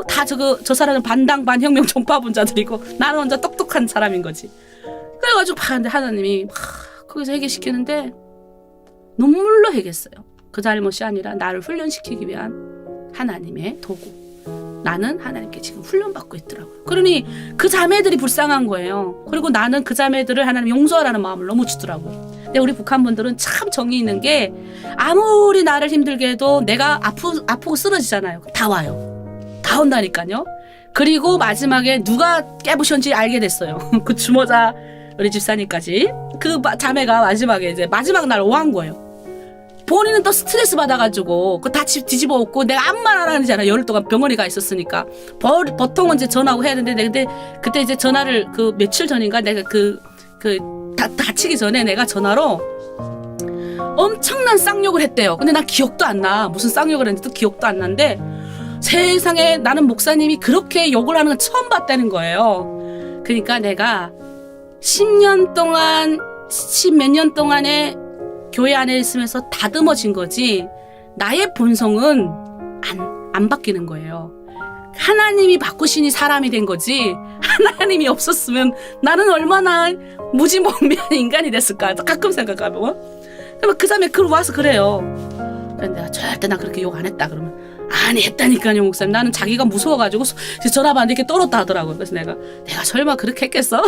다 저 사람은 반당반혁명 종파분자들이고, 나는 혼자 똑똑한 사람인 거지. 그래가지고 봤는데 하나님이 거기서 회개시키는데, 눈물로 회개했어요. 그 잘못이 아니라 나를 훈련시키기 위한 하나님의 도구. 나는 하나님께 지금 훈련받고 있더라고요. 그러니 그 자매들이 불쌍한 거예요. 그리고 나는 그 자매들을 하나님 용서하라는 마음을 너무 주더라고요. 근데 우리 북한 분들은 참 정이 있는 게 아무리 나를 힘들게 해도 내가 아프고 쓰러지잖아요. 다 와요. 다 온다니까요. 그리고 마지막에 누가 깨부셨는지 알게 됐어요. 그 주모자 우리 집사님까지 그 자매가 마지막에 이제 마지막 날 오한 거예요. 본인은 또 스트레스 받아가지고 그 다 뒤집어 엎고 내가 아무 말 안 하잖아. 열흘 동안 병원에 가 있었으니까 보통은 이제 전화하고 해야 되는데 근데 그때 이제 전화를 그 며칠 전인가 내가 다치기 전에 내가 전화로 엄청난 쌍욕을 했대요. 근데 나 기억도 안 나. 무슨 쌍욕을 했는지도 기억도 안 나는데 세상에 나는 목사님이 그렇게 욕을 하는 건 처음 봤다는 거예요. 그러니까 내가 10년 동안 10몇 년 동안에 교회 안에 있으면서 다듬어진 거지 나의 본성은 안 바뀌는 거예요. 하나님이 바꾸시니 사람이 된 거지 하나님이 없었으면 나는 얼마나 무지몽매한 인간이 됐을까 가끔 생각하면. 그 자매 와서 그래요. 근데 내가 절대 나 그렇게 욕 안 했다 그러면 아니 했다니까요 목사님. 나는 자기가 무서워가지고 전화 받는데 이렇게 떨었다 하더라고요. 그래서 내가 설마 그렇게 했겠어?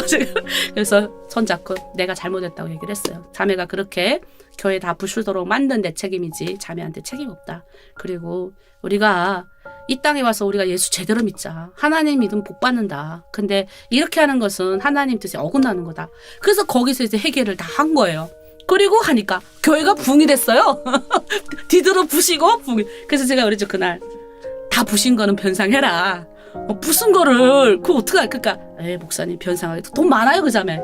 그래서 손잡고 내가 잘못했다고 얘기를 했어요. 자매가 그렇게 교회 다 부수도록 만든 내 책임이지 자매한테 책임 없다. 그리고 우리가 이 땅에 와서 우리가 예수 제대로 믿자. 하나님 믿으면 복 받는다. 근데 이렇게 하는 것은 하나님 뜻에 어긋나는 거다. 그래서 거기서 이제 해결을 다 한 거예요. 그리고 하니까 교회가 붕이 됐어요. 뒤들어 부시고 붕이. 그래서 제가 그랬죠 그날. 다 부신 거는 변상해라. 부순 거를 그거 어떡해. 그러니까 목사님 변상하게 돈 많아요 그 자매.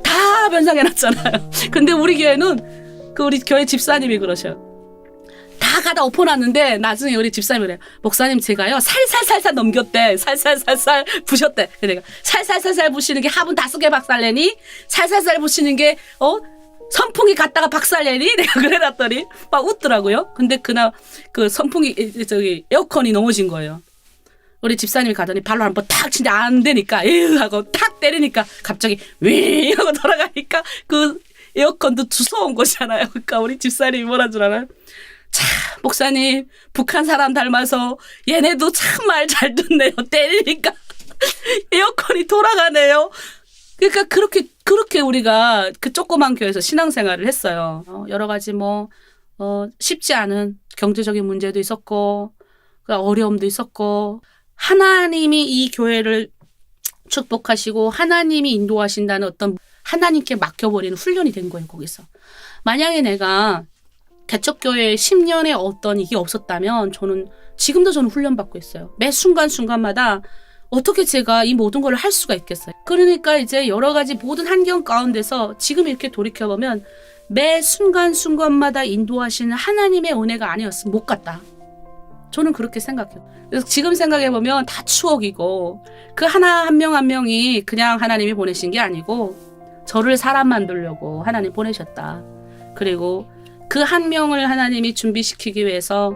다 변상해놨잖아요. 근데 우리 교회는 우리 교회 집사님이 그러셔요. 다 가다 엎어놨는데 나중에 우리 집사님이 그래요. 목사님 제가요 살살살살 넘겼대. 살살살살 부셨대. 내가 살살살살 부시는 게 화분 5개 박살내니? 살살살 부시는 게 선풍기 갔다가 박살내니? 내가 그래놨더니 막 웃더라고요. 근데 그날 그 선풍기 에어컨이 넘어진 거예요. 우리 집사님이 가더니 발로 한번 탁 치는데 안 되니까 에휴 하고 탁 때리니까 갑자기 윙 하고 돌아가니까 그 에어컨도 주워온 거잖아요. 그러니까 우리 집사님이 뭐라 줄 알아요? 참 목사님 북한 사람 닮아서 얘네도 참 말 잘 듣네요. 때리니까 에어컨이 돌아가네요. 그러니까 그렇게 우리가 그 조그만 교회에서 신앙생활을 했어요. 여러 가지 쉽지 않은 경제적인 문제도 있었고 어려움도 있었고 하나님이 이 교회를 축복하시고 하나님이 인도하신다는 어떤 하나님께 맡겨버리는 훈련이 된 거예요. 거기서. 만약에 내가 개척교회 10년에 어떤 이게 없었다면 지금도 저는 훈련받고 있어요. 매 순간순간마다 어떻게 제가 이 모든 걸 할 수가 있겠어요. 그러니까 이제 여러 가지 모든 환경 가운데서 지금 이렇게 돌이켜보면 매 순간순간마다 인도하시는 하나님의 은혜가 아니었으면 못 갔다. 저는 그렇게 생각해요. 그래서 지금 생각해보면 다 추억이고 그 한 명 한 명이 그냥 하나님이 보내신 게 아니고 저를 사람 만들려고 하나님 보내셨다. 그리고 그 한 명을 하나님이 준비시키기 위해서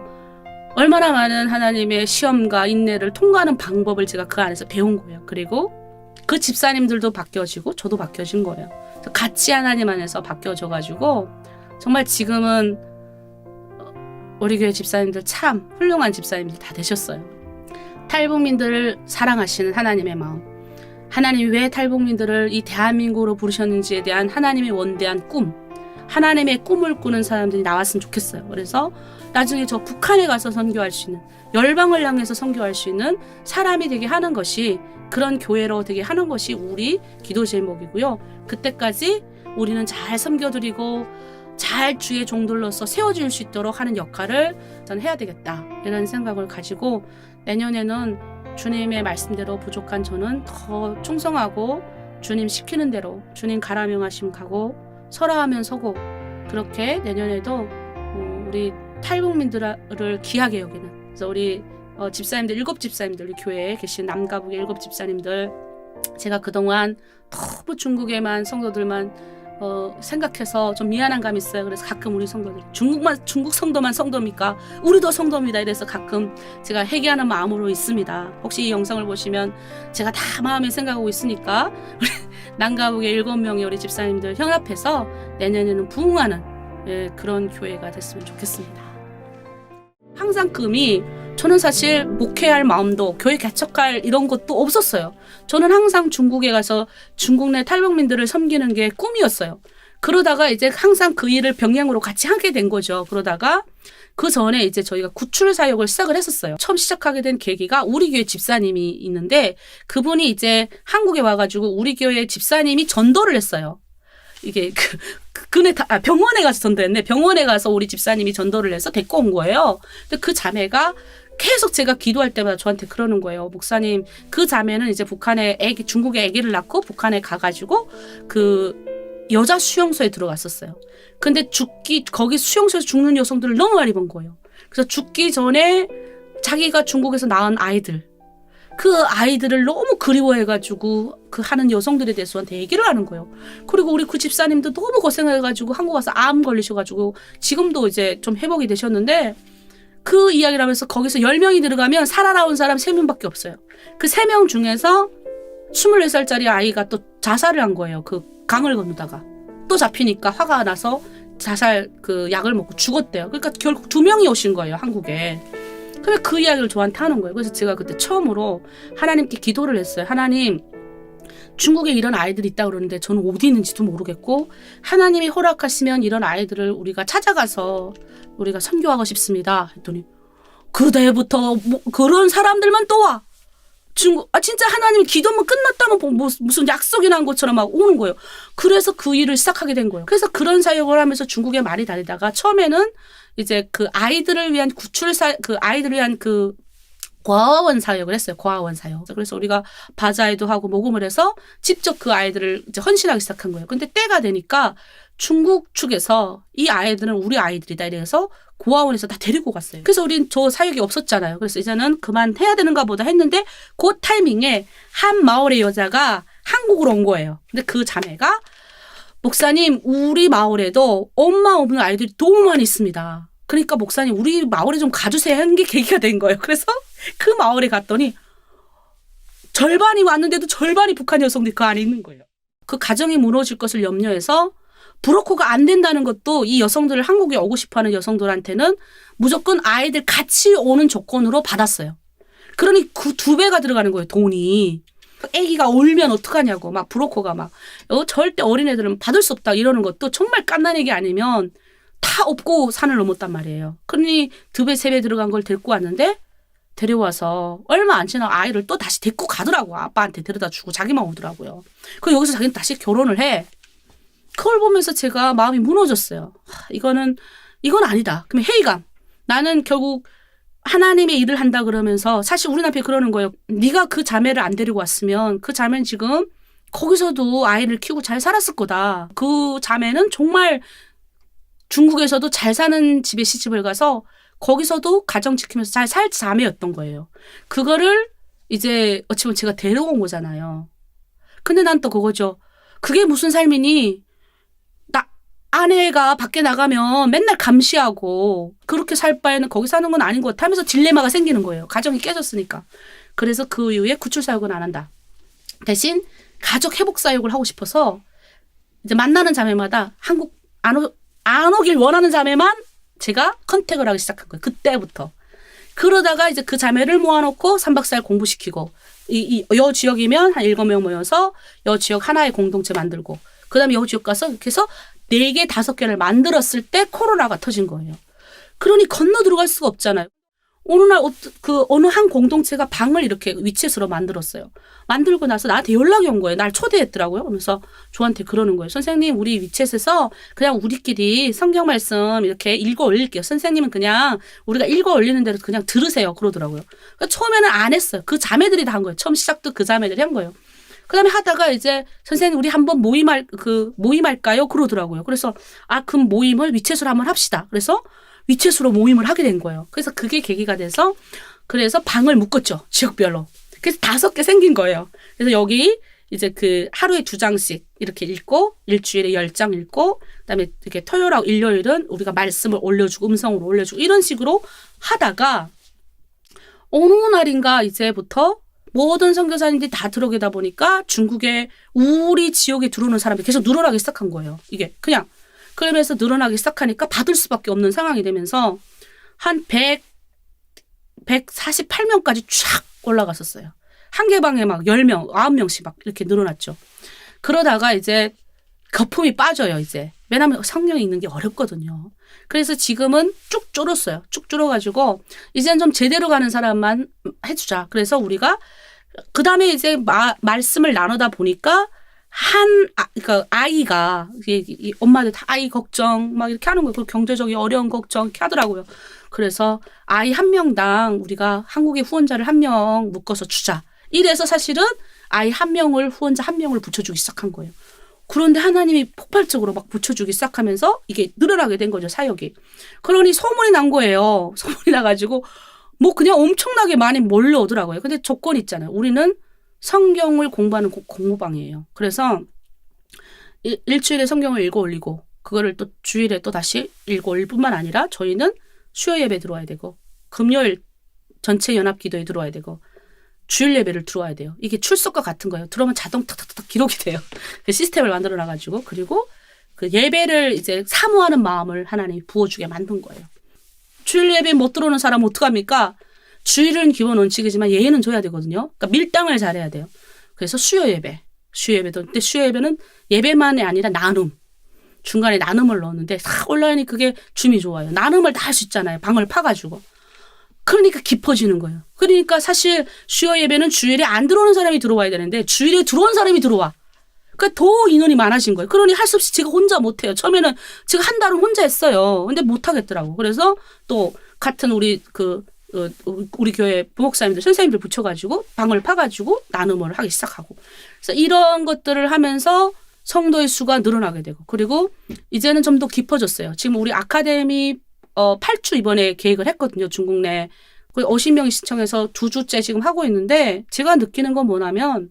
얼마나 많은 하나님의 시험과 인내를 통과하는 방법을 제가 그 안에서 배운 거예요. 그리고 그 집사님들도 바뀌어지고 저도 바뀌어진 거예요. 같이 하나님 안에서 바뀌어져가지고 정말 지금은 우리 교회 집사님들 참 훌륭한 집사님들 다 되셨어요. 탈북민들을 사랑하시는 하나님의 마음. 하나님이 왜 탈북민들을 이 대한민국으로 부르셨는지에 대한 하나님의 원대한 꿈. 하나님의 꿈을 꾸는 사람들이 나왔으면 좋겠어요. 그래서 나중에 저 북한에 가서 선교할 수 있는 열방을 향해서 선교할 수 있는 사람이 되게 하는 것이 그런 교회로 되게 하는 것이 우리 기도 제목이고요. 그때까지 우리는 잘 섬겨드리고 잘 주의 종들로서 세워질 수 있도록 하는 역할을 저는 해야 되겠다. 이런 생각을 가지고 내년에는 주님의 말씀대로 부족한 저는 더 충성하고 주님 시키는 대로 주님 가라명하심 가고 설화하면 서고 그렇게 내년에도 우리 탈북민들을 귀하게 여기는, 그래서 우리 집사님들, 7집사님들, 우리 교회에 계신 남가북의 7집사님들, 제가 그동안 너무 중국에만 성도들만 생각해서 좀 미안한 감이 있어요. 그래서 가끔 우리 성도들, 중국 성도만 성도입니까? 우리도 성도입니다. 이래서 가끔 제가 회개하는 마음으로 있습니다. 혹시 이 영상을 보시면 제가 다 마음에 생각하고 있으니까 우리 남가북의 7명의 우리 집사님들 협업해서 내년에는 부흥하는 그런 교회가 됐으면 좋겠습니다. 항상 금이, 저는 사실 목회할 마음도 교회 개척할 이런 것도 없었어요. 저는 항상 중국에 가서 중국 내 탈북민들을 섬기는 게 꿈이었어요. 그러다가 이제 항상 그 일을 병행으로 같이 하게 된 거죠. 그러다가 그 전에 이제 저희가 구출 사역을 시작을 했었어요. 처음 시작하게 된 계기가 우리 교회 집사님이 있는데, 그분이 이제 한국에 와가지고 우리 교회 집사님이 전도를 했어요. 이게 병원에 가서 전도했네. 병원에 가서 우리 집사님이 전도를 해서 데리고 온 거예요. 근데 그 자매가 계속 제가 기도할 때마다 저한테 그러는 거예요. 목사님, 그 자매는 이제 북한에 중국에 아기를 낳고 북한에 가가지고 그 여자 수용소에 들어갔었어요. 근데 거기 수용소에서 죽는 여성들을 너무 많이 본 거예요. 그래서 죽기 전에 자기가 중국에서 낳은 아이들, 그 아이들을 너무 그리워해가지고 그 하는 여성들에 대해서 저한테 얘기를 하는 거예요. 그리고 우리 그 집사님도 너무 고생해가지고 한국 와서 암 걸리셔가지고 지금도 이제 좀 회복이 되셨는데, 그 이야기를 하면서 거기서 10명이 들어가면 살아나온 사람 3명밖에 없어요. 그 3명 중에서 24살짜리 아이가 또 자살을 한 거예요. 그 강을 건너다가 또 잡히니까 화가 나서 자살 그 약을 먹고 죽었대요. 그러니까 결국 2명이 오신 거예요, 한국에. 그래서 그 이야기를 저한테 하는 거예요. 그래서 제가 그때 처음으로 하나님께 기도를 했어요. 하나님, 중국에 이런 아이들이 있다고 그러는데 저는 어디 있는지도 모르겠고, 하나님이 허락하시면 이런 아이들을 우리가 찾아가서 우리가 선교하고 싶습니다. 했더니 그때부터 그런 사람들만 또 와. 진짜 하나님이 기도만 끝났다면 무슨 약속이 난 것처럼 막 오는 거예요. 그래서 그 일을 시작하게 된 거예요. 그래서 그런 사역을 하면서 중국에 많이 다니다가 처음에는 이제 그 아이들을 위한 그 아이들을 위한 그 과화원 사역을 했어요. 과화원 사역. 그래서 우리가 바자회도 하고 모금을 해서 직접 그 아이들을 이제 헌신하기 시작한 거예요. 근데 때가 되니까 중국 측에서 이 아이들은 우리 아이들이다 이래서 고아원에서 다 데리고 갔어요. 그래서 우린 저 사역이 없었잖아요. 그래서 이제는 그만해야 되는가 보다 했는데, 그 타이밍에 한 마을의 여자가 한국으로 온 거예요. 근데 그 자매가, 목사님, 우리 마을에도 엄마 없는 아이들이 너무 많이 있습니다. 그러니까 목사님, 우리 마을에 좀 가주세요 하는 게 계기가 된 거예요. 그래서 그 마을에 갔더니 절반이 왔는데도 절반이 북한 여성들이 그 안에 있는 거예요. 그 가정이 무너질 것을 염려해서 브로커가 안 된다는 것도, 이 여성들을 한국에 오고 싶어하는 여성들한테는 무조건 아이들 같이 오는 조건으로 받았어요. 그러니 그 2배가 들어가는 거예요, 돈이. 애기가 울면 어떡하냐고 막 브로커가 막 절대 어린애들은 받을 수 없다 이러는 것도 정말 깐난 얘기 아니면 다 업고 산을 넘었단 말이에요. 그러니 2배, 3배 들어간 걸 데리고 왔는데, 데려와서 얼마 안 지나 아이를 또 다시 데리고 가더라고. 아빠한테 데려다 주고 자기만 오더라고요. 그리고 여기서 자기는 다시 결혼을 해. 그걸 보면서 제가 마음이 무너졌어요. 이건 아니다. 그러면 회의감. 나는 결국 하나님의 일을 한다 그러면서, 사실 우리 남편이 그러는 거예요. 네가 그 자매를 안 데리고 왔으면 그 자매는 지금 거기서도 아이를 키우고 잘 살았을 거다. 그 자매는 정말 중국에서도 잘 사는 집에 시집을 가서 거기서도 가정 지키면서 잘 살 자매였던 거예요. 그거를 이제 어찌 보면 제가 데려온 거잖아요. 근데 난 또 그거죠. 그게 무슨 삶이니? 아내가 밖에 나가면 맨날 감시하고 그렇게 살 바에는 거기 사는 건 아닌 것 같아 하면서 딜레마가 생기는 거예요. 가정이 깨졌으니까. 그래서 그 이후에 구출사역은 안 한다. 대신 가족 회복 사역을 하고 싶어서 이제 만나는 자매마다 한국 안 오길 원하는 자매만 제가 컨택을 하기 시작한 거예요. 그때부터. 그러다가 이제 그 자매를 모아놓고 3박 4일 공부시키고, 여 지역이면 한 7명 모여서 여 지역 하나의 공동체 만들고, 그 다음에 여 지역 가서 이렇게 해서 4개, 5개를 만들었을 때 코로나가 터진 거예요. 그러니 건너 들어갈 수가 없잖아요. 어느 날 어느 한 공동체가 방을 이렇게 위챗으로 만들었어요. 만들고 나서 나한테 연락이 온 거예요. 날 초대했더라고요. 그러면서 저한테 그러는 거예요. 선생님, 우리 위챗에서 그냥 우리끼리 성경 말씀 이렇게 읽어 올릴게요. 선생님은 그냥 우리가 읽어 올리는 대로 그냥 들으세요. 그러더라고요. 그러니까 처음에는 안 했어요. 그 자매들이 다 한 거예요. 처음 시작도 그 자매들이 한 거예요. 그 다음에 하다가 이제 선생님 우리 한번 모임할까요? 그러더라고요. 그래서 그럼 모임을 위챗으로 한번 합시다. 그래서 위챗으로 모임을 하게 된 거예요. 그래서 그게 계기가 돼서 그래서 방을 묶었죠. 지역별로. 그래서 5개 생긴 거예요. 그래서 여기 이제 그 하루에 2장씩 이렇게 읽고 일주일에 10장 읽고 그다음에 이렇게 토요일하고 일요일은 우리가 말씀을 올려주고 음성으로 올려주고 이런 식으로 하다가 어느 날인가 이제부터 모든 선교사님들이 다 들어오다 보니까 중국에 우리 지역에 들어오는 사람이 계속 늘어나기 시작한 거예요. 이게 그냥 그러면서 늘어나기 시작하니까 받을 수밖에 없는 상황이 되면서 한 148명까지 쫙 올라갔었어요. 한 개 방에 막 10명, 9명씩 막 이렇게 늘어났죠. 그러다가 이제 거품이 빠져요, 이제. 왜냐하면 성령이 있는 게 어렵거든요. 그래서 지금은 쭉 줄었어요. 쭉 줄어가지고 이제는 좀 제대로 가는 사람만 해주자. 그래서 우리가 그 다음에 이제 말씀을 나누다 보니까 그러니까 아이가 엄마들 다 아이 걱정 막 이렇게 하는 거예요. 그리고 경제적인 어려운 걱정 이렇게 하더라고요. 그래서 아이 한 명당 우리가 한국의 후원자를 1명 묶어서 주자. 이래서 사실은 아이 후원자 1명을 붙여주기 시작한 거예요. 그런데 하나님이 폭발적으로 막 붙여주기 시작하면서 이게 늘어나게 된 거죠, 사역이. 그러니 소문이 난 거예요. 소문이 나가지고 뭐 그냥 엄청나게 많이 몰려오더라고요. 근데 조건이 있잖아요. 우리는 성경을 공부하는 공부방이에요. 그래서 일주일에 성경을 읽어 올리고 그거를 또 주일에 또 다시 읽어 올릴 뿐만 아니라 저희는 수요 예배 들어와야 되고 금요일 전체 연합 기도에 들어와야 되고 주일 예배를 들어와야 돼요. 이게 출석과 같은 거예요. 들어오면 자동 탁탁탁 기록이 돼요. 그 시스템을 만들어 놔가지고 그리고 그 예배를 이제 사모하는 마음을 하나님이 부어주게 만든 거예요. 주일 예배 못 들어오는 사람은 어떡합니까? 주일은 기본 원칙이지만 예배는 줘야 되거든요. 그러니까 밀당을 잘해야 돼요. 그래서 수요 예배도 근데 수요 예배는 예배만이 아니라 나눔. 중간에 나눔을 넣었는데 싹 올라오니 그게 줌이 좋아요. 나눔을 다 할 수 있잖아요. 방을 파가지고. 그러니까 깊어지는 거예요. 그러니까 사실 수요 예배는 주일에 안 들어오는 사람이 들어와야 되는데 주일에 들어온 사람이 들어와. 그러니까 더 인원이 많아진 거예요. 그러니 할 수 없이 제가 혼자 못해요. 처음에는 제가 한 달은 혼자 했어요. 근데 못하겠더라고. 그래서 또 같은 우리 교회 부목사님들, 선생님들 붙여가지고 방을 파가지고 나눔을 하기 시작하고. 그래서 이런 것들을 하면서 성도의 수가 늘어나게 되고 그리고 이제는 좀 더 깊어졌어요. 지금 우리 아카데미 8주 이번에 계획을 했거든요. 중국 내 50명이 신청해서 2주째 지금 하고 있는데 제가 느끼는 건 뭐냐면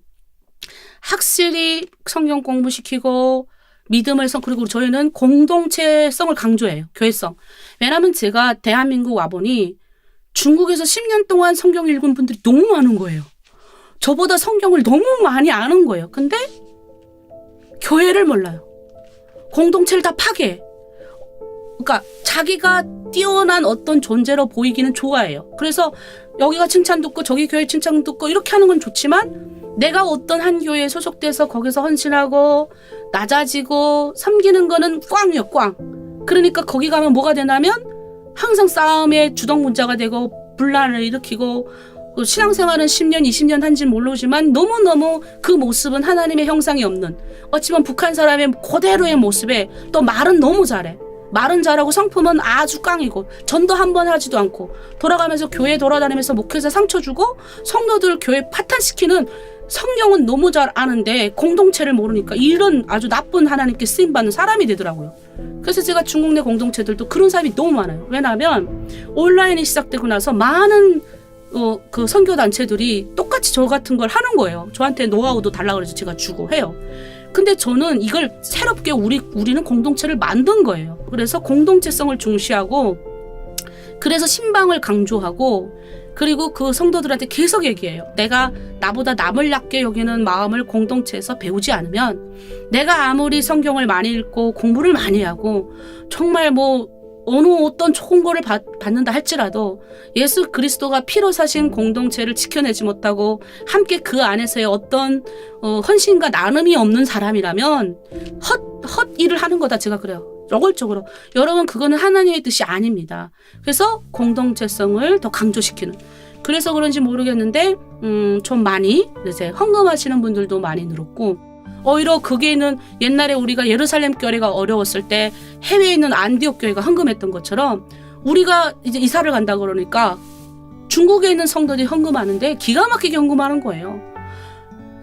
확실히 성경 공부시키고 믿음을 그리고 저희는 공동체성을 강조해요. 교회성. 왜냐하면 제가 대한민국 와보니 중국에서 10년 동안 성경 읽은 분들이 너무 많은 거예요. 저보다 성경을 너무 많이 아는 거예요. 근데 교회를 몰라요. 공동체를 다 파괴해. 그러니까 자기가 뛰어난 어떤 존재로 보이기는 좋아해요. 그래서 여기가 칭찬 듣고 저기 교회 칭찬 듣고 이렇게 하는 건 좋지만 내가 어떤 한 교회에 소속돼서 거기서 헌신하고 낮아지고 섬기는 거는 꽝이요, 꽝. 그러니까 거기 가면 뭐가 되냐면 항상 싸움의 주동문자가 되고 분란을 일으키고 신앙생활은 10년, 20년 한지 모르지만 너무너무 그 모습은 하나님의 형상이 없는 어찌보면 북한 사람의 그대로의 모습에 또 말은 너무 잘해. 말은 잘하고 성품은 아주 깡이고 전도 한 번 하지도 않고 돌아가면서 교회 돌아다니면서 목회자 상처 주고 성도들 교회 파탄시키는 성경은 너무 잘 아는데 공동체를 모르니까 이런 아주 나쁜 하나님께 쓰임받는 사람이 되더라고요. 그래서 제가 중국 내 공동체들도 그런 사람이 너무 많아요. 왜냐하면 온라인이 시작되고 나서 많은 그 선교단체들이 똑같이 저 같은 걸 하는 거예요. 저한테 노하우도 달라고 해서 제가 주고 해요. 근데 저는 이걸 새롭게 우리는 공동체를 만든 거예요. 그래서 공동체성을 중시하고 그래서 신방을 강조하고 그리고 그 성도들한테 계속 얘기해요. 내가 나보다 남을 낮게 여기는 마음을 공동체에서 배우지 않으면 내가 아무리 성경을 많이 읽고 공부를 많이 하고 정말 어느 어떤 좋은 거를 받는다 할지라도 예수 그리스도가 피로 사신 공동체를 지켜내지 못하고 함께 그 안에서의 어떤 헌신과 나눔이 없는 사람이라면 헛 일을 하는 거다 제가 그래요. 노골적으로. 여러분 그거는 하나님의 뜻이 아닙니다. 그래서 공동체성을 더 강조시키는. 그래서 그런지 모르겠는데 좀 많이 이제 헌금하시는 분들도 많이 늘었고 오히려 거기에는 옛날에 우리가 예루살렘 교회가 어려웠을 때 해외에 있는 안디옥 교회가 헌금했던 것처럼 우리가 이제 이사를 간다 그러니까 중국에 있는 성도들이 헌금하는데 기가 막히게 헌금하는 거예요.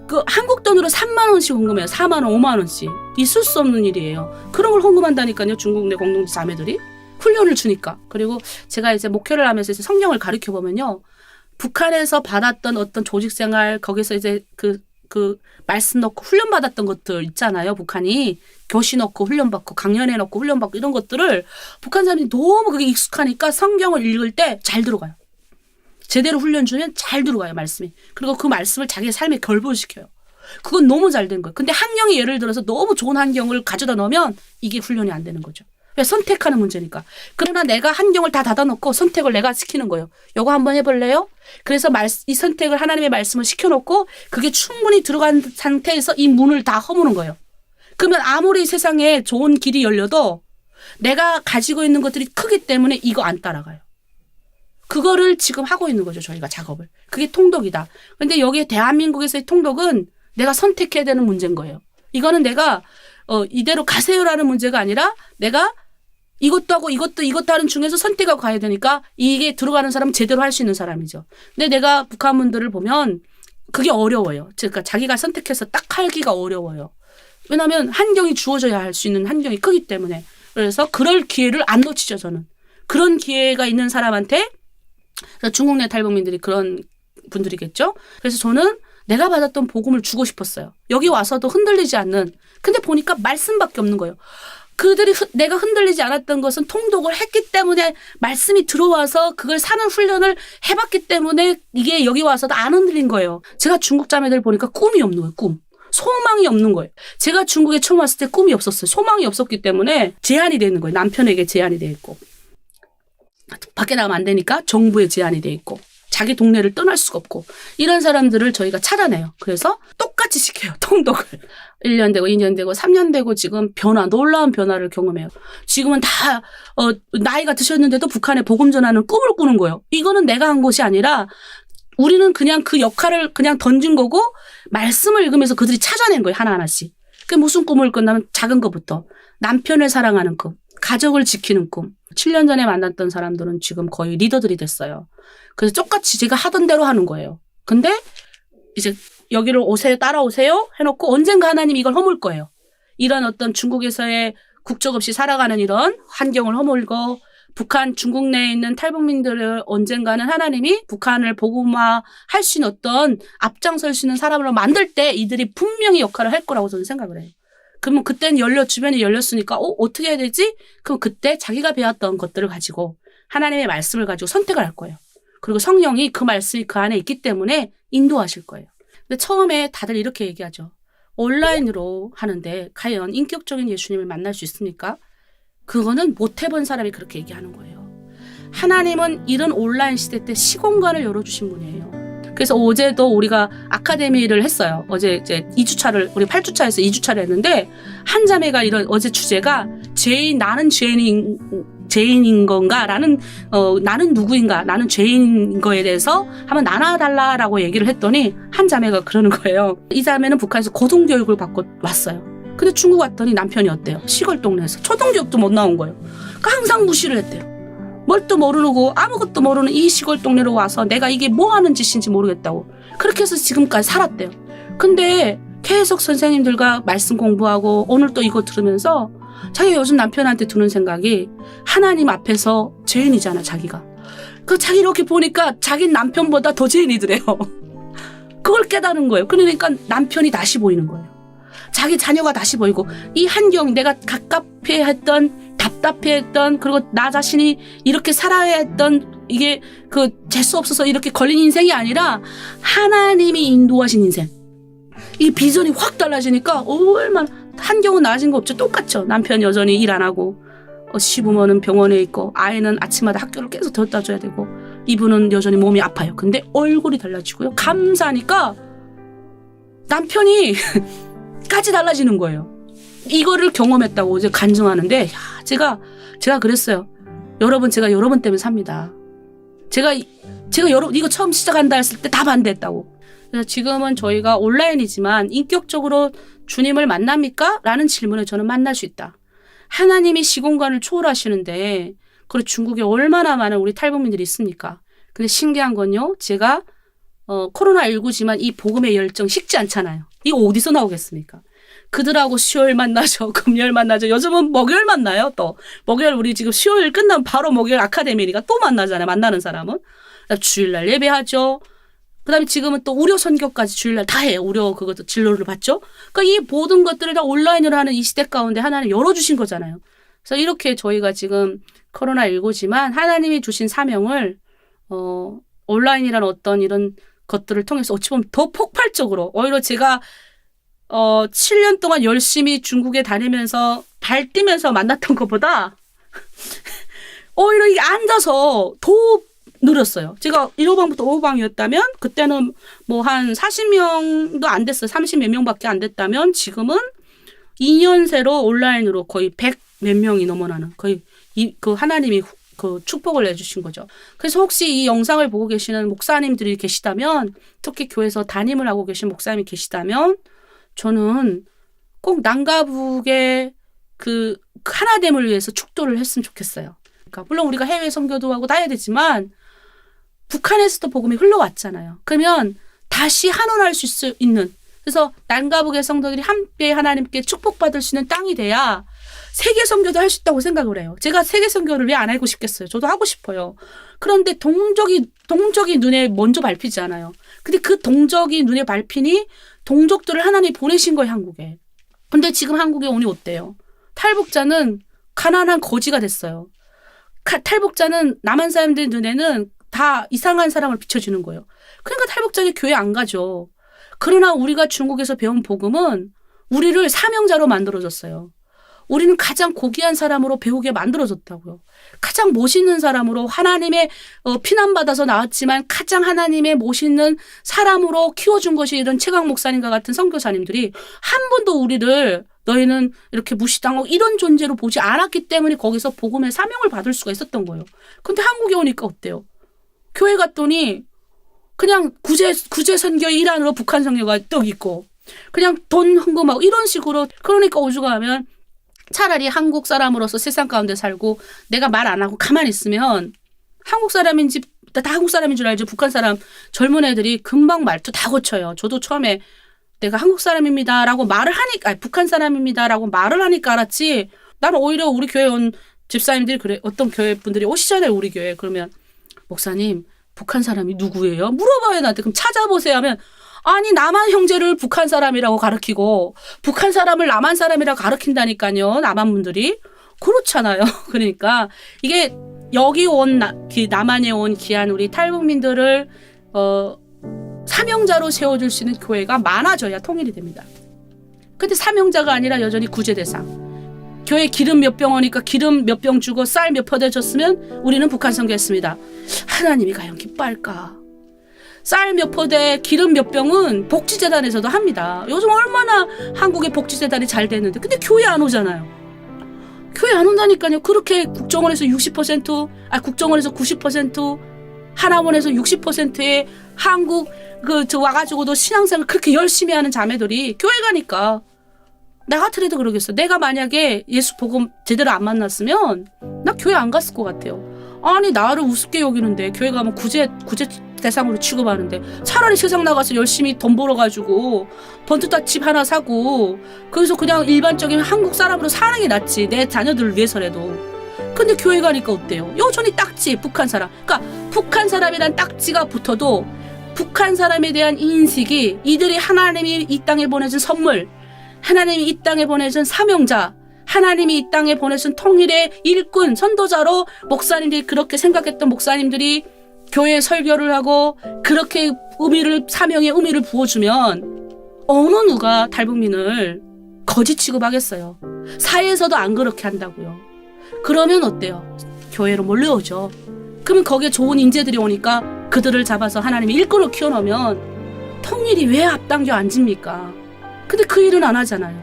그 한국 돈으로 3만 원씩 헌금해요. 4만 원, 5만 원씩. 있을 수 없는 일이에요. 그런 걸 헌금한다니까요. 중국 내 공동체 자매들이. 훈련을 주니까. 그리고 제가 이제 목회를 하면서 이제 성경을 가르쳐 보면요. 북한에서 받았던 어떤 조직 생활, 거기서 이제 그 말씀 넣고 훈련 받았던 것들 있잖아요. 북한이 교시 넣고 훈련 받고 강연회 넣고 훈련 받고 이런 것들을 북한 사람들이 너무 그게 익숙하니까 성경을 읽을 때 잘 들어가요. 제대로 훈련 주면 잘 들어가요, 말씀이. 그리고 그 말씀을 자기의 삶에 결부시켜요. 그건 너무 잘 된 거예요. 근데 환경이 예를 들어서 너무 좋은 환경을 가져다 놓으면 이게 훈련이 안 되는 거죠. 왜? 선택하는 문제니까. 그러나 내가 환경을 다 닫아놓고 선택을 내가 시키는 거예요. 요거 한번 해볼래요? 그래서 이 선택을 하나님의 말씀을 시켜놓고 그게 충분히 들어간 상태에서 이 문을 다 허무는 거예요. 그러면 아무리 세상에 좋은 길이 열려도 내가 가지고 있는 것들이 크기 때문에 이거 안 따라가요. 그거를 지금 하고 있는 거죠. 저희가 작업을. 그게 통독이다. 근데 여기 대한민국에서의 통독은 내가 선택해야 되는 문제인 거예요. 이거는 내가 이대로 가세요라는 문제가 아니라 내가 이것도 하고 이것도 하는 중에서 선택하고 가야 되니까 이게 들어가는 사람은 제대로 할 수 있는 사람이죠. 근데 내가 북한 분들을 보면 그게 어려워요. 그러니까 자기가 선택해서 딱 하기가 어려워요. 왜냐하면 환경이 주어져야 할 수 있는 환경이 크기 때문에. 그래서 그럴 기회를 안 놓치죠. 저는. 그런 기회가 있는 사람한테 중국 내 탈북민들이 그런 분들이겠죠. 그래서 저는 내가 받았던 복음을 주고 싶었어요. 여기 와서도 흔들리지 않는. 근데 보니까 말씀밖에 없는 거예요. 그들이 내가 흔들리지 않았던 것은 통독을 했기 때문에 말씀이 들어와서 그걸 사는 훈련을 해봤기 때문에 이게 여기 와서도 안 흔들린 거예요. 제가 중국 자매들 보니까 꿈이 없는 거예요. 꿈. 소망이 없는 거예요. 제가 중국에 처음 왔을 때 꿈이 없었어요. 소망이 없었기 때문에 제한이 되는 거예요. 남편에게 제한이 돼 있고. 밖에 나가면 안 되니까 정부에 제한이 돼 있고. 자기 동네를 떠날 수가 없고. 이런 사람들을 저희가 찾아내요. 그래서 똑같이 시켜요. 통독을. 1년 되고 2년 되고 3년 되고 지금 놀라운 변화를 경험해요. 지금은 다 나이가 드셨는데도 북한에 복음 전하는 꿈을 꾸는 거예요. 이거는 내가 한 것이 아니라 우리는 그냥 그 역할을 그냥 던진 거고 말씀을 읽으면서 그들이 찾아낸 거예요. 하나하나씩. 그게 무슨 꿈을 꾼다면 작은 것부터 남편을 사랑하는 꿈, 가족을 지키는 꿈. 7년 전에 만났던 사람들은 지금 거의 리더들이 됐어요. 그래서 똑같이 제가 하던 대로 하는 거예요. 근데 이제 여기를 오세요, 따라오세요 해놓고 언젠가 하나님 이걸 허물 거예요. 이런 어떤 중국에서의 국적 없이 살아가는 이런 환경을 허물고 북한 중국 내에 있는 탈북민들을 언젠가는 하나님이 북한을 복음화 할 수 있는 어떤 앞장설 수 있는 사람으로 만들 때 이들이 분명히 역할을 할 거라고 저는 생각을 해요. 그러면 그때는 주변이 열렸으니까 어떻게 해야 되지? 그럼 그때 자기가 배웠던 것들을 가지고 하나님의 말씀을 가지고 선택을 할 거예요. 그리고 성령이 그 말씀이 그 안에 있기 때문에 인도하실 거예요. 근데 처음에 다들 이렇게 얘기하죠. 온라인으로 하는데 과연 인격적인 예수님을 만날 수 있습니까? 그거는 못 해본 사람이 그렇게 얘기하는 거예요. 하나님은 이런 온라인 시대 때 시공간을 열어주신 분이에요. 그래서 어제도 우리가 아카데미를 했어요. 어제 이제 2주차를 우리 8주차에서 2주차를 했는데 한 자매가 이런 어제 주제가 나는 죄인인 건가? 나는 누구인가? 나는 죄인인 거에 대해서 한번 나눠달라라고 얘기를 했더니 한 자매가 그러는 거예요. 이 자매는 북한에서 고등교육을 받고 왔어요. 근데 중국 왔더니 남편이 어때요? 시골 동네에서 초등교육도 못 나온 거예요. 그러니까 항상 무시를 했대요. 뭣도 모르고 아무것도 모르는 이 시골 동네로 와서 내가 이게 뭐 하는 짓인지 모르겠다고. 그렇게 해서 지금까지 살았대요. 근데 계속 선생님들과 말씀 공부하고 오늘 또 이거 들으면서 자기가 요즘 남편한테 드는 생각이 하나님 앞에서 죄인이잖아, 자기가. 자기 이렇게 보니까 자기 남편보다 더 죄인이더래요. 그걸 깨달은 거예요. 그러니까 남편이 다시 보이는 거예요. 자기 자녀가 다시 보이고 이 환경 내가 갑갑해했던 답답해했던 그리고 나 자신이 이렇게 살아야 했던 이게 재수 없어서 이렇게 걸린 인생이 아니라 하나님이 인도하신 인생. 이 비전이 확 달라지니까 얼마나 환경은 나아진 거 없죠. 똑같죠. 남편 여전히 일 안 하고 시부모는 병원에 있고 아이는 아침마다 학교를 계속 데려다 줘야 되고 이분은 여전히 몸이 아파요. 근데 얼굴이 달라지고요. 감사하니까 남편이 까지 달라지는 거예요. 이거를 경험했다고 이제 간증하는데 제가 그랬어요. 여러분 제가 여러분 때문에 삽니다. 제가 여러분 이거 처음 시작한다 했을 때 다 반대했다고. 그래서 지금은 저희가 온라인이지만 인격적으로 주님을 만납니까? 라는 질문에 저는 만날 수 있다. 하나님이 시공간을 초월하시는데 그리고 중국에 얼마나 많은 우리 탈북민들이 있습니까? 근데 신기한 건요. 제가 코로나19지만 이 복음의 열정 식지 않잖아요. 이거 어디서 나오겠습니까? 그들하고 수요일 만나죠. 금요일 만나죠. 요즘은 목요일 만나요. 또 목요일 우리 지금 수요일 끝나면 바로 목요일 아카데미니까 또 만나잖아요. 만나는 사람은. 주일날 예배하죠. 그다음에 지금은 또 우려 선교까지 주일날 다 해요. 우려 그것도 진로를 받죠. 그러니까 이 모든 것들을 다 온라인으로 하는 이 시대 가운데 하나님 열어주신 거잖아요. 그래서 이렇게 저희가 지금 코로나19지만 하나님이 주신 사명을 온라인이라는 어떤 이런 것들을 통해서 어찌 보면 더 폭발적으로 오히려 제가 7년 동안 열심히 중국에 다니면서 발뛰면서 만났던 것보다 오히려 이게 앉아서 더 늘었어요. 제가 1호방부터 5호방이었다면 그때는 뭐 한 40명도 안 됐어요. 30몇 명밖에 안 됐다면 지금은 2년 새로 온라인으로 거의 100 몇 명이 넘어나는 거의 그 하나님이 그 축복을 내주신 거죠. 그래서 혹시 이 영상을 보고 계시는 목사님들이 계시다면 특히 교회에서 담임을 하고 계신 목사님이 계시다면 저는 꼭 남과 북의 그 하나됨을 위해서 축도를 했으면 좋겠어요. 그러니까 물론 우리가 해외 선교도 하고 다 해야 되지만 북한에서도 복음이 흘러왔잖아요. 그러면 다시 한원할 수 있는 그래서 남과 북의 성도들이 함께 하나님께 축복받을 수 있는 땅이 돼야 세계 선교도 할 수 있다고 생각을 해요. 제가 세계 선교를 왜 안 하고 싶겠어요. 저도 하고 싶어요. 그런데 동족이 눈에 먼저 밟히지 않아요. 근데 그 동족이 눈에 밟히니 동족들을 하나님이 보내신 거예요. 한국에. 근데 지금 한국에 오니 어때요? 탈북자는 가난한 거지가 됐어요. 탈북자는 남한 사람들 눈에는 다 이상한 사람을 비춰주는 거예요. 그러니까 탈북자는 교회 안 가죠. 그러나 우리가 중국에서 배운 복음은 우리를 사명자로 만들어줬어요. 우리는 가장 고귀한 사람으로 배우게 만들어졌다고요. 가장 멋있는 사람으로 하나님의 피난받아서 나왔지만 가장 하나님의 멋있는 사람으로 키워준 것이 이런 최강 목사님과 같은 선교사님들이 한 번도 우리를 너희는 이렇게 무시당하고 이런 존재로 보지 않았기 때문에 거기서 복음의 사명을 받을 수가 있었던 거예요. 근데 한국에 오니까 어때요? 교회 갔더니 그냥 구제 선교의 일환으로 북한 선교가 떡 있고 그냥 돈 헌금하고 이런 식으로 그러니까 오죽하면 차라리 한국 사람으로서 세상 가운데 살고 내가 말 안 하고 가만히 있으면 한국 사람인지 다 한국 사람인 줄 알죠. 북한 사람 젊은 애들이 금방 말투 다 고쳐요. 저도 처음에 내가 한국 사람입니다라고 말을 하니까 북한 사람입니다라고 말을 하니까 알았지. 나는 오히려 우리 교회 온 집사님들이 그래. 어떤 교회 분들이 오시잖아요. 우리 교회. 그러면 목사님 북한 사람이 누구예요? 물어봐요 나한테. 그럼 찾아보세요 하면 아니 남한 형제를 북한 사람이라고 가르치고 북한 사람을 남한 사람이라고 가르친다니까요. 남한 분들이. 그렇잖아요. 그러니까 이게 여기 온 남한에 온 귀한 우리 탈북민들을 사명자로 세워줄 수 있는 교회가 많아져야 통일이 됩니다. 근데 사명자가 아니라 여전히 구제 대상. 교회 기름 몇 병 오니까 기름 몇 병 주고 쌀 몇 포대 줬으면 우리는 북한 선교했습니다. 하나님이 과연 기뻐할까? 쌀 몇 포대, 기름 몇 병은 복지재단에서도 합니다. 요즘 얼마나 한국의 복지재단이 잘 됐는데 근데 교회 안 오잖아요. 교회 안 온다니까요. 그렇게 국정원에서 60%, 국정원에서 90%, 하나원에서 60%의 한국 와가지고도 신앙생활 그렇게 열심히 하는 자매들이 교회 가니까 나 같으래도 그러겠어. 내가 만약에 예수 복음 제대로 안 만났으면 나 교회 안 갔을 것 같아요. 아니 나를 우습게 여기는데 교회 가면 구제 대상으로 취급하는데 차라리 세상 나가서 열심히 돈 벌어가지고 번듯한 집 하나 사고 그래서 그냥 일반적인 한국 사람으로 사는 게 낫지. 내 자녀들을 위해서라도. 근데 교회 가니까 어때요? 여전히 딱지 북한 사람. 그러니까 북한 사람이란 딱지가 붙어도 북한 사람에 대한 인식이 이들이 하나님이 이 땅에 보내준 선물, 하나님이 이 땅에 보내준 사명자, 하나님이 이 땅에 보내준 통일의 일꾼, 선도자로 목사님들이 그렇게 생각했던 목사님들이 교회 설교를 하고 그렇게 사명의 의미를 부어주면 어느 누가 탈북민을 거지 취급하겠어요. 사회에서도 안 그렇게 한다고요. 그러면 어때요? 교회로 몰려오죠. 그러면 거기에 좋은 인재들이 오니까 그들을 잡아서 하나님의 일꾼으로 키워놓으면 통일이 왜 앞당겨 앉습니까? 근데 그 일은 안 하잖아요.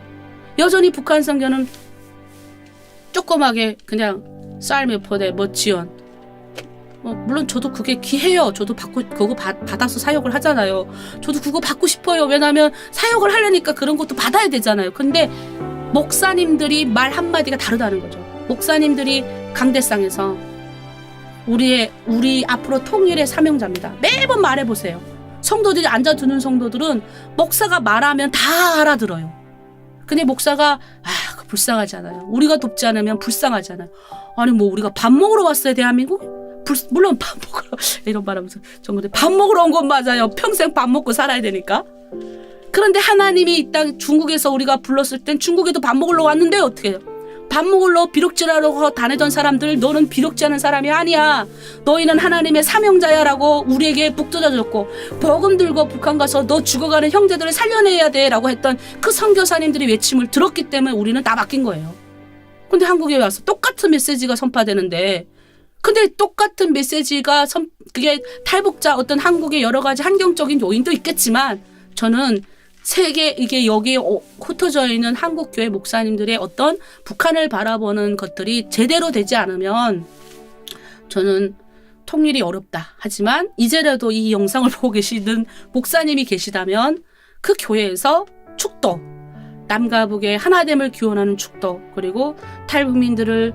여전히 북한 선교는 조그맣게 그냥 쌀 몇 포대 지원. 물론 저도 그게 기해요. 저도 그거 받아서 사역을 하잖아요. 저도 그거 받고 싶어요. 왜냐하면 사역을 하려니까 그런 것도 받아야 되잖아요. 근데 목사님들이 말 한마디가 다르다는 거죠. 목사님들이 강대상에서 우리 앞으로 통일의 사명자입니다. 매번 말해보세요. 성도들이 앉아두는 성도들은 목사가 말하면 다 알아들어요. 근데 목사가 불쌍하잖아요. 우리가 돕지 않으면 불쌍하잖아요. 아니 뭐 우리가 밥 먹으러 왔어요 대한민국에? 물론 밥 먹으러 이런 말하면서 정근데 밥 먹으러 온 건 맞아요. 평생 밥 먹고 살아야 되니까. 그런데 하나님이 이 땅 중국에서 우리가 불렀을 땐 중국에도 밥 먹으러 왔는데 어떻게 해요? 밥 먹으러 비록질하러 다니던 사람들 너는 비록질하는 사람이 아니야. 너희는 하나님의 사명자야라고 우리에게 북 뜯어줬고 복음 들고 북한 가서 너 죽어가는 형제들을 살려내야 돼라고 했던 그 선교사님들이 외침을 들었기 때문에 우리는 다 바뀐 거예요. 근데 한국에 와서 똑같은 메시지가 선포되는데 근데 똑같은 메시지가 그게 탈북자 어떤 한국의 여러 가지 환경적인 요인도 있겠지만 저는 세계 이게 여기에 흩어져 있는 한국 교회 목사님들의 어떤 북한을 바라보는 것들이 제대로 되지 않으면 저는 통일이 어렵다. 하지만 이제라도 이 영상을 보고 계시는 목사님이 계시다면 그 교회에서 축도, 남과 북의 하나됨을 기원하는 축도, 그리고 탈북민들을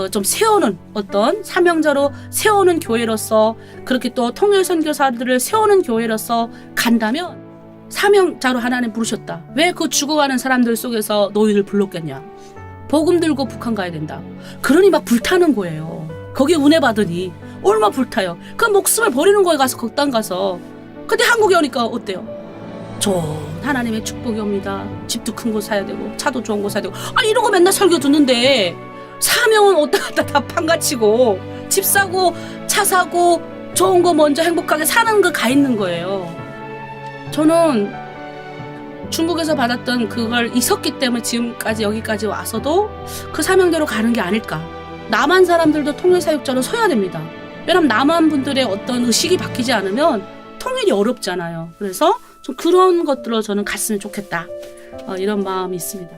좀 세우는 어떤 사명자로 세우는 교회로서 그렇게 또 통일 선교사들을 세우는 교회로서 간다면 사명자로 하나님 부르셨다. 왜 그 죽어가는 사람들 속에서 너희를 불렀겠냐. 복음 들고 북한 가야 된다. 그러니 막 불타는 거예요. 거기에 은혜 받으니 얼마 불타요. 그 목숨을 버리는 거에 가서 극단 가서. 근데 한국에 오니까 어때요? 좋은 하나님의 축복이 옵니다. 집도 큰 거 사야 되고 차도 좋은 거 사야 되고 이런 거 맨날 설교 듣는데 사명은 어디다 갖다 다 판가치고 집 사고 차 사고 좋은 거 먼저 행복하게 사는 거 가 있는 거예요. 저는 중국에서 받았던 그걸 있었기 때문에 지금까지 여기까지 와서도 그 사명대로 가는 게 아닐까. 남한 사람들도 통일사역자로 서야 됩니다. 왜냐면 남한 분들의 어떤 의식이 바뀌지 않으면 통일이 어렵잖아요. 그래서 좀 그런 것들로 저는 갔으면 좋겠다. 이런 마음이 있습니다.